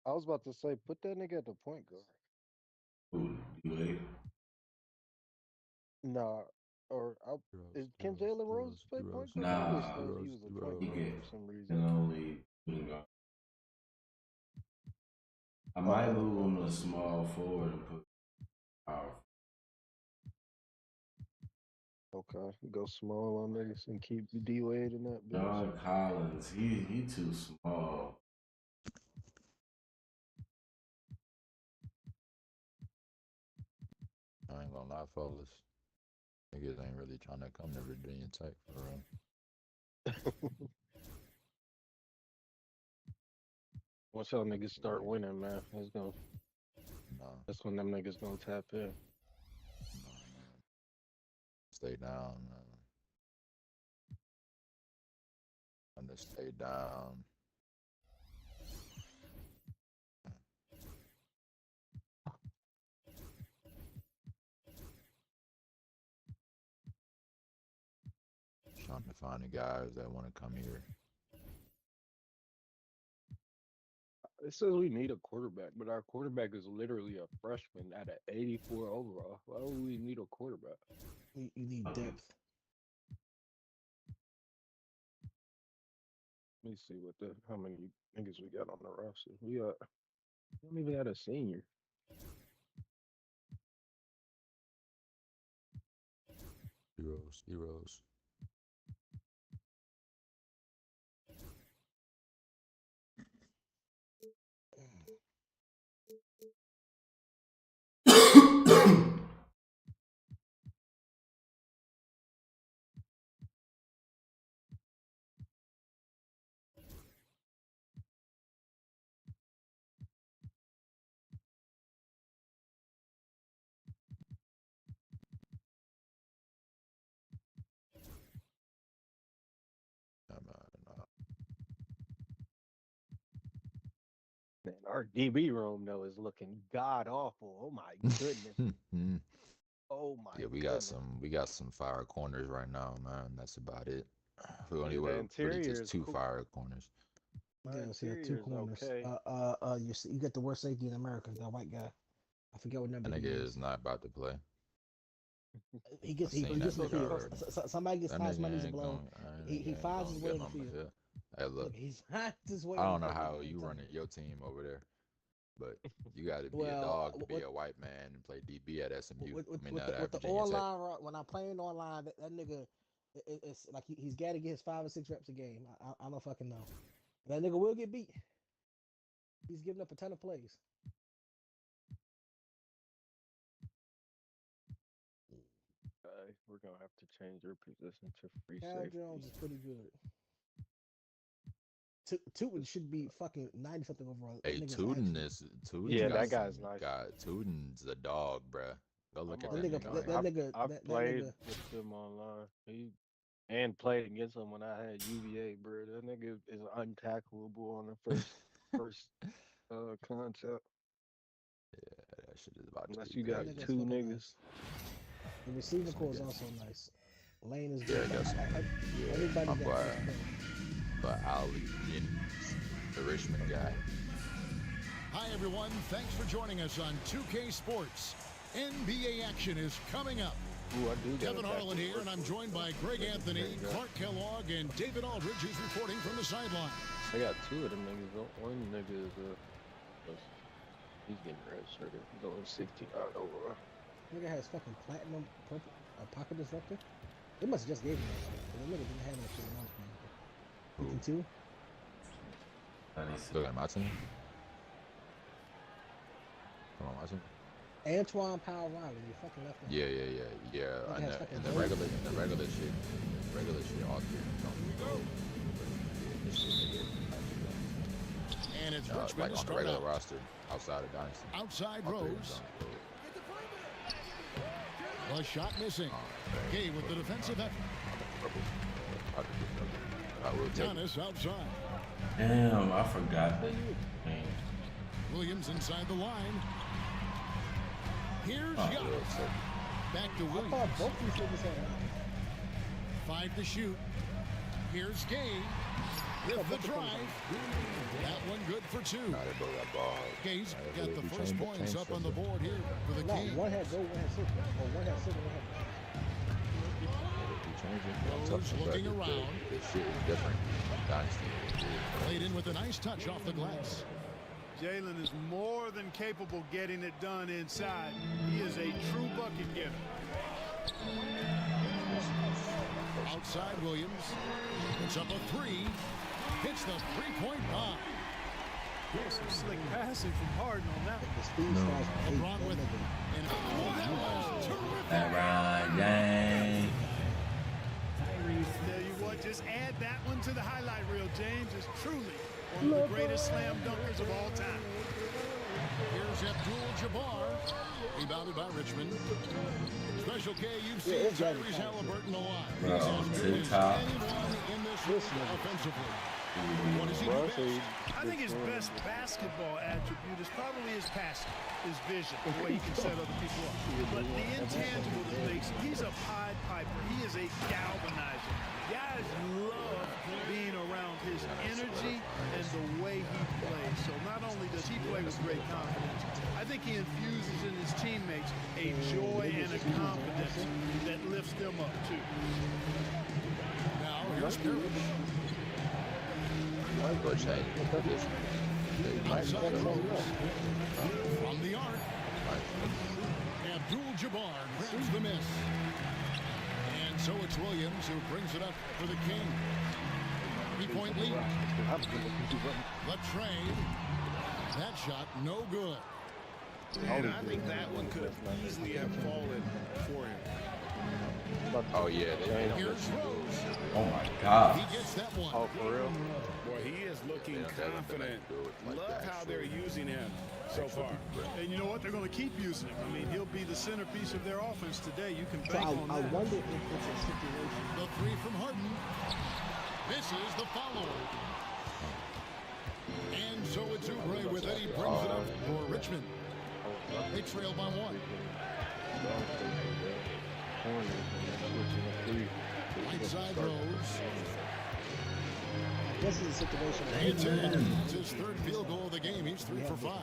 I was about to say, put that nigga at the point guard. Who? D-Wade? Nah, can Jalen Rose play point guard? Nah, he was a point guard for some reason. Can only shooting guard. I might move him to small forward and put power. Okay, go small on niggas and keep D Wade in that bitch. John Collins, he too small. I ain't gonna lie, fellas. Niggas ain't really trying to come to Virginia Tech for real. Once y'all niggas start winning, man, that's when them niggas gonna tap in. Stay down, man. And to stay down. Trying to find the guys that want to come here. It says we need a quarterback, but our quarterback is literally a freshman at an 84 overall. Why would we need a quarterback? You need depth. me see how many niggas we got on the roster. We don't even have a senior. Heroes. Man, our DB room though is looking god awful. Oh my goodness. Oh my Yeah, we goodness. got some fire corners right now, man. That's about it. We only The were really interior just is 2 cool. fire corners. Yeah, so you got 2 corners. Okay. You get the worst safety in America, that white guy. I forget what number That he nigga is. is not about to play. He gets in the field. Somebody gets That 5 nigga money's a ain't blow. He He finds his way in the field. Hey, look, He's finds his way. I don't know how you running your team over there, but you got to be a dog to be a white man and play DB at SMU. With the online, when I'm playing online, that nigga, it's like he's got to get his 5 or 6 reps a game. I don't fucking know. That nigga will get beat. He's giving up a ton of plays. We're gonna have to change your position to free Cal safety. Jones is pretty good. Tootin should be fucking 90 something overall. Hey, Tootin's that guy's nice. Tootin's a dog, bruh. Go look at that nigga. I've played with him online. And played against him when I had UVA, bro. That nigga is untackleable on the first concept. Yeah, that shit is about unless to be you got 2 niggas. Nice. The receiver core is also nice. Lane is good. Everybody my got boy, but Ali Jennings, the Richmond guy. Hi, everyone. Thanks for joining us on 2K Sports. NBA action is coming up. Ooh, Kevin Harlan here, and I'm joined by Greg Anthony, Clark Kellogg, and David Aldridge, who's reporting from the sideline. I got 2 of them niggas. One nigga is he's getting redshirted. He's only 16 overall. Nigga has fucking platinum purple pocket disruptor. They must have just gave him that shit. The nigga didn't have that shit in launch man. 52. Look at my team. Come on, my team. Antoine Powell Riley, you fucking left him. Yeah. In the regular shit, all 3 don't go. And it's Richmond like to on the start regular out. roster outside of Dynasty. Outside Rose. A shot missing. Gay with the defensive effort. Giannis outside. Damn, I forgot that. Williams inside the line. Here's Giannis. Back to Williams. I thought both these niggas had 5 to shoot. Here's Gay with the drive. That one good for 2. Gay's got the first points up on the board here for the Kings. One had goal, one had 6. Or one had 7, one had Rose looking around. This shit is different. Dynasty. Played in with a nice touch off the glass. Jalen is more than capable getting it done inside. He is a true bucket getter. Outside Williams. Puts up a 3. Hits the 3-point bomb. Some slick passing from Harden on that one. LeBron with it. And that was terrific. Dang. Tell you what, just add that one to the highlight reel, James. Is truly one of the greatest slam dunkers of all time. Here's Abdul-Jabbar. Rebounded by Richmond. Special K, you've seen Tyrese Halliburton alive. He's as good as anyone in this league offensively. What does he do best? I think his best basketball attribute is probably his passing, his vision, the way he can set other people up. But the intangible that makes, he's a Pied Piper. He is a galvanizer. Guys love being around his energy and the way he plays. So not only does he play with great confidence, I think he infuses in his teammates a joy and a confidence that lifts them up too. Now here's Parrish. Go change position. From the arc, Abdul-Jabbar grabs the miss. And so it's Williams who brings it up for the King. 3-point lead. The trade. That shot no good. And I think that one could easily have fallen for him. Oh yeah, they Here's Rose. Oh my God. He gets that one. Oh, for real? Boy, he is looking confident. Love how they're using him so far. And you know what? They're going to keep using him. I mean, he'll be the centerpiece of their offense today. You can So bank on I that. wonder if it's a situation. The three from Harden. This is the follow. And so it's Oubre with it. He brings it up for Richmond. They trail by one. Right side Rose. This is a situation where It's in. It's his third field goal of the game. He's 3 for 5.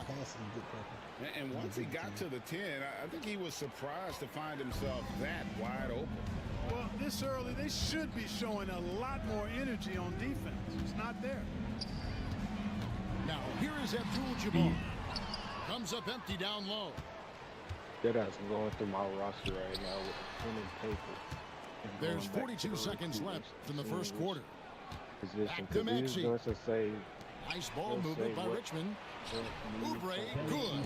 And once he got to the 10, I think he was surprised to find himself that wide open. Well, this early, they should be showing a lot more energy on defense. It's not there. Now, here is Abdul-Jabbar. Comes up empty down low. That I'm going through my roster right now with a pen and paper. And There's going back to 42 the seconds left in the first quarter. Position. Back to Because he's Maxey. going to say, Nice ball movement by Richmond. Oubre, good.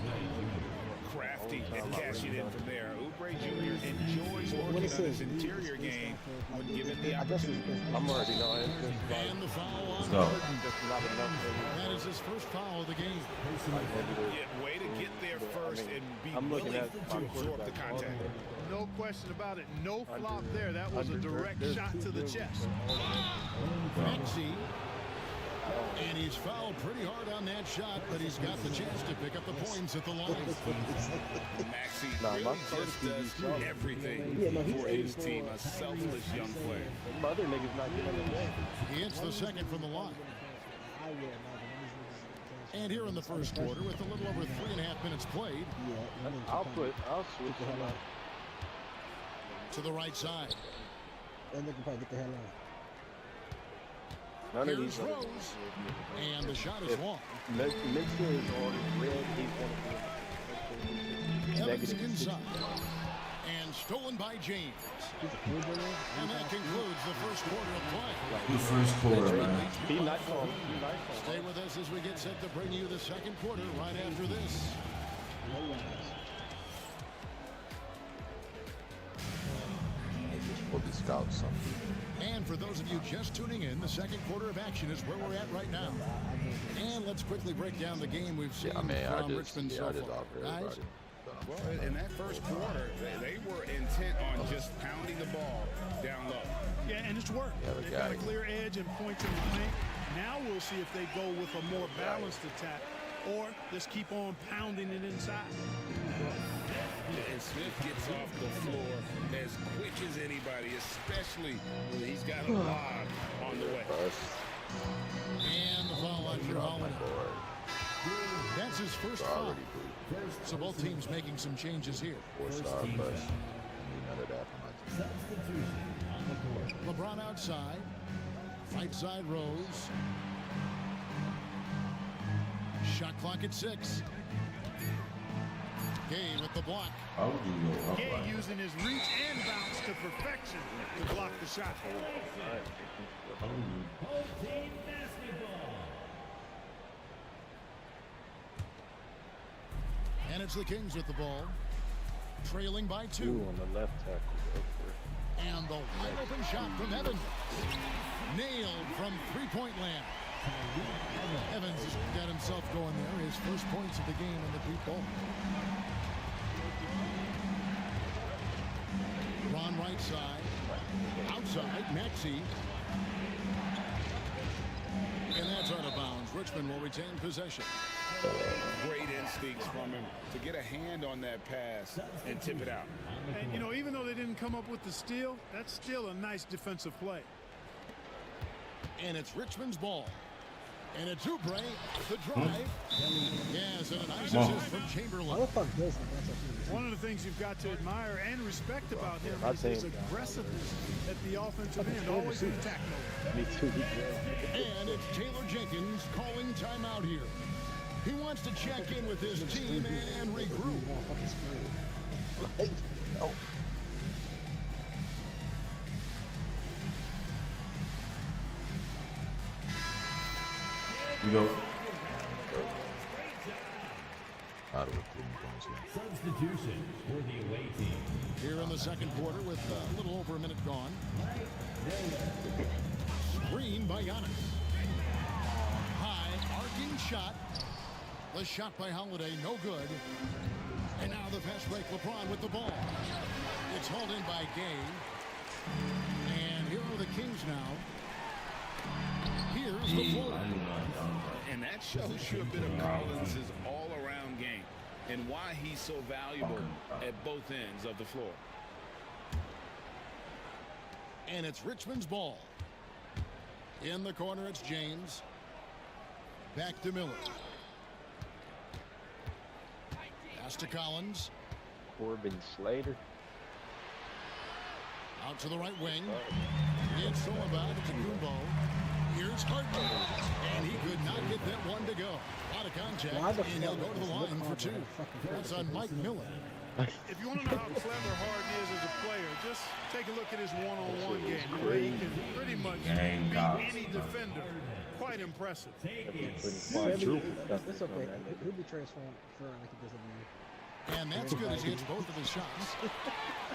Crafty and cashing in from there. Oubre Jr. enjoys working on his interior game when given the opportunity. I'm already knowing it's just like, And the foul on go. Harden. just not enough for me. That is his first foul of the game. Yeah, way to get there first and be I'm looking willing at to my absorb the quarterback. contact. No question about it. No flop there. That was a direct shot to the chest. Maxey. And he's fouled pretty hard on that shot, but he's got the chance to pick up the points at the line. Maxey Nah, my really just does everything for his team. A selfless young player. My other niggas not getting in the way. He hits the second from the line. And here in the first quarter, with a little over 3.5 minutes played, I'll switch him up. to the right side. And they can probably get the hell out. None of Here's these Rose. And the shot is long. Mixer is on red. He's going to be Evans inside. And stolen by James. And that concludes the first quarter of play. The first quarter, man. He not calling. Stay with us as we get set to bring you the second quarter right after this. will be scouts something. And for those of you just tuning in, the second quarter of action is where we're at right now. And let's quickly break down the game we've seen from Richmond so far. Guys? Well, in that first quarter, they were intent on just pounding the ball down low. Yeah, and it's worked. They got a clear edge and points in the paint. Now we'll see if they go with a more balanced attack or just keep on pounding it inside. And Smith gets off the floor as quick as anybody, especially when he's got a lob on the way. And the foul on Drew Holiday. That's his first foul. So both teams making some changes here. LeBron outside. Right side Rose. Shot clock at 6. Gay with the block. Gay using his reach and bounce to perfection to block the shot. And it's the Kings with the ball. Trailing by 2. On the left tackle. And the wide open shot from Evans. Nailed from three-point land. Evans has got himself going there. His first points of the game on the deep ball. Ron right side. Outside, Maxey. And that's out of bounds. Richmond will retain possession. Great instincts from him to get a hand on that pass and tip it out. And, you know, even though they didn't come up with the steal, that's still a nice defensive play. And it's Richmond's ball. And it's Oubre, the drive. Yes, and a nice assist from Chamberlain. One of the things you've got to admire and respect about him is his aggressiveness at the offensive end, always in attack mode. Me too. And it's Taylor Jenkins calling timeout here. He wants to check in with his team and regroup. You go. Substitution for the away team. Here in the second quarter with a little over a minute gone. Screen by Giannis. High arcing shot. The shot by Holiday, no good. And now the fast break, LeBron with the ball. It's hauled in by Gay. And here are the Kings now. Here's the floor. And that shows you a bit of Collins' all-around game and why he's so valuable at both ends of the floor. And it's Richmond's ball. In the corner, it's James. Back to Miller. Pass to Collins. Corbin Slater. Out to the right wing. It's Solomon to Kumbo. Here's Harden. And he could not get that one to go. A lot of contact. And he'll go to the line for two. That's on Mike Miller. If you want to know how clever Harden is as a player, just take a look at his one-on-one game. Where he can pretty much beat any defender. Quite impressive. It's okay. He'll be transformed like he does every year. And that's good as he hits both of his shots.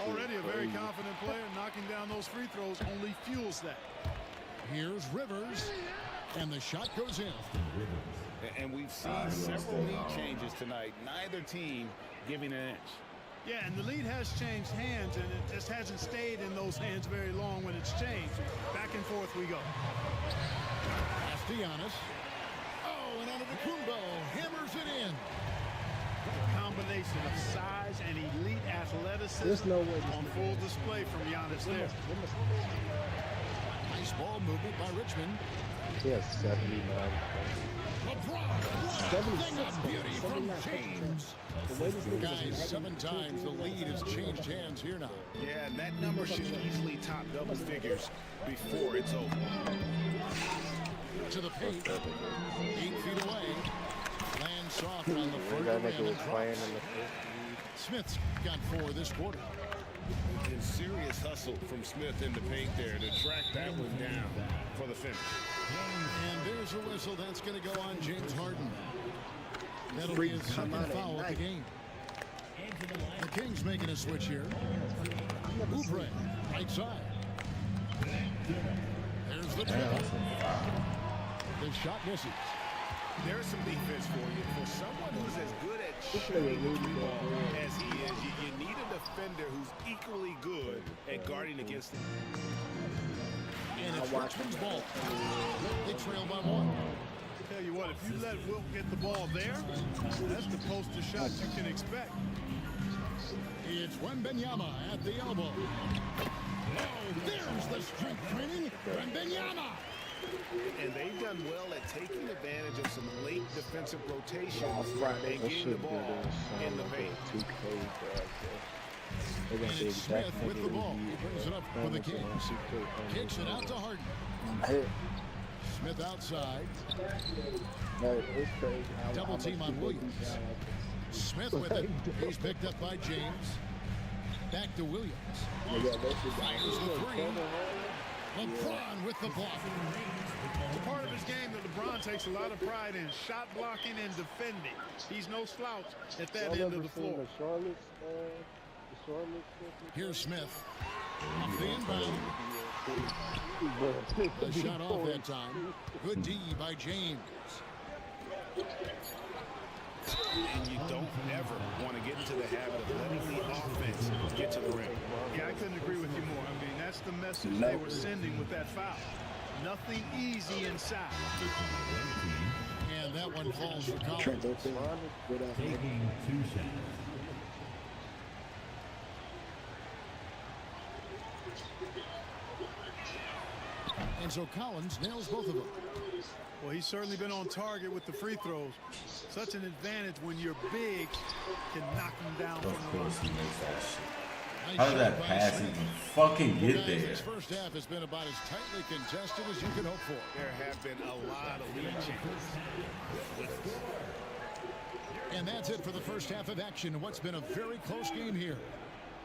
Already a very confident player. Knocking down those free throws only fuels that. Here's Rivers. And the shot goes in. And we've seen several lead changes tonight. Neither team giving an inch. Yeah, and the lead has changed hands, and it just hasn't stayed in those hands very long when it's changed. Back and forth we go. Giannis. Oh, and Antetokounmpo hammers it in. A combination of size and elite athleticism on full display from Giannis there. Nice ball movement by Richmond. Yes, 79. LeBron, what a thing of beauty from James. Guys, 7 times the lead has changed hands here now. Yeah, and that number should easily top double figures before it's over. To the paint, 8 feet away. Lands soft on the front rim. Smith's got 4 this quarter. And serious hustle from Smith in the paint there to track that one down for the finish. And there's a whistle that's going to go on James Harden. That'll be his second foul of the game. The Kings making a switch here. Oubre, right side. There's the dribble. The shot misses. There's some defense for you. For someone who's as good at shooting the ball as he is, you need a defender who's equally good at guarding against him. And it's Richmond's ball. They trail by 1. Tell you what, if you let Wilt get the ball there, that's the poster shot you can expect. It's Wembanyama at the elbow. Oh, there's the strength training. Wembanyama. And they've done well at taking advantage of some late defensive rotations and getting the ball in the paint. And it's Smith with the ball. He brings it up for the Kings. Kicks it out to Harden. Smith outside. Double team on Williams. Smith with it. He's picked up by James. Back to Williams. Fires the 3. LeBron with the block. It's a part of his game that LeBron takes a lot of pride in, shot blocking and defending. He's no slouch at that end of the floor. Here's Smith. Off the inbound. The shot off that time. Good D by James. And you don't ever want to get into the habit of letting the offense get to the rim. Yeah, I couldn't agree with you more. I mean, that's the message they were sending with that foul. Nothing easy inside. And that one falls for Collins. Taking 2 shots. And so Collins nails both of them. Well, he's certainly been on target with the free throws. Such an advantage when you're big, can knock them down Of from the course line. he makes that shit. How did that pass even fucking get there? This first half has been about as tightly contested as you can hope for. There have been a lot of lead changes. And that's it for the first half of action. What's been a very close game here.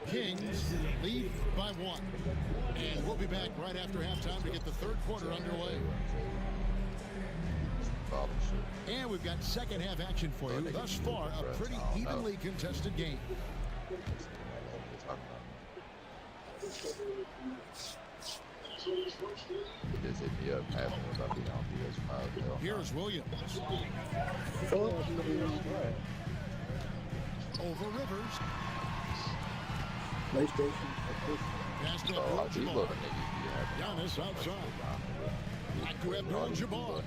Kings lead by 1. And we'll be back right after halftime to get the third quarter underway. And we've got second half action for you. Thus far, a pretty evenly contested game. Just hit me up, asking about being on PS5. Here's Williams. Over Rivers. PlayStation. Pass to These little Abdul-Jabbar. niggas be having Giannis outside. Back to Abdul-Jabbar.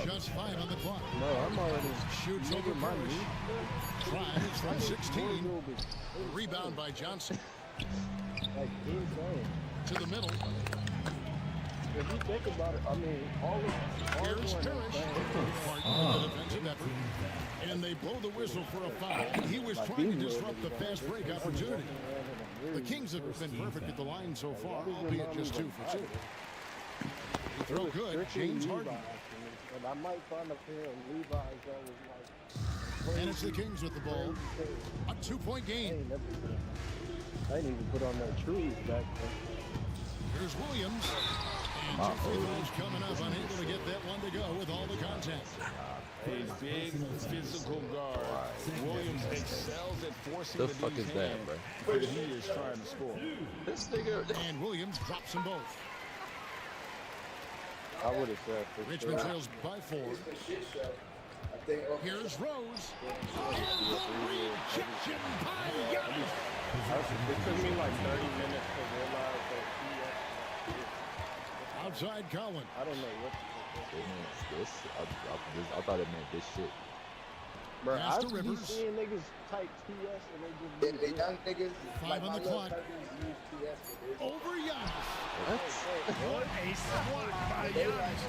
Just 5 on the clock. No, I'm already Shoots over my Parrish. knee. Tries from 16. Rebound by Johnson. Like insane. To the middle. If you think about it, I mean, Here's Parrish. Part of the defensive effort. And they blow the whistle for a foul. He was trying to disrupt the fast break opportunity. The Kings have been perfect at the line so far, albeit just 2 for 2. They throw good. James Harden. And I might find a pair of Levi's that was like. And it's the Kings with the ball. A 2-point game. I didn't even put on no trees back then. Here's Williams. And 2 free throws coming up. Unable to get that one to go with all the contact. A big physical guard. Williams excels at forcing The the fuck D's is that, hand, bro? but he is trying to score. This nigga. And Williams drops them both. I would have said for Richmond sure. trails by 4. Here's Rose. And the rejection by Giannis. It took me like 30 minutes to realize that Outside Collins. I don't know what. It means this. I thought it meant this shit. Bro, Pass I to be Rivers. seeing niggas type TS and they just They young niggas. 5 on the clock. Use TS for this. Over Giannis. What a swat by Giannis.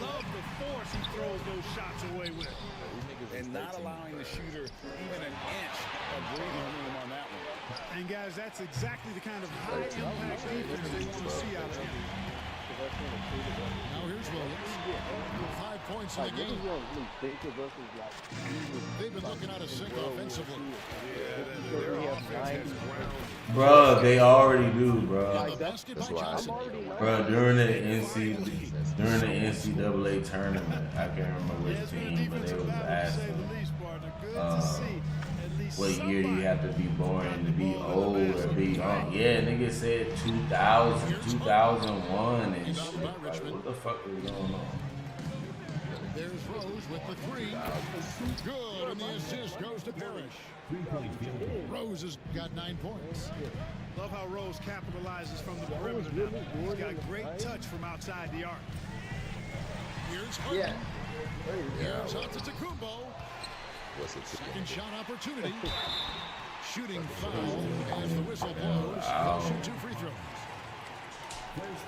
Love the force he throws those shots away with. And not allowing the shooter even an inch of breathing room on that one. And guys, that's exactly the kind of high-impact defense they want to see out of him. Now here's Williams. 5 points in the game. They've been looking out of sync offensively. Their offense has ground. Bro, they already do, bro. Basket by That's why I Johnson. Bro, during the NCAA tournament, I can't remember which team, but they was asked what year do you have to be born to be old or be young. Yeah, nigga said 2000, 2001 and shit. Like, what the fuck is going on? There's Rose with the 3. Good, and the assist goes to Parrish. Rose has got 9 points. Love how Rose capitalizes from the perimeter now. He's got great touch from outside the arc. Here's Harden. Here's Antetokounmpo. What's it? Second shot opportunity. Shooting foul as the whistle blows. He'll shoot 2 free throws.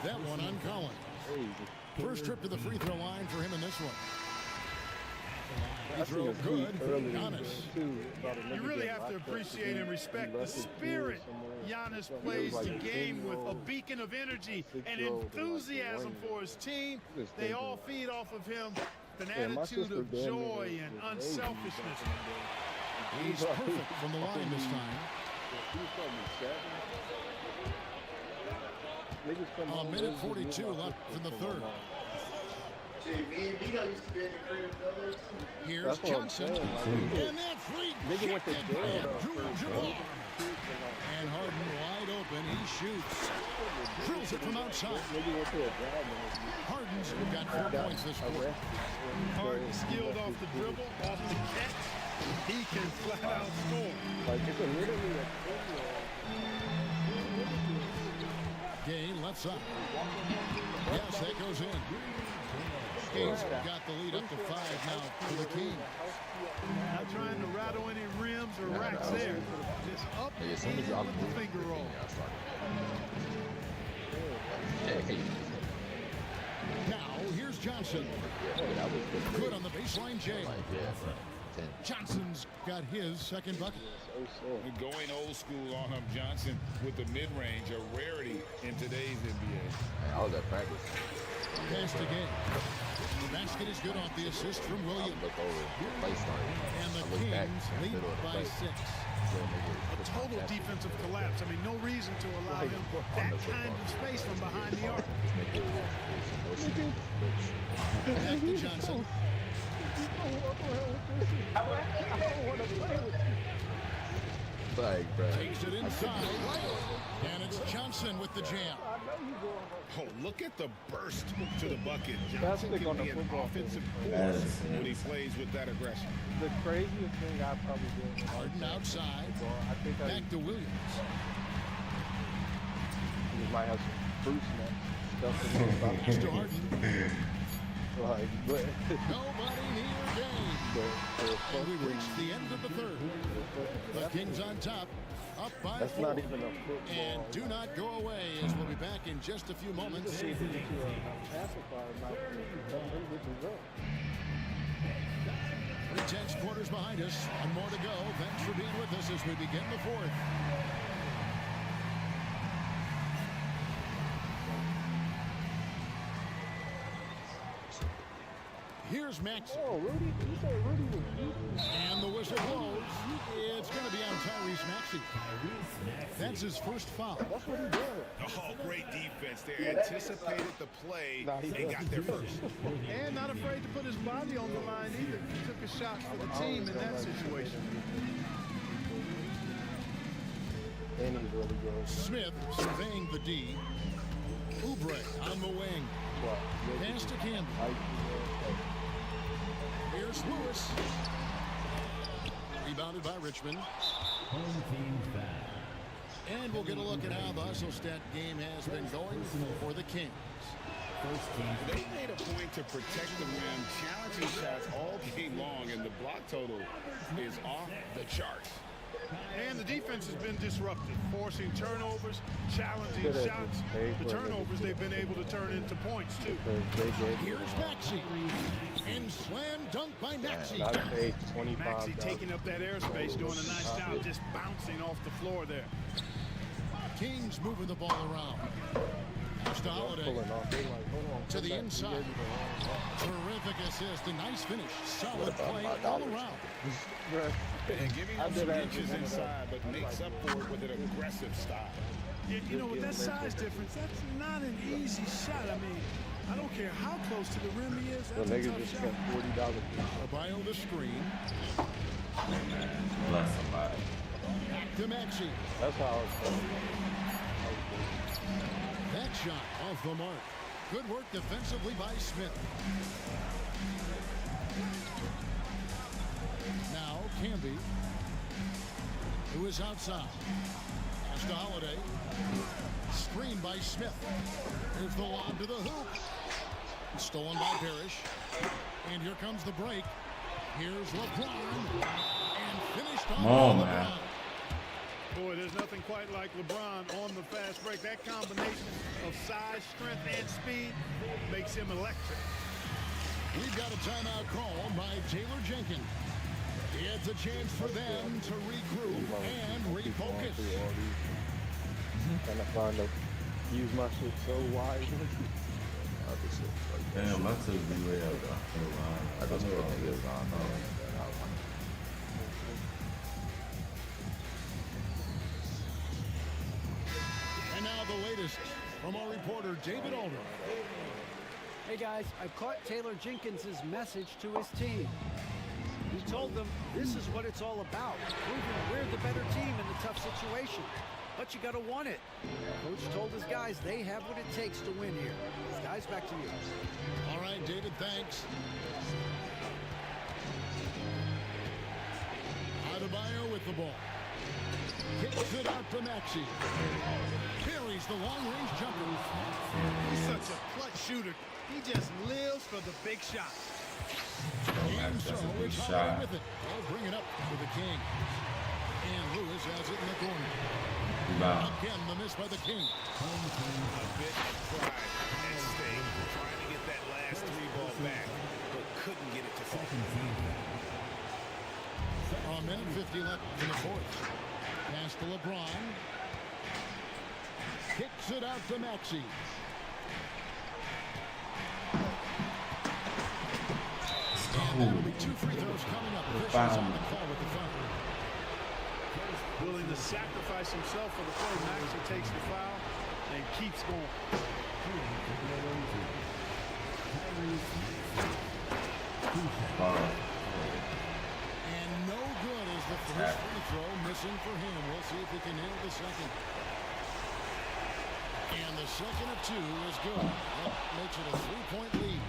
That one on Collins. First trip to the free throw line for him in this one. He threw good. Giannis. You really have to appreciate and respect the spirit Giannis plays the game with, a beacon of energy and enthusiasm for his team. They all feed off of him, an attitude of joy and unselfishness. He's perfect from the line this time. A minute 42 left in the third. Here's Johnson. And that's rejected by Abdul-Jabbar. And Harden wide open. He shoots. Drills it from outside. Harden's got 4 points this quarter. Harden skilled off the dribble, off the catch. He can flat out score. Gay left side. Yes, that goes in. Gay's got the lead up to 5 now for the Kings. Not trying to rattle any rims or racks there. Just up As soon as with I the finger roll. Johnson. Good on the baseline, Jay. Johnson's got his second bucket. Going old school on him, Johnson, with the mid-range, a rarity in today's NBA. I was at practice. Pass to Gay. The basket is good off the assist from Williams. Look over. Play started. And the Kings lead by 6. A total defensive collapse. I mean, no reason to allow him that kind of space from behind the arc. Back to Johnson. Like, bro. Takes it inside. And it's Johnson with the jam. Oh, look at the burst to the bucket. Johnson can be an offensive force when he plays with that aggression. The craziest thing I probably did. Harden outside. Back to Williams. He might have some fruit snacks. Pass to Harden. Like, but nobody near game. And we reach the end of the third. The Kings on top, up by 4. Not even a football. And do not go away, as we'll be back in just a few moments. 3 tenths quarters behind us, and more to go. Thanks for being with us as we begin the fourth. Here's Max. Oh, Rudy. You said Rudy was deep. And the whistle blows. It's going to be on Tyrese Maxey. That's his first foul. That's what he did. Oh, great defense. They anticipated the play and got there first. And not afraid to put his body on the line either. He took a shot for the team in that situation. And he's really good. Smith surveying the D. Oubre on the wing. Pass to Campbell. Here's Lewis. Rebounded by Richmond. Home team foul. And we'll get a look at how the Hustle-Stat game has been going for the Kings. They made a point to protect the rim, challenging shots all game long, and the block total is off the charts. And the defense has been disrupted, forcing turnovers, challenging shots. The turnovers they've been able to turn into points, too. Here's Maxey. And slam dunk by Maxey. Maxey taking up that airspace, doing a nice job just bouncing off the floor there. Kings moving the ball around. Pass to Holiday. To the inside. Terrific assist. A nice finish. Solid play all around. And giving up some inches inside, but makes up for it with an aggressive style. You know, with that size difference, that's not an easy shot. I mean, I don't care how close to the rim he is. That's a tough shot. Abayo the screen. Bless somebody. Back to Maxey. That's how I was playing. That shot off the mark. Good work defensively by Smith. Now Camby, who is outside. Pass to Holiday. Screen by Smith. Here's the lob to the hoop. Stolen by Parrish. And here comes the break. Here's LeBron. And finished off LeBron. Man. Boy, there's nothing quite like LeBron on the fast break. That combination of size, strength, and speed makes him electric. We've got a timeout call by Taylor Jenkins. It's a chance for them to regroup and refocus. Trying to find a use my shit so wide. Damn, I took B-Way out the line. I just put niggas on. And now the latest from our reporter, David Alder. Hey guys, I've caught Taylor Jenkins' message to his team. He told them this is what it's all about, proving we're the better team in the tough situation. But you gotta want it. Coach told his guys they have what it takes to win here. Guys, back to you. All right, David, thanks. Adebayo with the ball. Kicks it out to Maxey. Carries the long-range jumper. He's such a clutch shooter. He just lives for the big shot. And so it's Holiday with it. They'll bring it up for the King. And Lewis has it in the corner. Again, the miss by the King. A bit of pride at stake, trying to get that last 3 ball 2:50 left in the fourth. Pass to LeBron. Kicks it out to Maxey. And there will be 2 free throws coming up. Officials on the call with the foul. Willing to sacrifice himself for the play. Maxey takes the foul and keeps going. And no good as the first free throw missing for him. We'll see if he can nail the second. And the second of 2 is good. That makes it a 3-point lead.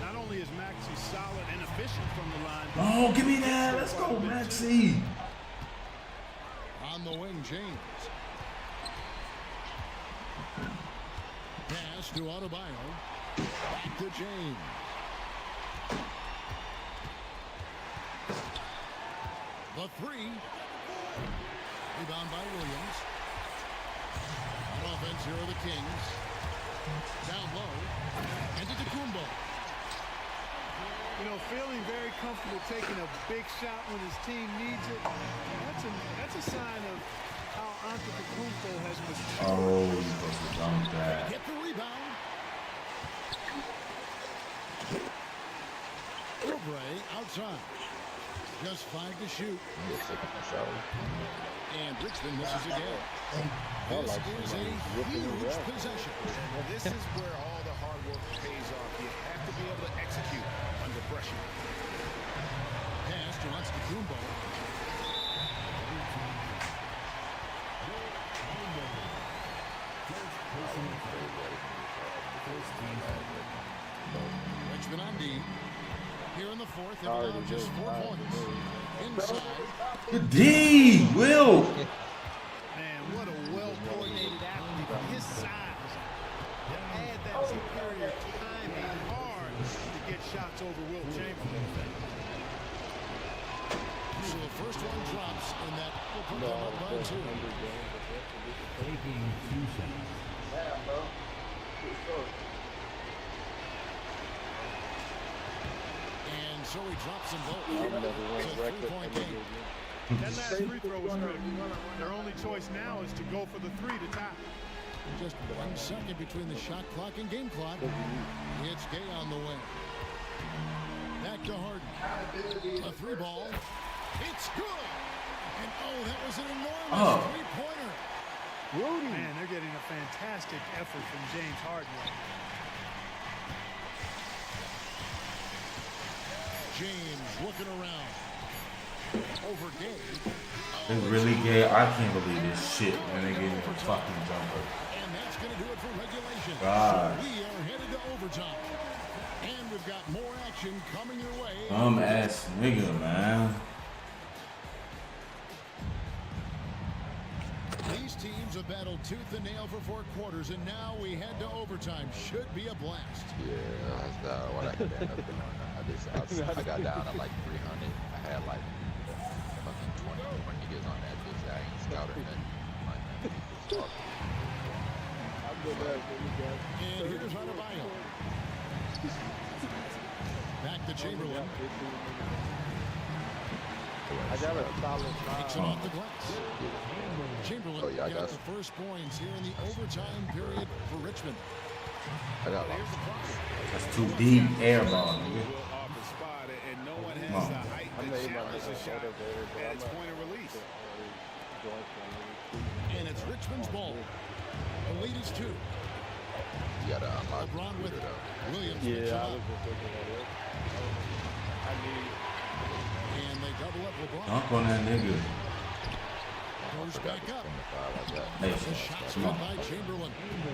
Not only is Maxey solid and efficient from the line. Oh, give me that. Let's go, Maxey. On the wing, James. Pass to Adebayo. Back to James. The 3. Rebound by Williams. On offense, here are the Kings. Down low. And to Kumbo. You know, feeling very comfortable taking a big shot when his team needs it. That's a sign of how Antetokounmpo has matured. Oh, you're supposed to dunk that. Get the rebound. Oubre outside. Just 5 to shoot. And Richmond misses again. This is a huge possession. This is where all the hard work pays off. You have to be able to execute under pressure. Pass to Antetokounmpo. Richmond on D. Here in the fourth, they've allowed just 4 points. Inside. Good D, Will. Man, what a well-coordinated athlete for his size. To add that superior timing, hard to get shots over Will Chamberlain. So the first one drops, and that will put them up by 2. Taking 2 shots. Yeah, bro. And so he drops them both. It's a 3-point game. That last free throw was critical. Their only choice now is to go for the 3 to tie. Just 1 second between the shot clock and game clock. It's Gay on the way. Back to Harden. A 3 ball. It's good. And oh, that was an enormous 3-pointer. Man, they're getting a fantastic effort from James Harden. James looking around. Over Gay. It's really gay. I can't believe this shit when they gave me a fucking jumper. And that's going to do it for regulation. God. We are headed to overtime. And we've got more action coming your way. Dumb ass nigga, man. These teams have battled tooth and nail for 4 quarters, and now we head to overtime. Should be a blast. Yeah, that's what I could end up doing. I got down at like 300. I had like fucking 20 niggas on that bitch. I ain't scouting it. And here's Adebayo. Back to Chamberlain. I got a solid Takes it off the glass. Chamberlain I got the first points here in the overtime period for Richmond. I got That's too deep. Air ball, nigga. Off the spot, and no one has the height to challenge the shot at its point of release. And it's Richmond's ball. The lead is 2. You gotta unlock LeBron with it. Williams. Yeah, I was just thinking of it. And they double up LeBron. Dunk on that nigga. Goes back up. Hey, The shot's come good on. by Chamberlain.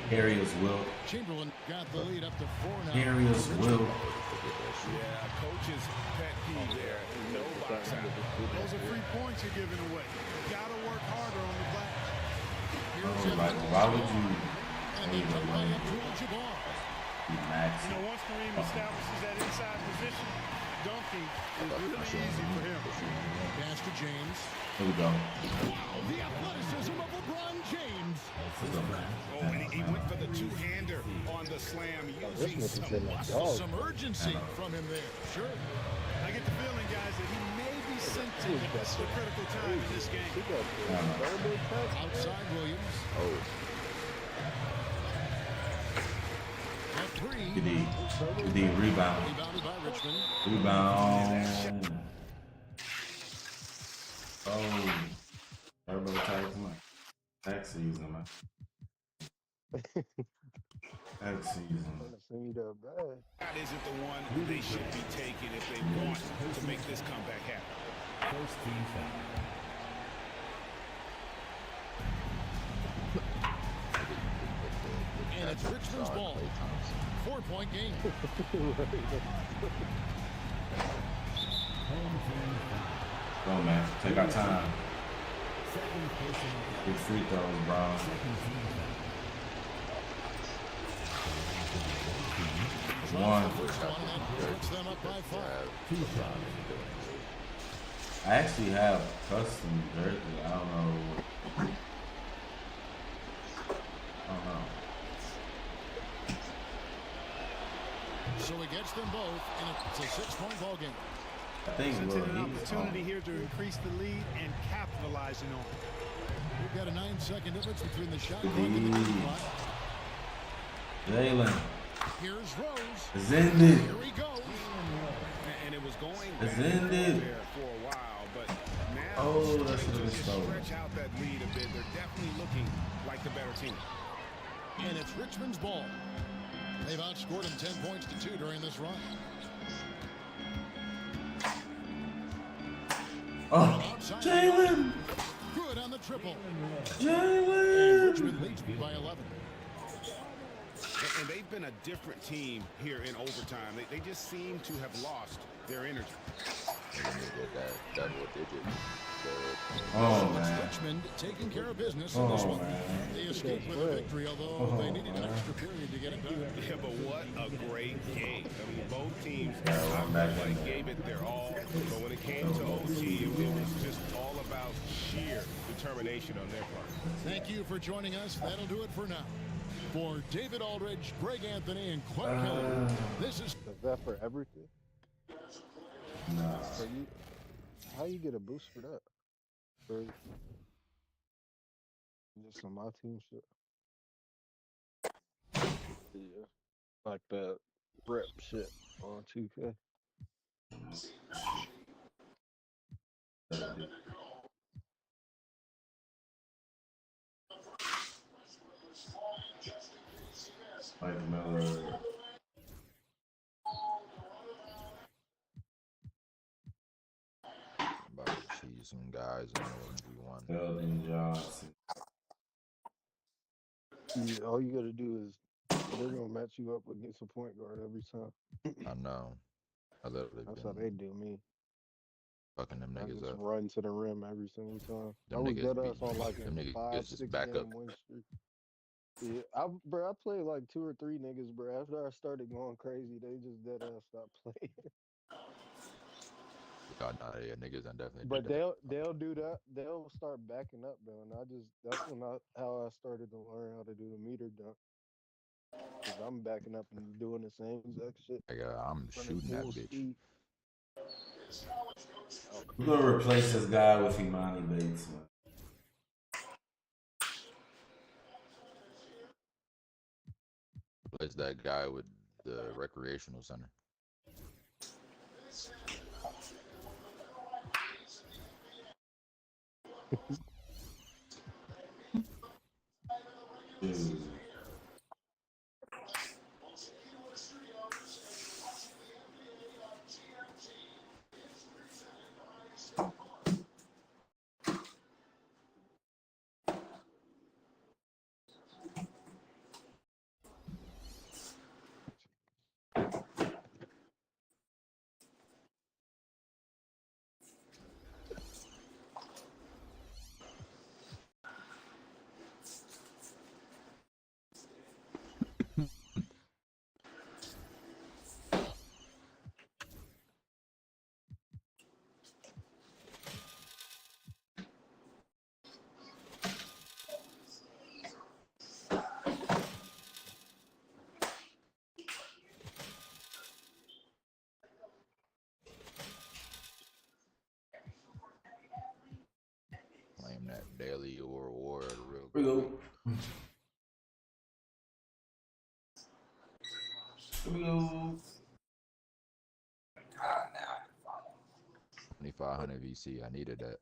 Harriers will. Chamberlain got the lead up to 4 now. Harriers will. Yeah, coach's pet peeve there. No box out. Those are 3 points you're giving away. Gotta work harder on the glass. Like, why would you? And they come by Abdul-Jabbar. Max. You know, once Kareem establishes that inside position, dunking is really easy for him. Pass to James. Here we go. Wow, the athleticism of LeBron James. Oh, and he went for the two-hander on the slam, using some muscle. Some urgency from him there. Sure. I get the feeling, guys, that he may be sensing it's the critical time in this game. Outside Williams. Oh. Good D, rebound. Rebounded by Richmond. Rebound. Oh. Everybody tight, come on. Tax season, man. Tax season. That isn't the one they should be taking if they want to make this comeback happen. First team foul. And it's Richmond's ball. 4-point game. Go, man. Take our time. Good free throws, bro. One. Puts them up by 5. I actually have custom jerseys. I don't know. So he gets them both, and it's a 6-point ball game. I think Presented an opportunity here to increase the lead and capitalizing on it. We've got a 9-second difference between the shot clock and the game clock. Jalen. Here's Rose. It's ended. Here he goes. And it was going It's back ended. there for a while, but now Oh, that's they what it's just stolen. stretch out that lead a bit. They're definitely looking like the better team. And it's Richmond's ball. They've outscored him 10 points to 2 during this run. Oh, Jalen. Good on the triple. Jalen. Richmond leads by 11. And they've been a different team here in overtime. They just seem to have lost their energy. That double digit. Oh, It's man. Richmond taking care of business in this one. They escaped with a victory, although they needed an extra period to get it done. Yeah, but what a great game. I mean, both teams gave it their all. But when it came to OT, it was just all about sheer determination on their part. Thank you for joining us. That'll do it for now. For David Aldridge, Greg Anthony, and Clark Hiller, this is... Is that for everything? Nah. So how you get a boost for that? For just some Myteam shit? Yeah. Like that rep shit on 2K. Mike Miller. About to see some guys in the one v one. Eldon Johnson. All you gotta do is they're gonna match you up against a point guard every time. I know. I literally That's how they do me. fucking them I niggas just up. run to the rim every single time. Them I was niggas dead be- ass on like them a niggas 5-6 just back game up. win streak. Yeah, I played like 2 or 3 niggas, bro. After I started going crazy, they just dead ass stopped playing. God, nah, yeah, niggas and definitely. But did that. they'll do that. They'll start backing up though, and that's how I started to learn how to do the meter dunk. Cause I'm backing up and doing the same exact shit. Like, I'm Running shooting that full bitch. speed. We're gonna replace this guy with Imani Bates, man. Replace that guy with the recreational center. Dude. daily reward real Here we quick. go. Here we go. 2,500 VC. I needed that.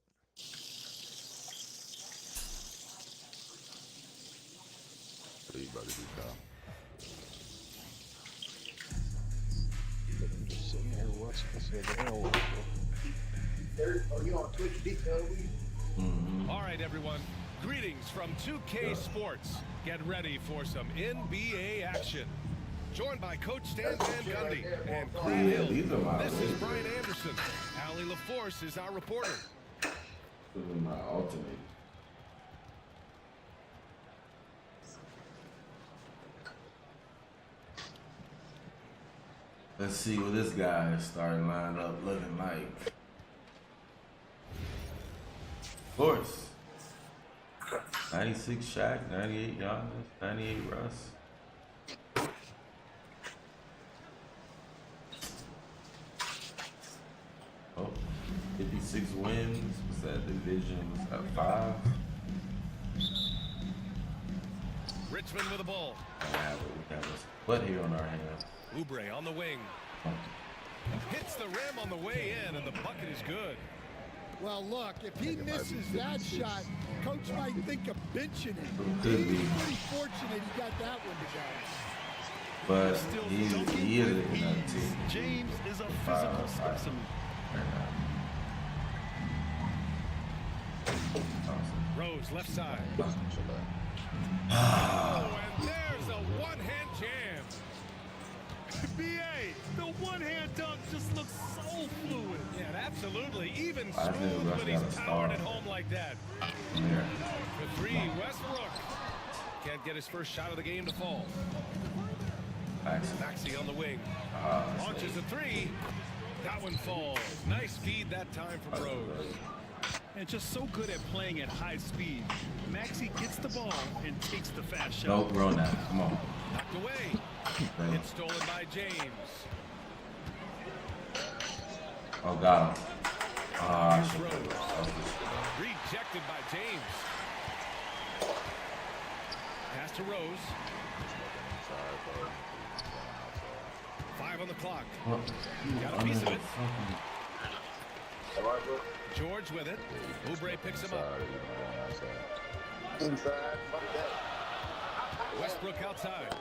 What are you about to do, Kyle? I'm just sitting here watching this video. Oh, you on Twitch, big All right, everyone. Greetings from 2K Sports. Get ready for some NBA action. Joined by Coach Stan Van Gundy and Craig Hill. This is Brian Anderson. Allie LaForce is our reporter. This is my alternate. Let's see what this guy is starting line up looking like. Of course. 96 Shaq, 98 Giannis, 98 Russ. Oh, 56 wins. Was that division? Was that 5? Richmond with the ball. We have a split here on our hands. Oubre on the wing. Hits the rim on the way in, and the bucket is good. Well, look, if he misses that shot, coach might think of benching him. Could He's be. pretty fortunate he got that one to go. But he is another team. James is a physical specimen. Rose left side. Oh, and there's a one-hand jam. BA, the one-hand dunk just looks so fluid. Yeah, absolutely. Even I think smooth Russ when he's got a powered star. at home like that. Yeah. For three, Westbrook. Can't get his first shot of the game to fall. Maxey on the wing. Launches a three. That one falls. Nice feed that time from Rose. And just so good at playing at high speed. Maxey gets the ball and takes the fast shot. Nope, we're on that. Come on. Knocked away. It's stolen by James. Oh, got him. Here's Rose. Rejected by James. Pass to Rose. 5 on the clock. Got a piece of it. George with it. Oubre picks him up. Inside. Westbrook outside.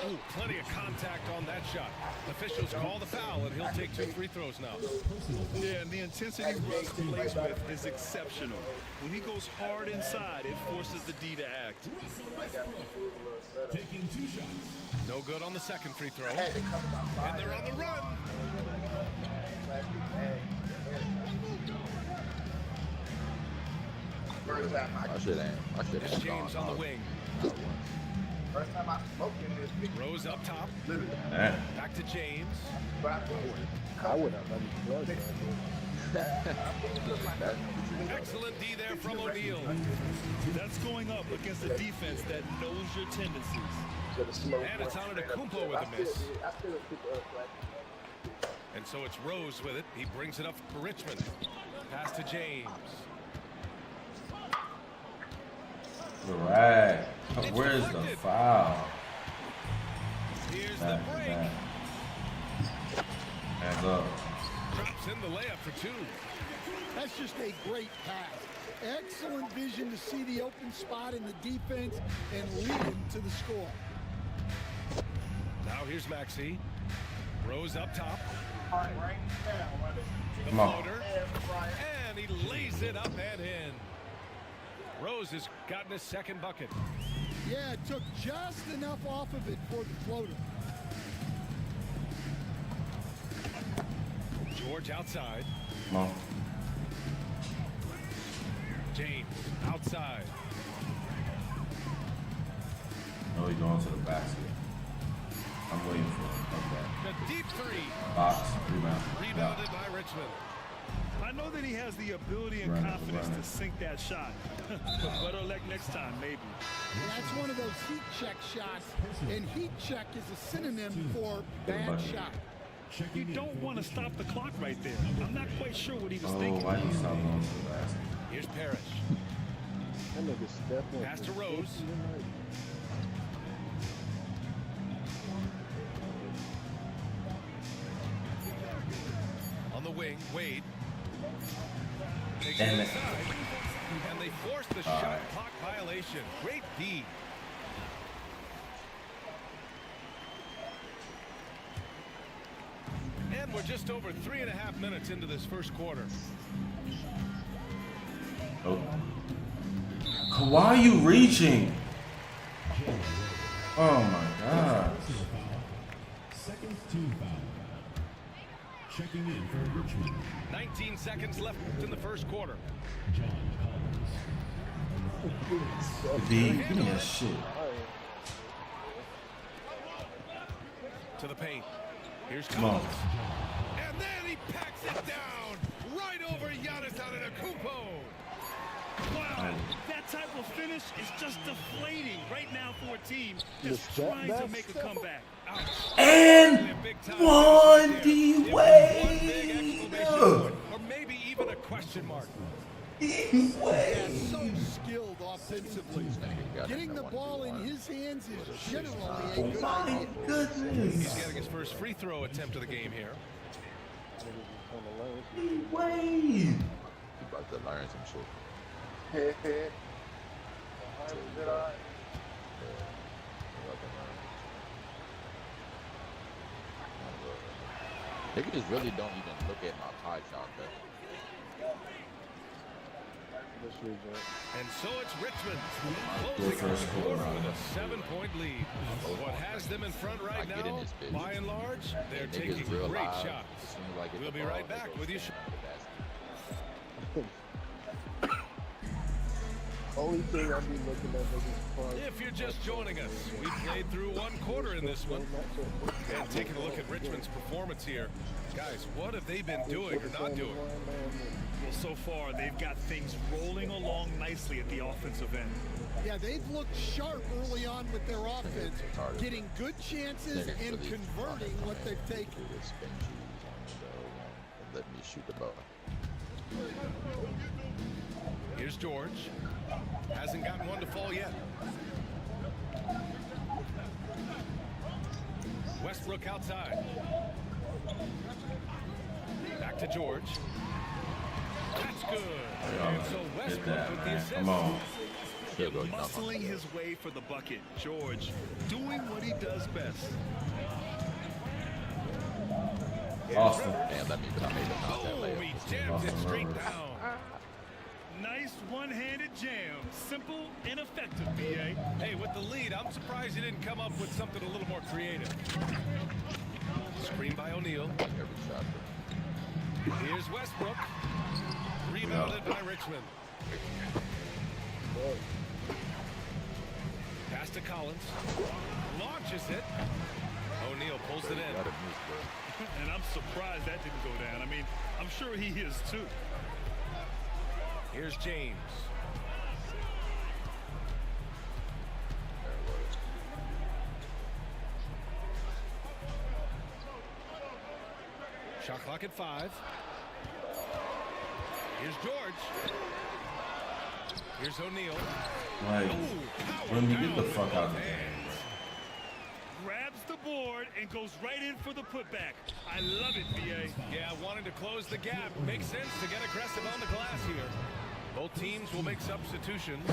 Ooh, plenty of contact on that shot. Officials call the foul, and he'll take 2 free throws now. Yeah, and the intensity Russ plays with is exceptional. When he goes hard inside, it forces the D to act. Taking 2 shots. No good on the second free throw. And they're on the run. I should It's James on the wing. First time I smoked in this big Rose up top. Back to James. I would have let him Excellent D there from O'Neal. That's going up against a defense that knows your tendencies. And it's Antetokounmpo with a miss. And so it's Rose with it. He brings it up for Richmond. Pass to James. Right. Where's the foul? Here's the break. Hands up. Drops in the layup for 2. That's just a great pass. Excellent vision to see the open spot in the defense and lead him to the score. Now here's Maxey. Rose up top. The Come on. floater. And he lays it up and in. Rose has gotten his second bucket. Yeah, it took just enough off of it for the floater. George outside. Come on. James outside. No, he's going to the basket. I'm waiting for him to come back. The deep 3. Box. Rebound. Rebounded by Richmond. I know that he has the ability and confidence to sink that shot. But better luck next time, maybe. That's one of those heat check shots, and heat check is a synonym for bad shot. You don't want to stop the clock right there. I'm not quite sure what he was Oh, thinking. why did he stop going to the basket? Here's Parrish. That nigga stepped in. Pass to Rose. On the wing, Wade. Takes it inside, and they force the shot clock violation. Great D. And we're just over 3.5 minutes into this first quarter. Oh. Why are you reaching? Oh my God. Second team foul. Checking in for Richmond. 19 seconds left in the first quarter. John Collins. B, give me that shit. To the paint. Here's Come on. Collins. And then he packs it down right over Giannis Antetokounmpo. Wow, that type of finish is just deflating right now for a team just trying to make a comeback. And 1D Wade. Or maybe even a question mark. Yeah, so skilled offensively. Getting the ball in his hands is generally a good idea. Goodness. He's getting his first free throw attempt of the game here. Wade. He about to learn some shit. Niggas really don't even look at my pie chart, though. And so it's Richmond closing first the quarter with a 7-point lead. What has them in front right now, by and large, they're taking great shots. We'll be right back with you. Only thing I'll be looking at is If you're just joining us, we played through one quarter in this one. And taking a look at Richmond's performance here. Guys, what have they been doing or not doing? Well, so far, they've got things rolling along nicely at the offensive end. Yeah, they've looked sharp early on with their offense, getting good chances and converting what they've taken. Let me shoot the ball. Here's George. Hasn't gotten one to fall yet. Westbrook outside. Back to George. That's good. And so Westbrook with the assist. Come on. Muscling his way for the bucket. George doing what he does best. Austin. Damn, let me put Oh, he jams it straight down. Nice one-handed jam. Simple and effective, B.A. Hey, with the lead, I'm surprised he didn't come up with something a little more creative. Screen by O'Neal. Here's Westbrook. Rebounded by Richmond. Pass to Collins. Launches it. O'Neal pulls it in. And I'm surprised that didn't go down. I mean, I'm sure he is too. Here's James. Shot clock at 5. Here's George. Here's O'Neal. Like, when you get the fuck out of the game, Grabs the board and goes right in for the putback. I love it, B.A. Yeah, wanting to close the gap. Makes sense to get aggressive on the glass here. Both teams will make substitutions.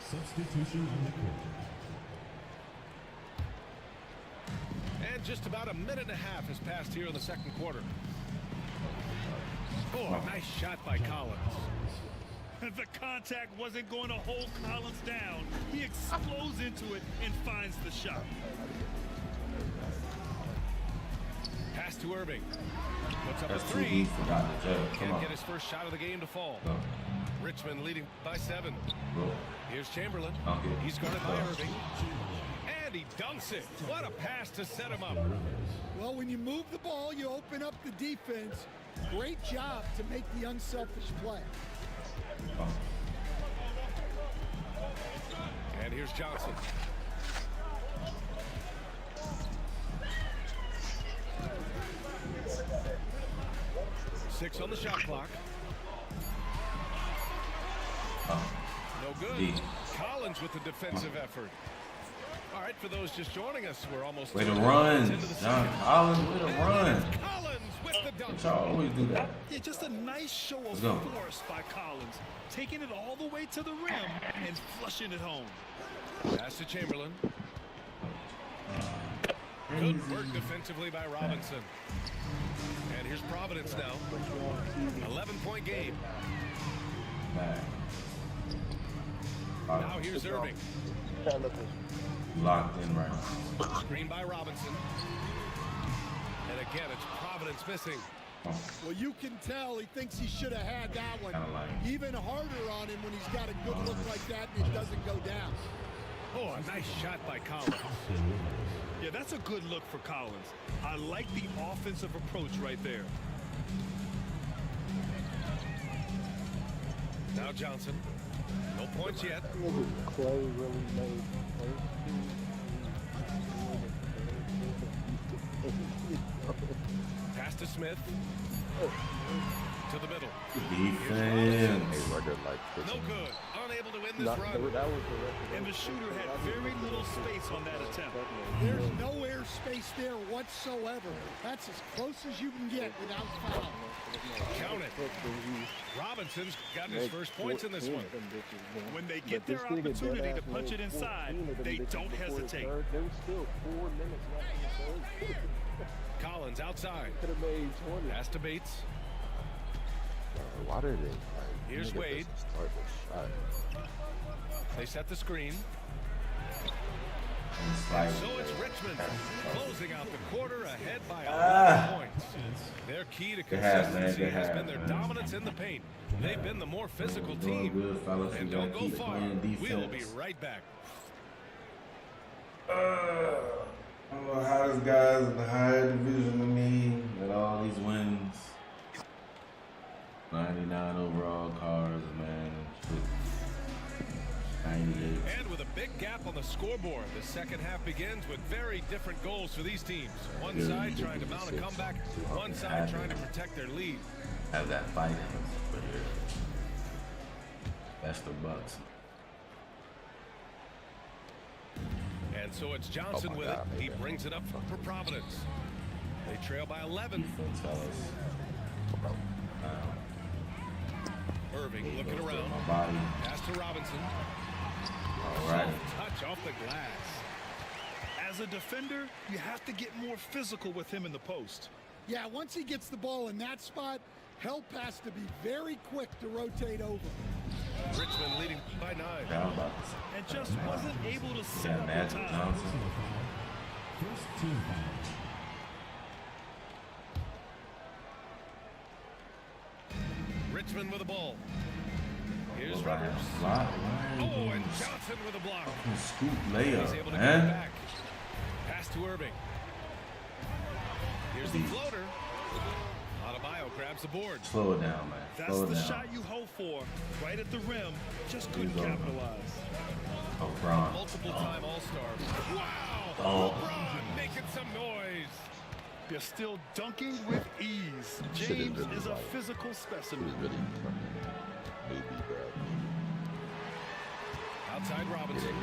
Substitution on the court. And just about a minute and a half has passed here in the second quarter. Oh, nice shot by Collins. The contact wasn't going to hold Collins down. He explodes into it and finds the shot. Pass to Irving. Puts up that's a too 3. deep for Dr. J. Come Can't on. get his first shot of the game to fall. Go. Richmond leading by 7. Go. Here's Chamberlain. Okay. He's guarded by Go. Irving. And he dunks it. What a pass to set him up. Well, when you move the ball, you open up the defense. Great job to make the unselfish play. And here's Johnson. 6 on the shot clock. No good. D. Collins with the defensive effort. All right, for those just joining us, we're almost Way to run, John Collins. Way to run. Collins with the dunk. Y'all always do that. Yeah, just a nice show of go. force by Collins, taking it all the way to the rim and flushing it home. Pass to Chamberlain. Good work defensively by Robinson. And here's Providence now. 11-point game. Now here's Irving. Locked in right now. Screen by Robinson. And again, it's Providence missing. Well, you can tell he thinks he should have had that one. Even harder on him when he's got a good look like that and it doesn't go down. Oh, a nice shot by Collins. Yeah, that's a good look for Collins. I like the offensive approach right there. Now Johnson. No points yet. Clay really made Pass to Smith. To the middle. Defense. No good. Unable to win this run. And the shooter had very little space on that attempt. There's no air space there whatsoever. That's as close as you can get without foul. Count it. Robinson's gotten his first points in this one. When they get their opportunity to punch it inside, they don't hesitate. There was still 4 minutes left in the third. Collins outside. Could have made 20. Pass to Bates. Why did they? Here's Wade. They set the screen. And so it's Richmond closing out the quarter ahead by 11 points. Their key to consistency has been their dominance in the paint. They've been the more physical team. And don't go far. We'll be right back. I don't know how this guy's in the higher division than me with all these wins. 99 overall cars, man. 98. And with a big gap on the scoreboard, the second half begins with very different goals for these teams. One side trying to mount a comeback, one side trying to protect their lead. Have that fighting for here. That's the Bucks. And so it's Johnson with it. He brings it up for Providence. They trail by 11. Irving looking around. Pass to Robinson. All right. Touch off the glass. As a defender, you have to get more physical with him in the post. Yeah, once he gets the ball in that spot, help has to be very quick to rotate over. Richmond leading by 9. And just wasn't able to set up the time. First team foul. Richmond with the ball. Here's Rivers. Oh, and Johnson with a block. Scoop layup, He's able to man. get back. Pass to Irving. Here's the floater. Adebayo grabs the board. Slow it down, man. That's the shot you hope for. Right at the rim. Just couldn't capitalize. Oh, Bron. Multiple-time All-Star. Wow! Oh. LeBron making some noise. They're still dunking with ease. James is a physical specimen. Outside Robinson.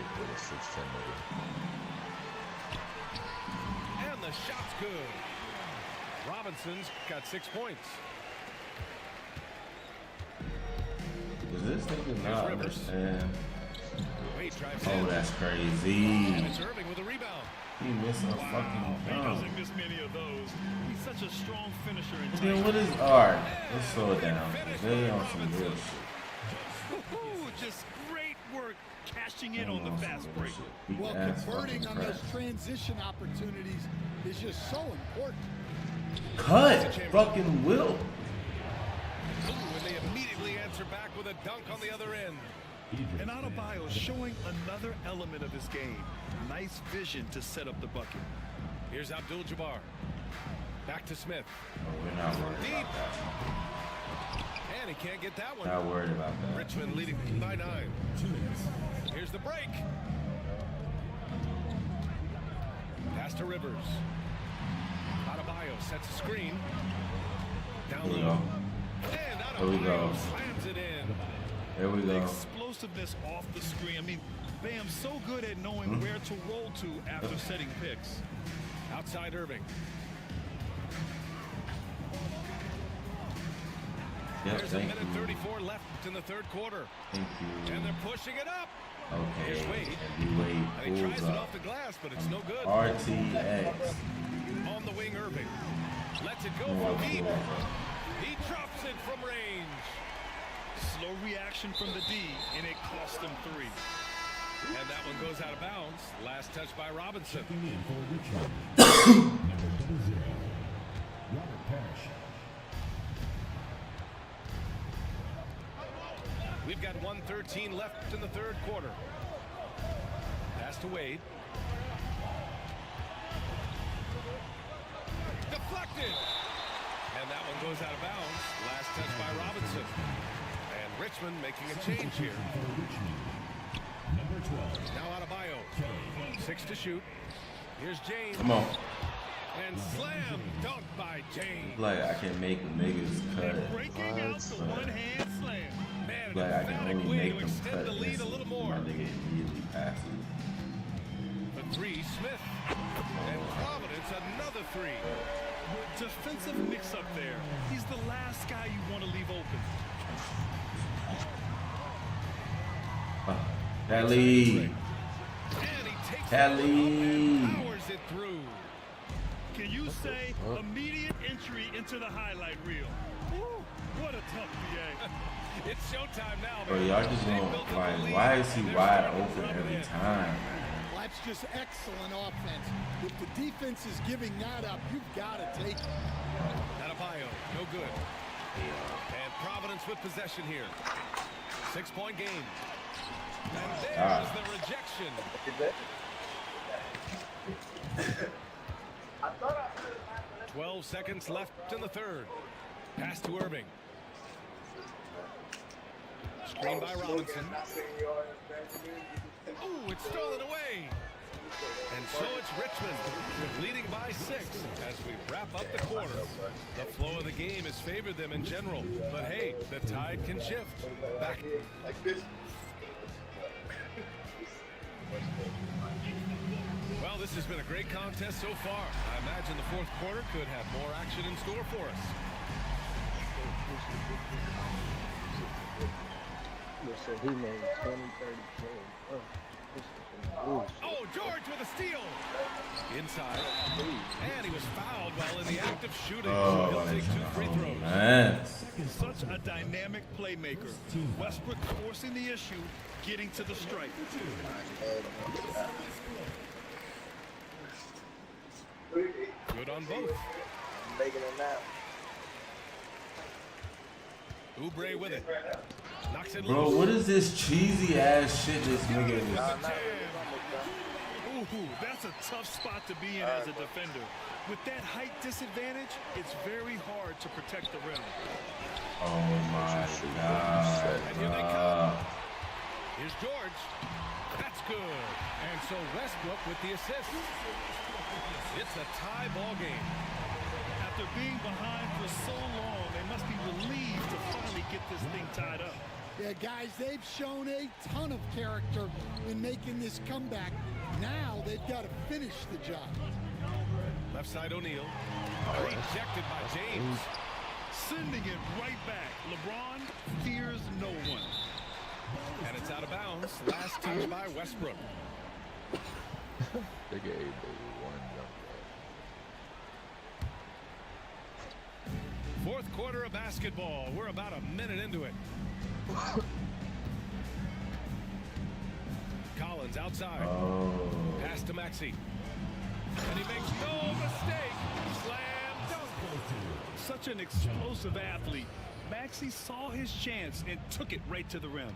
And the shot's good. Robinson's got 6 points. Does this nigga not understand? Wade drives Oh, in. that's crazy. And it's Irving with a rebound. He missed a fucking He dunk. doesn't miss many of those. He's such a strong finisher. In Then what is alright? Let's slow it down. They on some real shit. Just great work cashing in on the fast break. Well, converting on those transition opportunities is just so important. Cut! Fucking Will. Ooh, and they immediately answer back with a dunk on the other end. And Adebayo showing another element of his game. Nice vision to set up the bucket. Here's Abdul-Jabbar. Back to Smith. Oh, we're not worried Deep. about that. And he can't get that one. Not worried about that. Richmond leading by 9. Here's the break. Pass to Rivers. Adebayo sets a screen. Down Here we low. go. There we go. Slams it in. There we The go. explosiveness off the screen. I mean, Bam's so good at knowing where to roll to after setting picks. Outside Irving. Yes, There's a thank minute you. 34 left in the third quarter. Thank you. And they're pushing it up. Okay. Here's Wade. Heavyweight And he tries pulls it up. off the glass, but it's no good. RTX. On the wing, Irving. Lets it go from deep. He drops it from range. Slow reaction from the D, and it cost them 3. And that one goes out of bounds. Last touch by Robinson. Number 00, Robert Parrish. We've got 1:13 left in the third quarter. Pass to Wade. Deflected. And that one goes out of bounds. Last touch by Robinson. And Richmond making a change here. Number 12. Now out of Bio. 6 to shoot. Here's James. Come on. And slam dunk by James. Like I can make niggas cut. Breaking out the one-hand slam. Man, Like I can emphatic only way make to them extend cut the lead this. a little My more. nigga immediately passes. For 3, Smith. And Providence, another 3. Defensive mix-up there. He's the last guy you want to leave open. Kelly. Kelly. Powers it through. Can you say immediate entry into the highlight reel? Woo, what a tough BA. It's showtime now. Bro, y'all just don't like. Why is he wide open every time? That's just excellent offense. If the defense is giving that up, you've got to take it. Adebayo, no good. And Providence with possession here. 6-point game. And there's the rejection. 12 seconds left in the third. Pass to Irving. Screen by Robinson. Ooh, it's stolen away. And so it's Richmond leading by 6 as we wrap up the quarter. The flow of the game has favored them in general, but hey, the tide can shift. Back. Like this. Well, this has been a great contest so far. I imagine the fourth quarter could have more action in store for us. So he made 20, 30 kills. Oh, George with a steal. Inside. And he was fouled while in the act of shooting. Oh, He'll take 2 free throws. Man. Such a dynamic playmaker. Westbrook forcing the issue, getting to the stripe. Good on both. Making a nap. Oubre with it. Knocks it Bro, loose. what is this cheesy ass shit this nigga is? Ooh, that's a tough spot to be in as a defender. With that height disadvantage, it's very hard to protect the rim. Oh my god. And here they come. Here's George. That's good. And so Westbrook with the assist. It's a tie ball game. After being behind for so long, they must be relieved to finally get this thing tied up. Yeah, guys, they've shown a ton of character in making this comeback. Now they've got to finish the job. Left side O'Neal. Rejected by James. Sending it right back. LeBron fears no one. And it's out of bounds. Last touch by Westbrook. They gave one young Fourth quarter of basketball. We're about a minute into it. Collins outside. Pass to Maxey. And he makes no mistake. Slam dunk. Such an explosive athlete. Maxey saw his chance and took it right to the rim.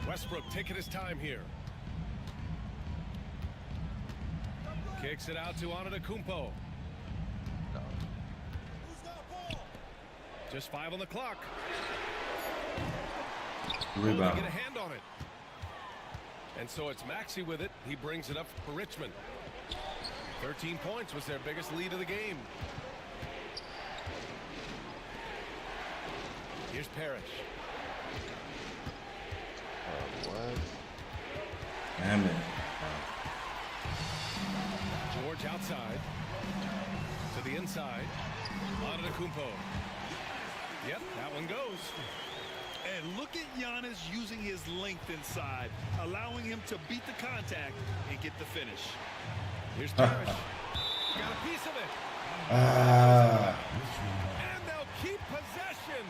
Westbrook taking his time here. Kicks it out to Antetokounmpo. Just 5 on the clock. Rebound. Get a hand on it. And so it's Maxey with it. He brings it up for Richmond. 13 points was their biggest lead of the game. Here's Parrish. What? Damn it. George outside. To the inside. Antetokounmpo. Yep, that one goes. And look at Giannis using his length inside, allowing him to beat the contact and get the finish. Here's Parrish. Got a piece of it. And they'll keep possession.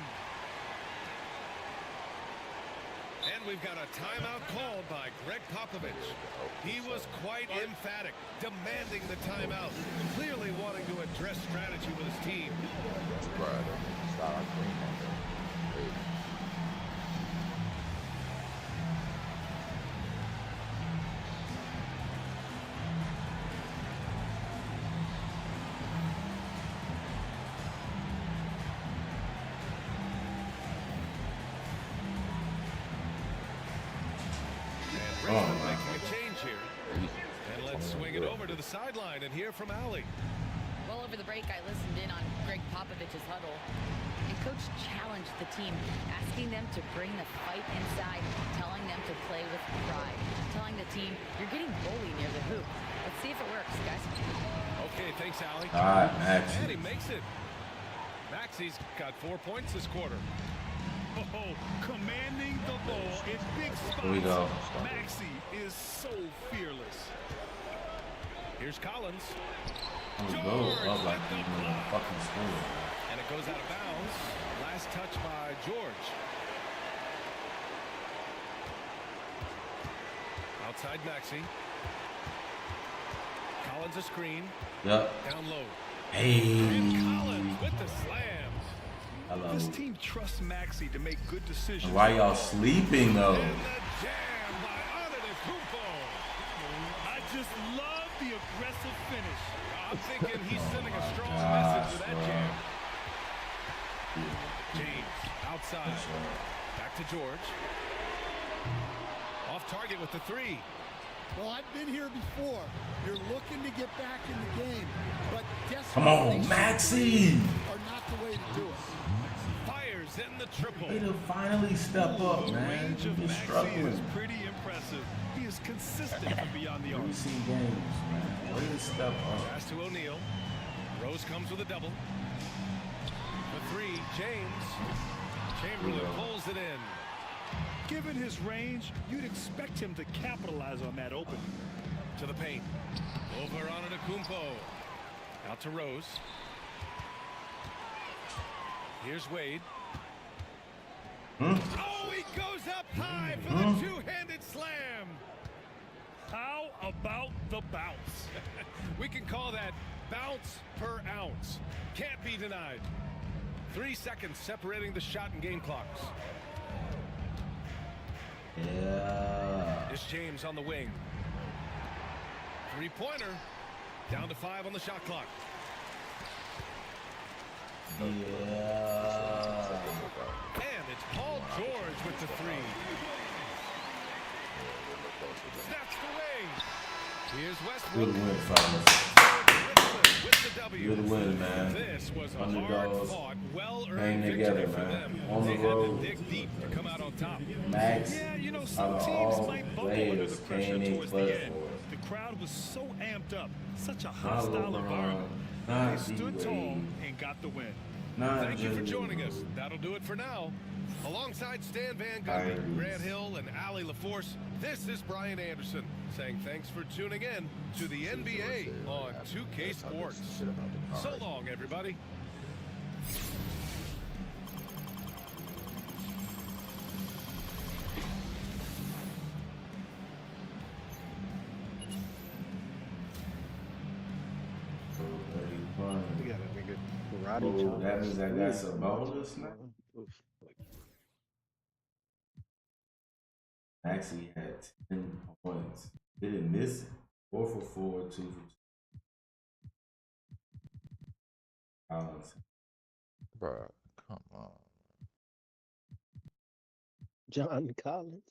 And we've got a timeout called by Greg Popovich. He was quite emphatic, demanding the timeout, clearly wanting to address strategy with his team. Making a change here. And let's swing it over to the sideline and hear from Allie. Well, over the break, I listened in on Greg Popovich's huddle. And Coach challenged the team, asking them to bring the fight inside, telling them to play with pride, telling the team, you're getting bullied near the hoop. Let's see if it works, guys. Okay, thanks, Allie. All right, Maxey. And he makes it. Maxey's got 4 points this quarter. Oh, commanding the ball in big spots. Here we go. Maxey is so fearless. Here's Collins. Go up like he's in a fucking school. And it goes out of bounds. Last touch by George. Outside Maxey. Collins a screen. Yep. Down low. Hey. And Collins with the slam. Hello. This team trusts Maxey to make good decisions. Why y'all sleeping though? And the jam by Antetokounmpo. I just love the aggressive finish. I'm thinking he's sending a strong message with that jam. James outside. Back to George. Off target with the three. Well, I've been here before. You're looking to get back in the game, but Come on, Maxey. are not the way to do it. Fires in the triple. Way to finally step up, The man. range of You've been Maxey is struggling. pretty impressive. He is consistent from beyond the arc. We've seen games, man. Way to step up. Pass to O'Neal. Rose comes with a double. The three, James. Chamberlain pulls it in. Given his range, you'd expect him to capitalize on that opening. To the paint. Over on Antetokounmpo. Out to Rose. Here's Wade. Oh, he goes up high for the two-handed slam. How about the bounce? We can call that bounce per ounce. Can't be denied. 3 seconds separating the shot and game clocks. Yeah. It's James on the wing. Three-pointer. Down to 5 on the shot clock. Yeah. And it's Paul George with the three. Snatched away. Here's Westbrook. Good win, fellas. With the W. Good win, man. This was a Underdogs hard-fought, well-earned hang victory together, for man. them. On the They had road. to dig deep to come out on top. Max, Yeah, you know, out some of teams all might bubble under the players, pressure Kane towards clutch the end. for us. The crowd was so amped up, such a Not hostile LeBron, environment. not They stood tall D-Wade, and got the win. not Thank you for Jimmy joining us. Butler. That'll do it for now. Alongside Stan Van Gundy, Grant Hill, and Allie LaForce, this is Brian Anderson saying thanks for tuning in to the NBA on 2K Sports. So long, everybody. We got a nigga karate Oh, chop. that means I got some bonus now? Oof. Maxey had 10 points. Didn't miss it. 4 for 4, 2 for 2. Collins. Bro, come on. John Collins.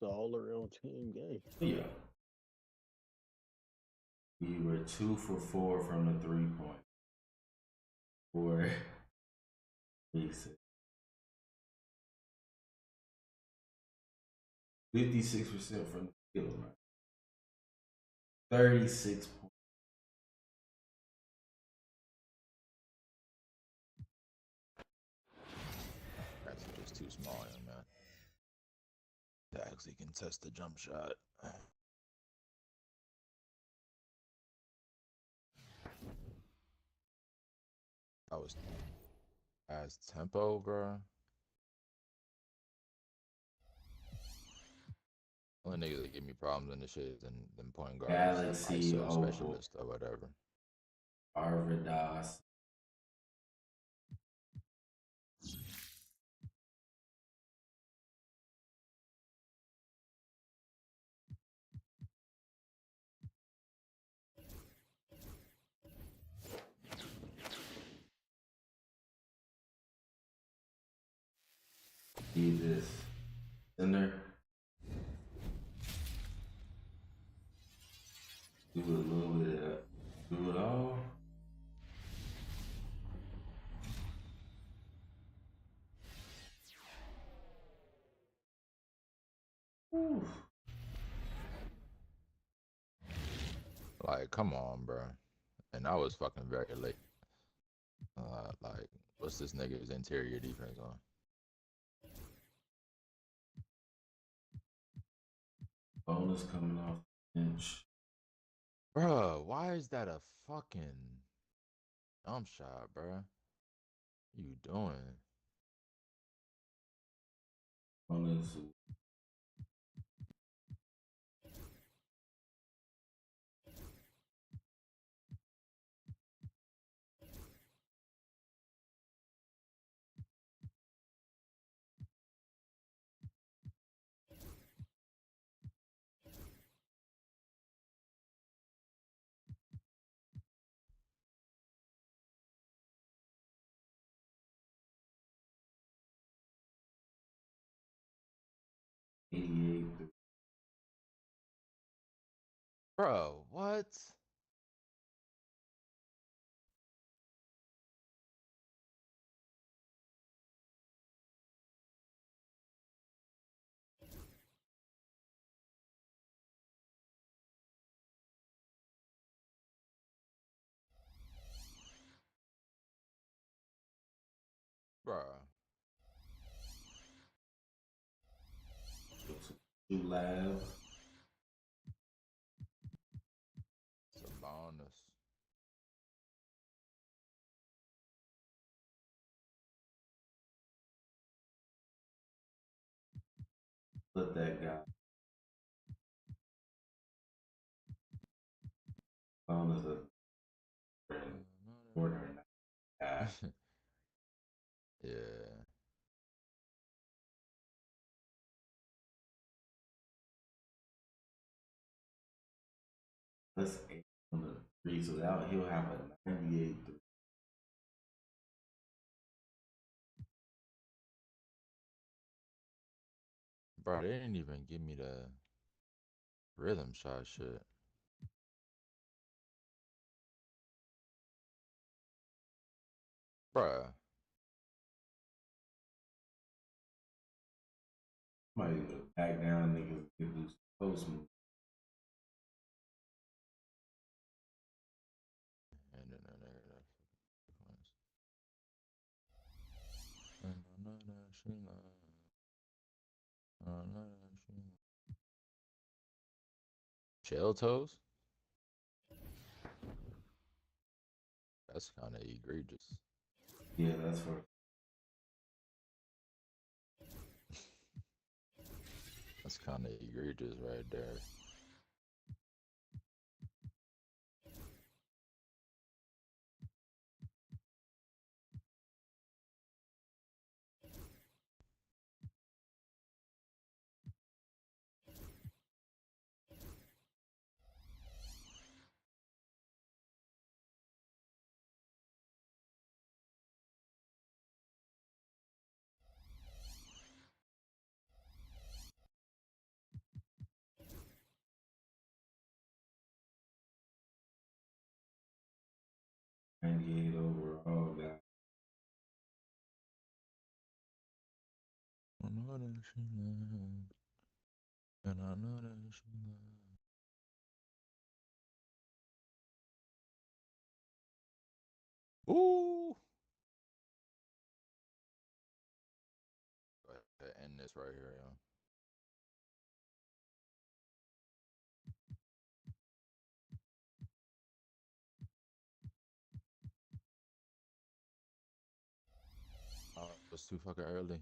the all-around team game. Yeah. We were 2 for 4 from the 3-point. 4, 6. 56% from the field, right? 36 points. That's just too small, young man. To actually contest the jump shot. I was as tempo, bro. Only niggas that give me problems in the shit than point guards, Galaxy ISO Opal. specialist or whatever. Arvidas. Need this center. Do a little bit of, do it all. Ooh. Like, come on, bro. And I was fucking very late. Like, what's this nigga's interior defense on? Bonus coming off the bench. Bro, why is that a fucking jump shot, bro? What you doing? Bonus. Bro, what? Bro. Lab. It's a bonus. Let that guy. Bonus of corner. Yeah. That's 8 on the 3, so that he'll have a 98. Bro, they didn't even give me the rhythm shot shit. Bruh. Might even back down, niggas get loose post move. And then shell toes? That's kind of egregious. Yeah, that's for. That's kind of egregious right there. that she lied. And I know that she lied. Ooh. Go ahead, end this right here, yo. It's too fucking early.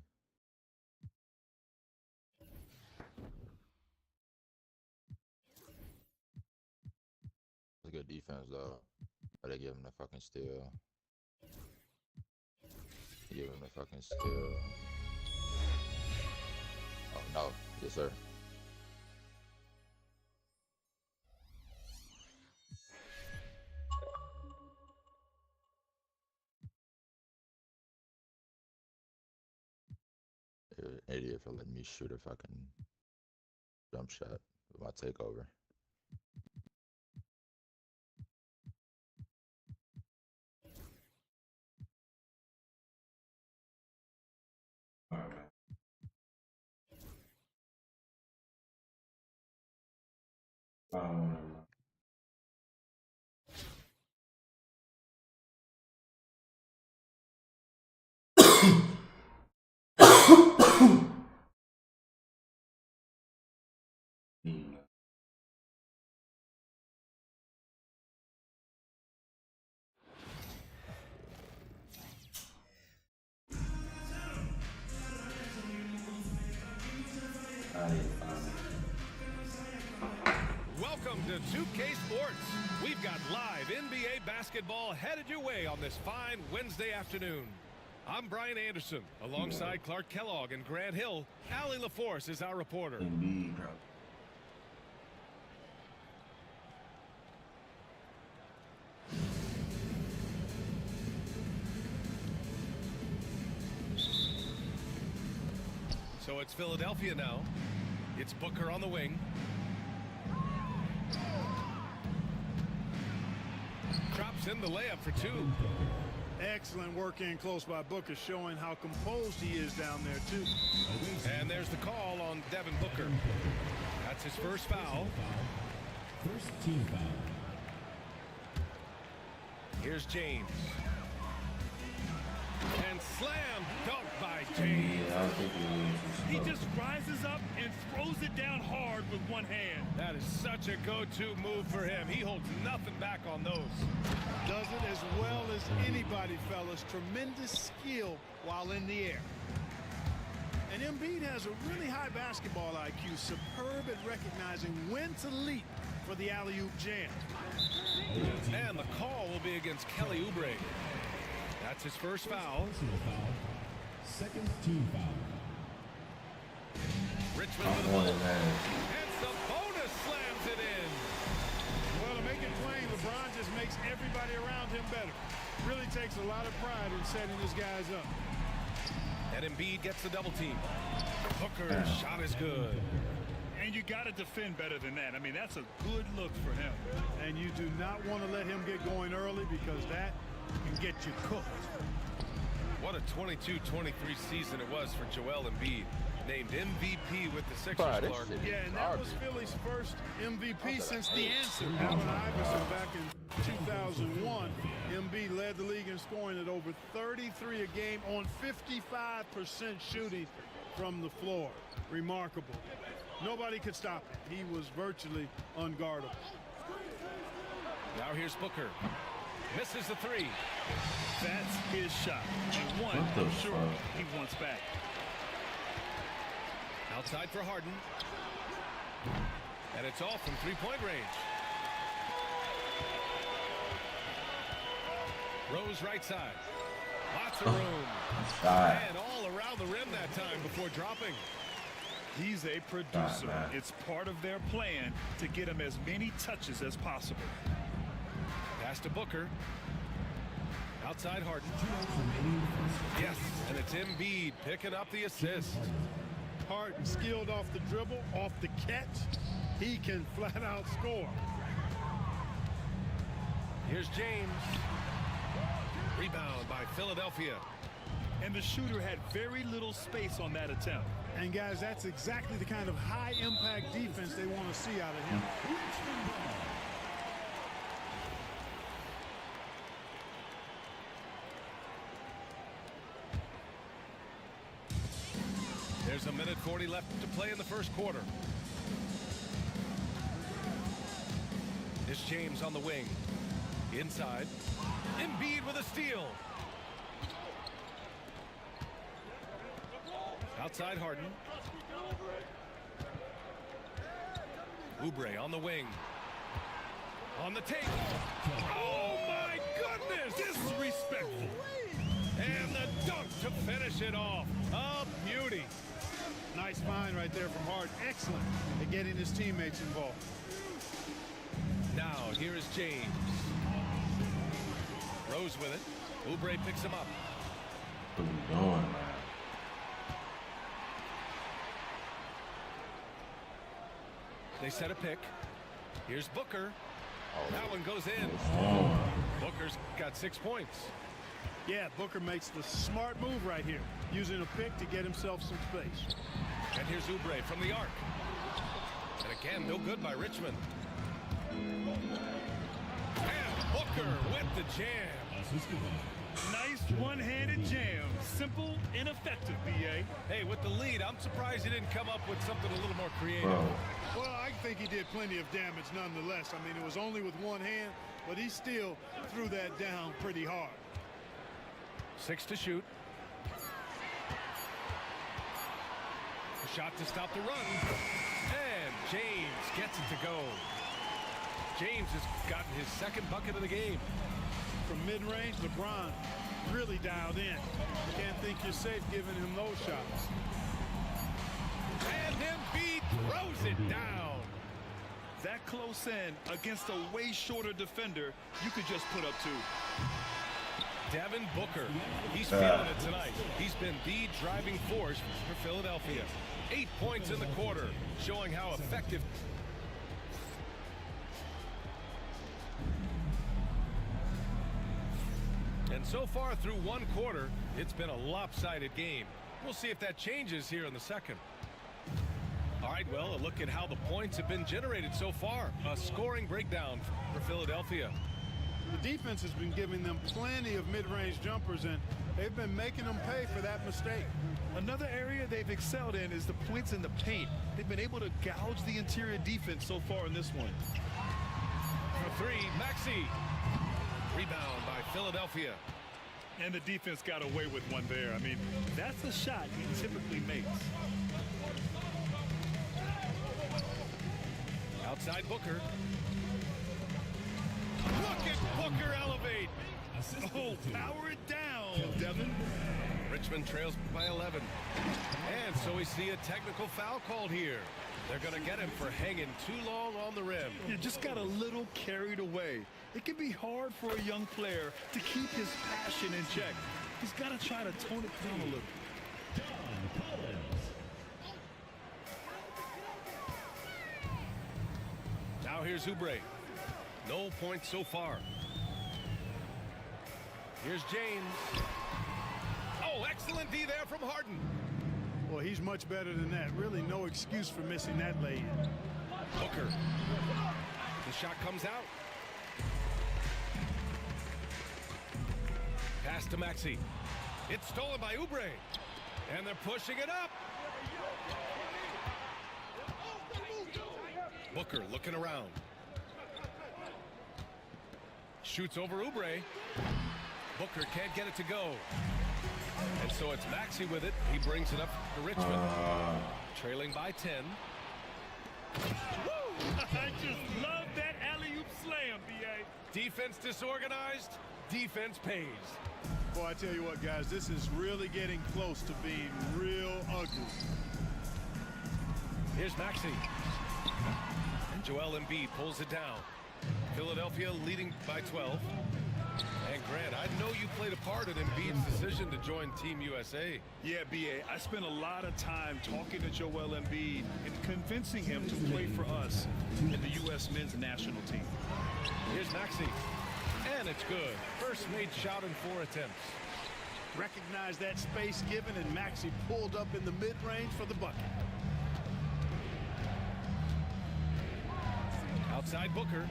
It's a good defense though. But they give him the fucking steal. They give him the fucking steal. Oh no, yes sir. You're an idiot for letting me shoot a fucking jump shot with my takeover. Welcome to 2K Sports. We've got live NBA basketball headed your way on this fine Wednesday afternoon. I'm Brian Anderson, alongside Clark Kellogg and Grant Hill. Allie LaForce is our reporter. So it's Philadelphia now. It's Booker on the wing. Drops in the layup for two. Excellent work in close by Booker, showing how composed he is down there, too. And there's the call on Devin Booker. That's his first foul. First team foul. Here's James. And slam dunk by James. He just rises up and throws it down hard with one hand. That is such a go-to move for him. He holds nothing back on those. Does it as well as anybody, fellas. Tremendous skill while in the air. And Embiid has a really high basketball IQ, superb at recognizing when to leap for the alley-oop jam. And the call will be against Kelly Oubre. That's his first foul. Second team foul. Richmond with the ball. And Sabonis slams it in. Well, to make it plain, LeBron just makes everybody around him better. Really takes a lot of pride in setting his guys up. And Embiid gets the double team. Booker's shot is good. And you got to defend better than that. I mean, that's a good look for him. And you do not want to let him get going early because that can get you cooked. What a 22-23 season it was for Joel Embiid. Named MVP with the Sixers, Clark. Yeah, and that was Philly's first MVP since the answer. Allen Iverson back in 2001. Embiid led the league in scoring at over 33 a game on 55% shooting from the floor. Remarkable. Nobody could stop him. He was virtually unguardable. Now here's Booker. Misses the three. That's his shot. And one, I'm sure he wants back. Outside for Harden. And it's off from three-point range. Rose right side. Lots of room. And all around the rim that time before dropping. He's a producer. It's part of their plan to get him as many touches as possible. Pass to Booker. Outside Harden. Yes, and it's Embiid picking up the assist. Harden skilled off the dribble, off the catch. He can flat out score. Here's James. Rebound by Philadelphia. And the shooter had very little space on that attempt. And guys, that's exactly the kind of high-impact defense they want to see out of him. There's a minute 40 left to play in the first quarter. It's James on the wing. Inside. Embiid with a steal. Outside Harden. Oubre on the wing. On the take. Oh my goodness! Disrespectful. And the dunk to finish it off. A beauty. Nice find right there from Harden. Excellent at getting his teammates involved. Now here is James. Rose with it. Oubre picks him up. What are we doing, man? They set a pick. Here's Booker. That one goes in. Oh. Booker's got 6 points. Yeah, Booker makes the smart move right here, using a pick to get himself some space. And here's Oubre from the arc. And again, no good by Richmond. And Booker with the jam. Nice one-handed jam. Simple and effective, B.A. Hey, with the lead, I'm surprised he didn't come up with something a little more creative. Well, I think he did plenty of damage nonetheless. I mean, it was only with one hand, but he still threw that down pretty hard. 6 to shoot. A shot to stop the run. And James gets it to go. James has gotten his second bucket of the game. From mid-range, LeBron really dialed in. You can't think you're safe giving him those shots. And Embiid throws it down. That close in against a way shorter defender, you could just put up 2. Devin Booker, he's feeling it tonight. He's been the driving force for Philadelphia. 8 points in the quarter, showing how effective. And so far through one quarter, it's been a lopsided game. We'll see if that changes here in the second. All right, well, a look at how the points have been generated so far. A scoring breakdown for Philadelphia. The defense has been giving them plenty of mid-range jumpers, and they've been making them pay for that mistake. Another area they've excelled in is the points in the paint. They've been able to gouge the interior defense so far in this one. For 3, Maxey. Rebound by Philadelphia. And the defense got away with one there. I mean, that's a shot he typically makes. Outside Booker. Look at Booker elevate. Oh, power it down, Devin. Richmond trails by 11. And so we see a technical foul called here. They're going to get him for hanging too long on the rim. You just got a little carried away. It can be hard for a young player to keep his passion in check. He's got to try to tone it down a little. Now here's Oubre. No points so far. Here's James. Oh, excellent D there from Harden. Well, he's much better than that. Really no excuse for missing that lay-in. Booker. The shot comes out. Pass to Maxey. It's stolen by Oubre. And they're pushing it up. Booker looking around. Shoots over Oubre. Booker can't get it to go. And so it's Maxey with it. He brings it up to Richmond. Trailing by 10. I just love that alley-oop slam, B.A. Defense disorganized. Defense pays. Boy, I tell you what, guys, this is really getting close to being real ugly. Here's Maxey. And Joel Embiid pulls it down. Philadelphia leading by 12. And Grant, I know you played a part in Embiid's decision to join Team USA. Yeah, B.A., I spent a lot of time talking to Joel Embiid and convincing him to play for us in the U.S. men's national team. Here's Maxey. And it's good. First made shot in 4 attempts. Recognized that space given, and Maxey pulled up in the mid-range for the bucket. Outside Booker.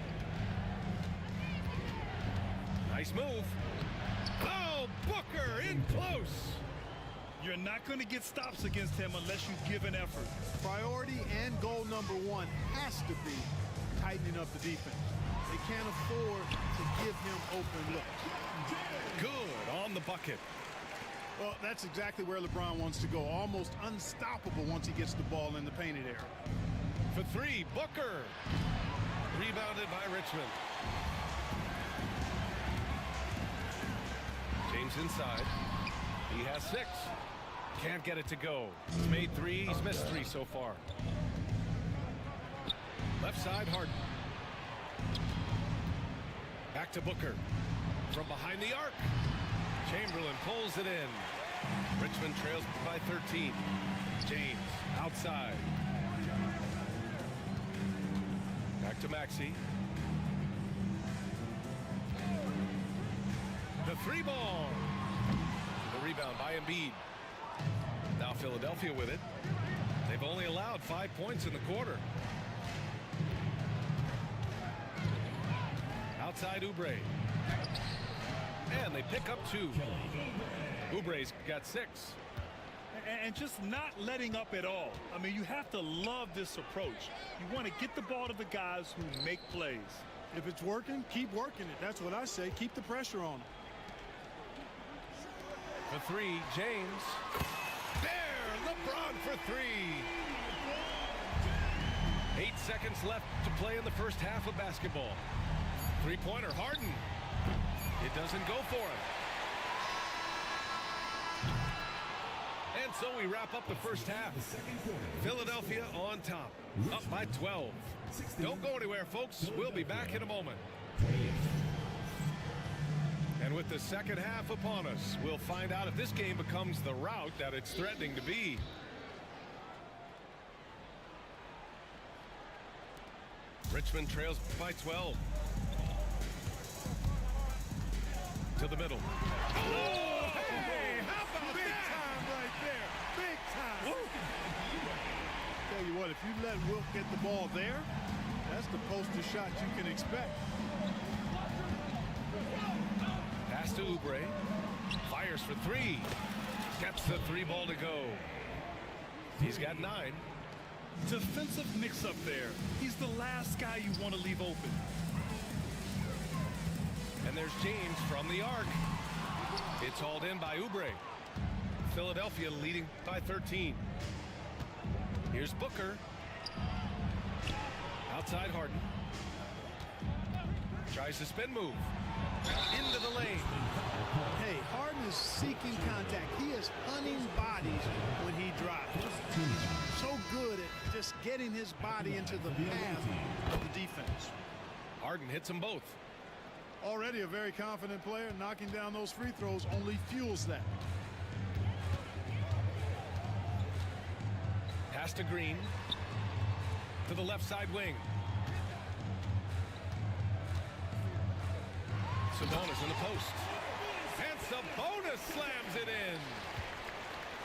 Nice move. Oh, Booker in close. You're not going to get stops against him unless you give an effort. Priority and goal number one has to be tightening up the defense. They can't afford to give him open looks. Good on the bucket. Well, that's exactly where LeBron wants to go. Almost unstoppable once he gets the ball in the painted area. For three, Booker. Rebounded by Richmond. James inside. He has 6. Can't get it to go. He's made 3. He's missed 3 so far. Left side, Harden. Back to Booker. From behind the arc. Chamberlain pulls it in. Richmond trails by 13. James outside. Back to Maxey. The 3 ball. The rebound by Embiid. Now Philadelphia with it. They've only allowed 5 points in the quarter. Outside Oubre. And they pick up 2. Oubre's got 6. And just not letting up at all. I mean, you have to love this approach. You want to get the ball to the guys who make plays. If it's working, keep working it. That's what I say. Keep the pressure on them. For 3, James. There, LeBron for 3. 8 seconds left to play in the first half of basketball. 3-pointer, Harden. It doesn't go for him. And so we wrap up the first half. Philadelphia on top, up by 12. Don't go anywhere, folks. We'll be back in a moment. And with the second half upon us, we'll find out if this game becomes the rout that it's threatening to be. Richmond trails by 12. To the middle. Oh, hey, how about big that? Time right there. Big time. Woo. Tell you what, if you let Wilt get the ball there, that's the poster shot you can expect. Pass to Oubre. Fires for 3. Gets the 3 ball to go. He's got 9. Defensive mix-up there. He's the last guy you want to leave open. And there's James from the arc. It's hauled in by Oubre. Philadelphia leading by 13. Here's Booker. Outside Harden. Tries the spin move. Into the lane. Hey, Harden is seeking contact. He is hunting bodies when he drives. So good at just getting his body into the path of the defense. Harden hits them both. Already a very confident player. Knocking down those free throws only fuels that. Pass to Green. To the left side wing. Sabonis in the post. And Sabonis slams it in.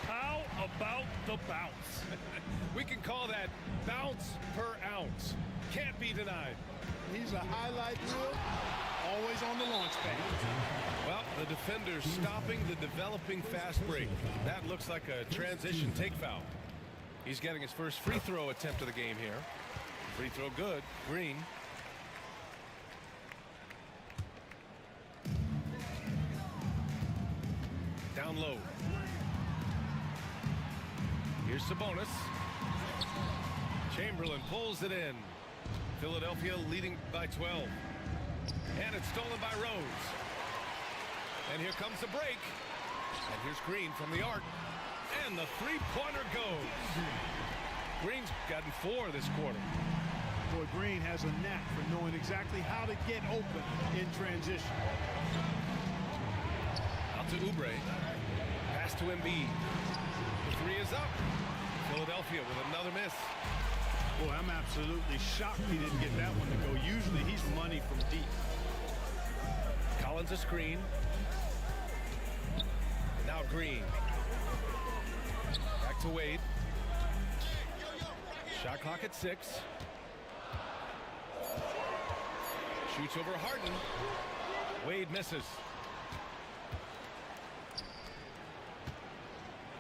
How about the bounce? We can call that bounce per ounce. Can't be denied. He's a highlight reel, always on the launch pad. Well, the defender's stopping the developing fast break. That looks like a transition take foul. He's getting his first free throw attempt of the game here. Free throw good. Green. Down low. Here's Sabonis. Chamberlain pulls it in. Philadelphia leading by 12. And it's stolen by Rose. And here comes the break. And here's Green from the arc. And the three-pointer goes. Green's gotten 4 this quarter. Boy, Green has a knack for knowing exactly how to get open in transition. Out to Oubre. Pass to Embiid. The 3 is up. Philadelphia with another miss. Boy, I'm absolutely shocked he didn't get that one to go. Usually he's money from deep. Collins a screen. Now Now Green. Back to Wade. Shot clock at 6. Shoots over Harden. Wade misses.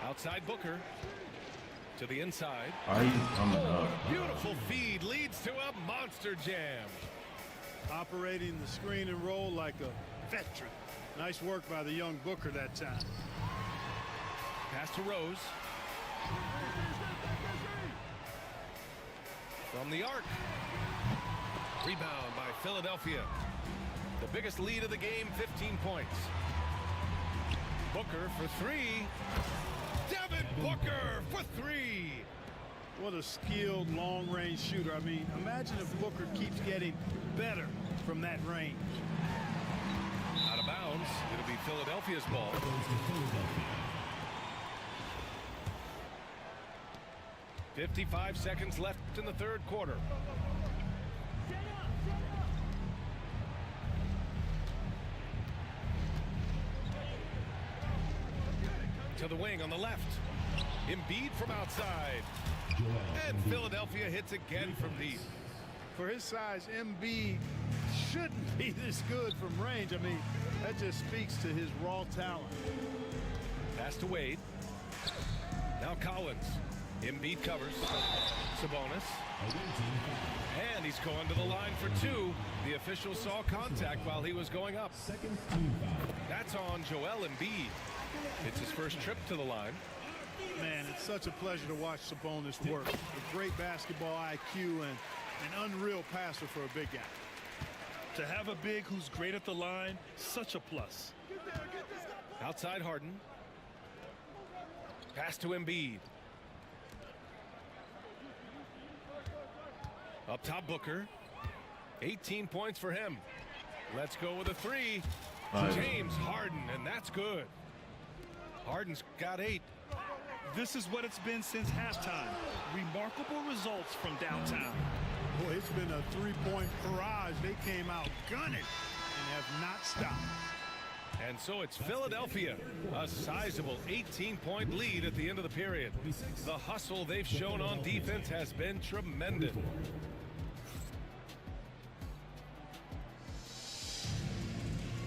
Outside Booker. To the inside. Are you coming up? Beautiful feed leads to a monster jam. Operating the screen and roll like a veteran. Nice work by the young Booker that time. Pass to Rose. From the arc. Rebound by Philadelphia. The biggest lead of the game, 15 points. Booker for 3. Devin Booker for 3. What a skilled long-range shooter. I mean, imagine if Booker keeps getting better from that range. Out of bounds. It'll be Philadelphia's ball. 55 seconds left in the third quarter. To the wing on the left. Embiid from outside. And Philadelphia hits again from deep. For his size, Embiid shouldn't be this good from range. I mean, that just speaks to his raw talent. Pass to Wade. Now Collins. Embiid covers. Sabonis. And he's going to the line for 2. The official saw contact while he was going up. That's on Joel Embiid. It's his first trip to the line. Man, it's such a pleasure to watch Sabonis work. With great basketball IQ and an unreal passer for a big guy. To have a big who's great at the line, such a plus. Outside Harden. Pass to Embiid. Up top Booker. 18 points for him. Let's go with a 3. James Harden, and that's good. Harden's got 8. This is what it's been since halftime. Remarkable results from downtown. Boy, it's been a three-point barrage. They came out gunning and have not stopped. And so it's Philadelphia, a sizable 18-point lead at the end of the period. The hustle they've shown on defense has been tremendous.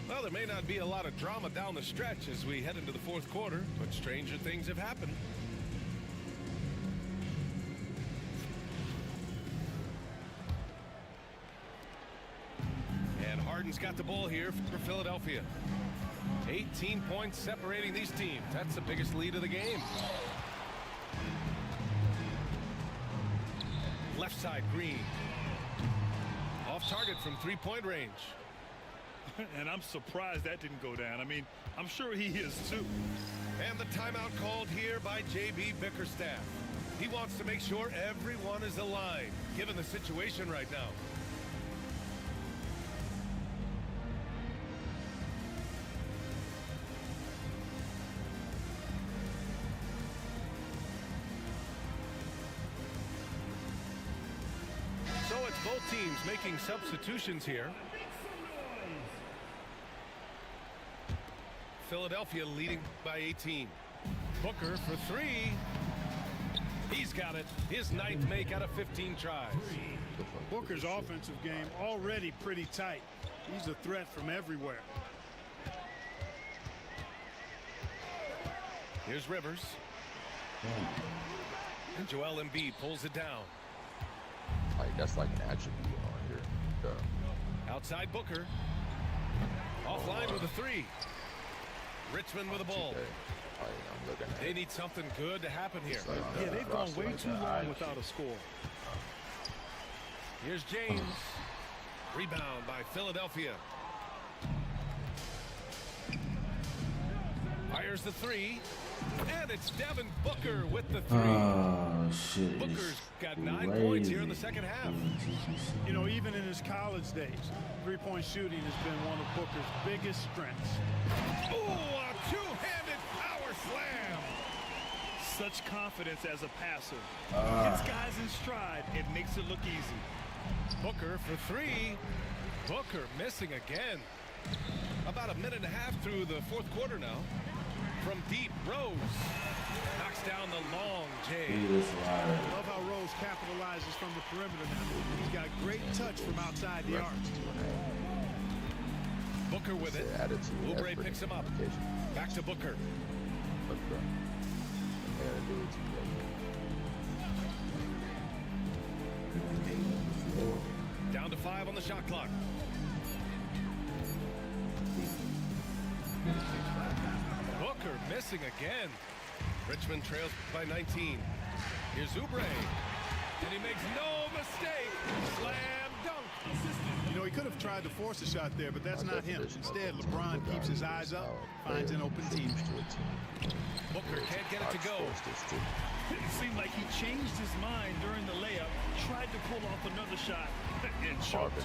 Well, there may not be a lot of drama down the stretch as we head into the fourth quarter, but stranger things have happened. And Harden's got the ball here for Philadelphia. 18 points separating these teams. That's the biggest lead of the game. Left side, Green. Off target from three-point range. And I'm surprised that didn't go down. I mean, I'm sure he is too. And the timeout called here by J.B. Bickerstaff. He wants to make sure everyone is aligned, given the situation right now. So it's both teams making substitutions here. Philadelphia leading by 18. Booker for 3. He's got it. His ninth make out of 15 tries. Booker's offensive game already pretty tight. He's a threat from everywhere. Here's Rivers. And Joel Embiid pulls it down. Like, that's like an attribute on here. Duh. Outside Booker. Offline with a 3. Richmond with the ball. They need something good to happen here. Yeah, they've gone way too long without a score. Here's James. Rebound by Philadelphia. Fires the 3. And it's Devin Booker with the 3. Oh, shit. Booker's got 9 points here in the second half. You know, even in his college days, three-point shooting has been one of Booker's biggest strengths. Oh, a two-handed power slam. Such confidence as a passer. Gets guys in stride. It makes it look easy. Booker for 3. Booker missing again. About a minute and a half through the fourth quarter now. From deep, Rose knocks down the long J. Love how Rose capitalizes from the perimeter now. He's got great touch from outside the arc. Booker with it. Oubre picks him up. Back to Booker. Down to 5 on the shot clock. Booker missing again. Richmond trails by 19. Here's Oubre. And he makes no mistake. Slam dunk. You know, he could have tried to force a shot there, but that's not him. Instead, LeBron keeps his eyes up, finds an open teammate. Booker can't get it to go. It seemed like he changed his mind during the layup, tried to pull off another shot, and choked.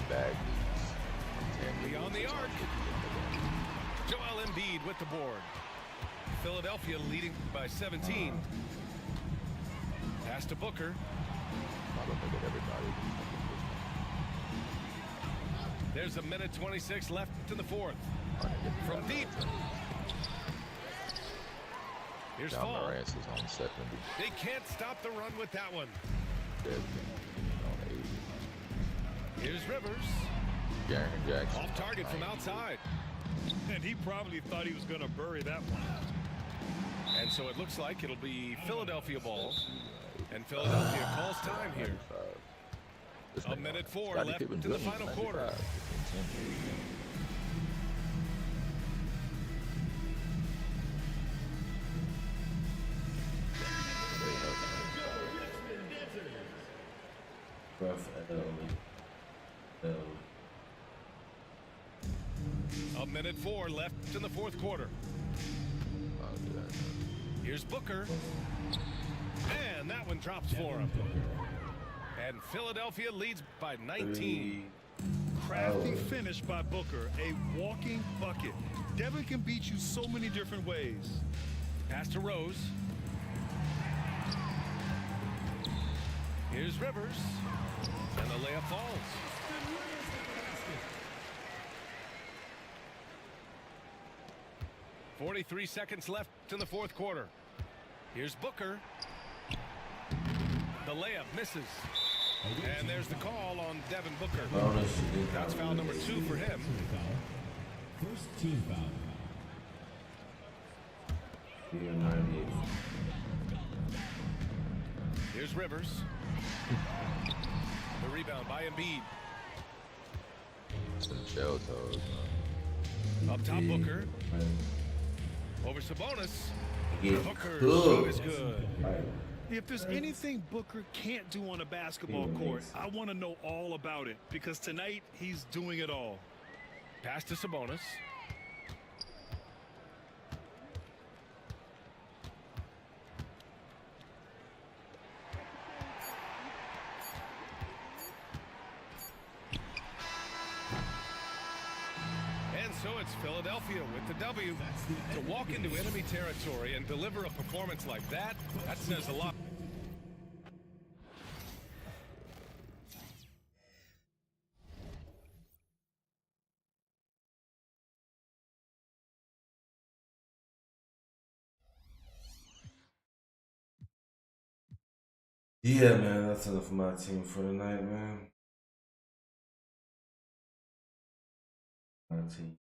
Beyond the arc. Joel Embiid with the board. Philadelphia leading by 17. Pass to Booker. There's a minute 26 left in the fourth. From deep. Here's Fall. They can't stop the run with that one. Here's Rivers. Off target from outside. And he probably thought he was going to bury that one. And so it looks like it'll be Philadelphia ball. And Philadelphia calls time here. A minute 4 left to the final quarter. A minute 4 left in the fourth quarter. Here's Booker. And that one drops for him. And Philadelphia leads by 19. Crafty finish by Booker, a walking bucket. Devin can beat you so many different ways. Pass to Rose. Here's Rivers. And the layup falls. .43 seconds left in the fourth quarter. Here's Booker. The layup misses. And there's the call on Devin Booker. That's foul number 2 for him. First team foul. Here's Rivers. The rebound by Embiid. Up top, Booker. Over Sabonis. Booker's shot is good. If there's anything Booker can't do on a basketball court, I want to know all about it, because tonight he's doing it all. Pass to Sabonis. So it's Philadelphia with the W. To walk into enemy territory and deliver a performance like that says a lot. Yeah, man, that's enough for my team for tonight, man. My team.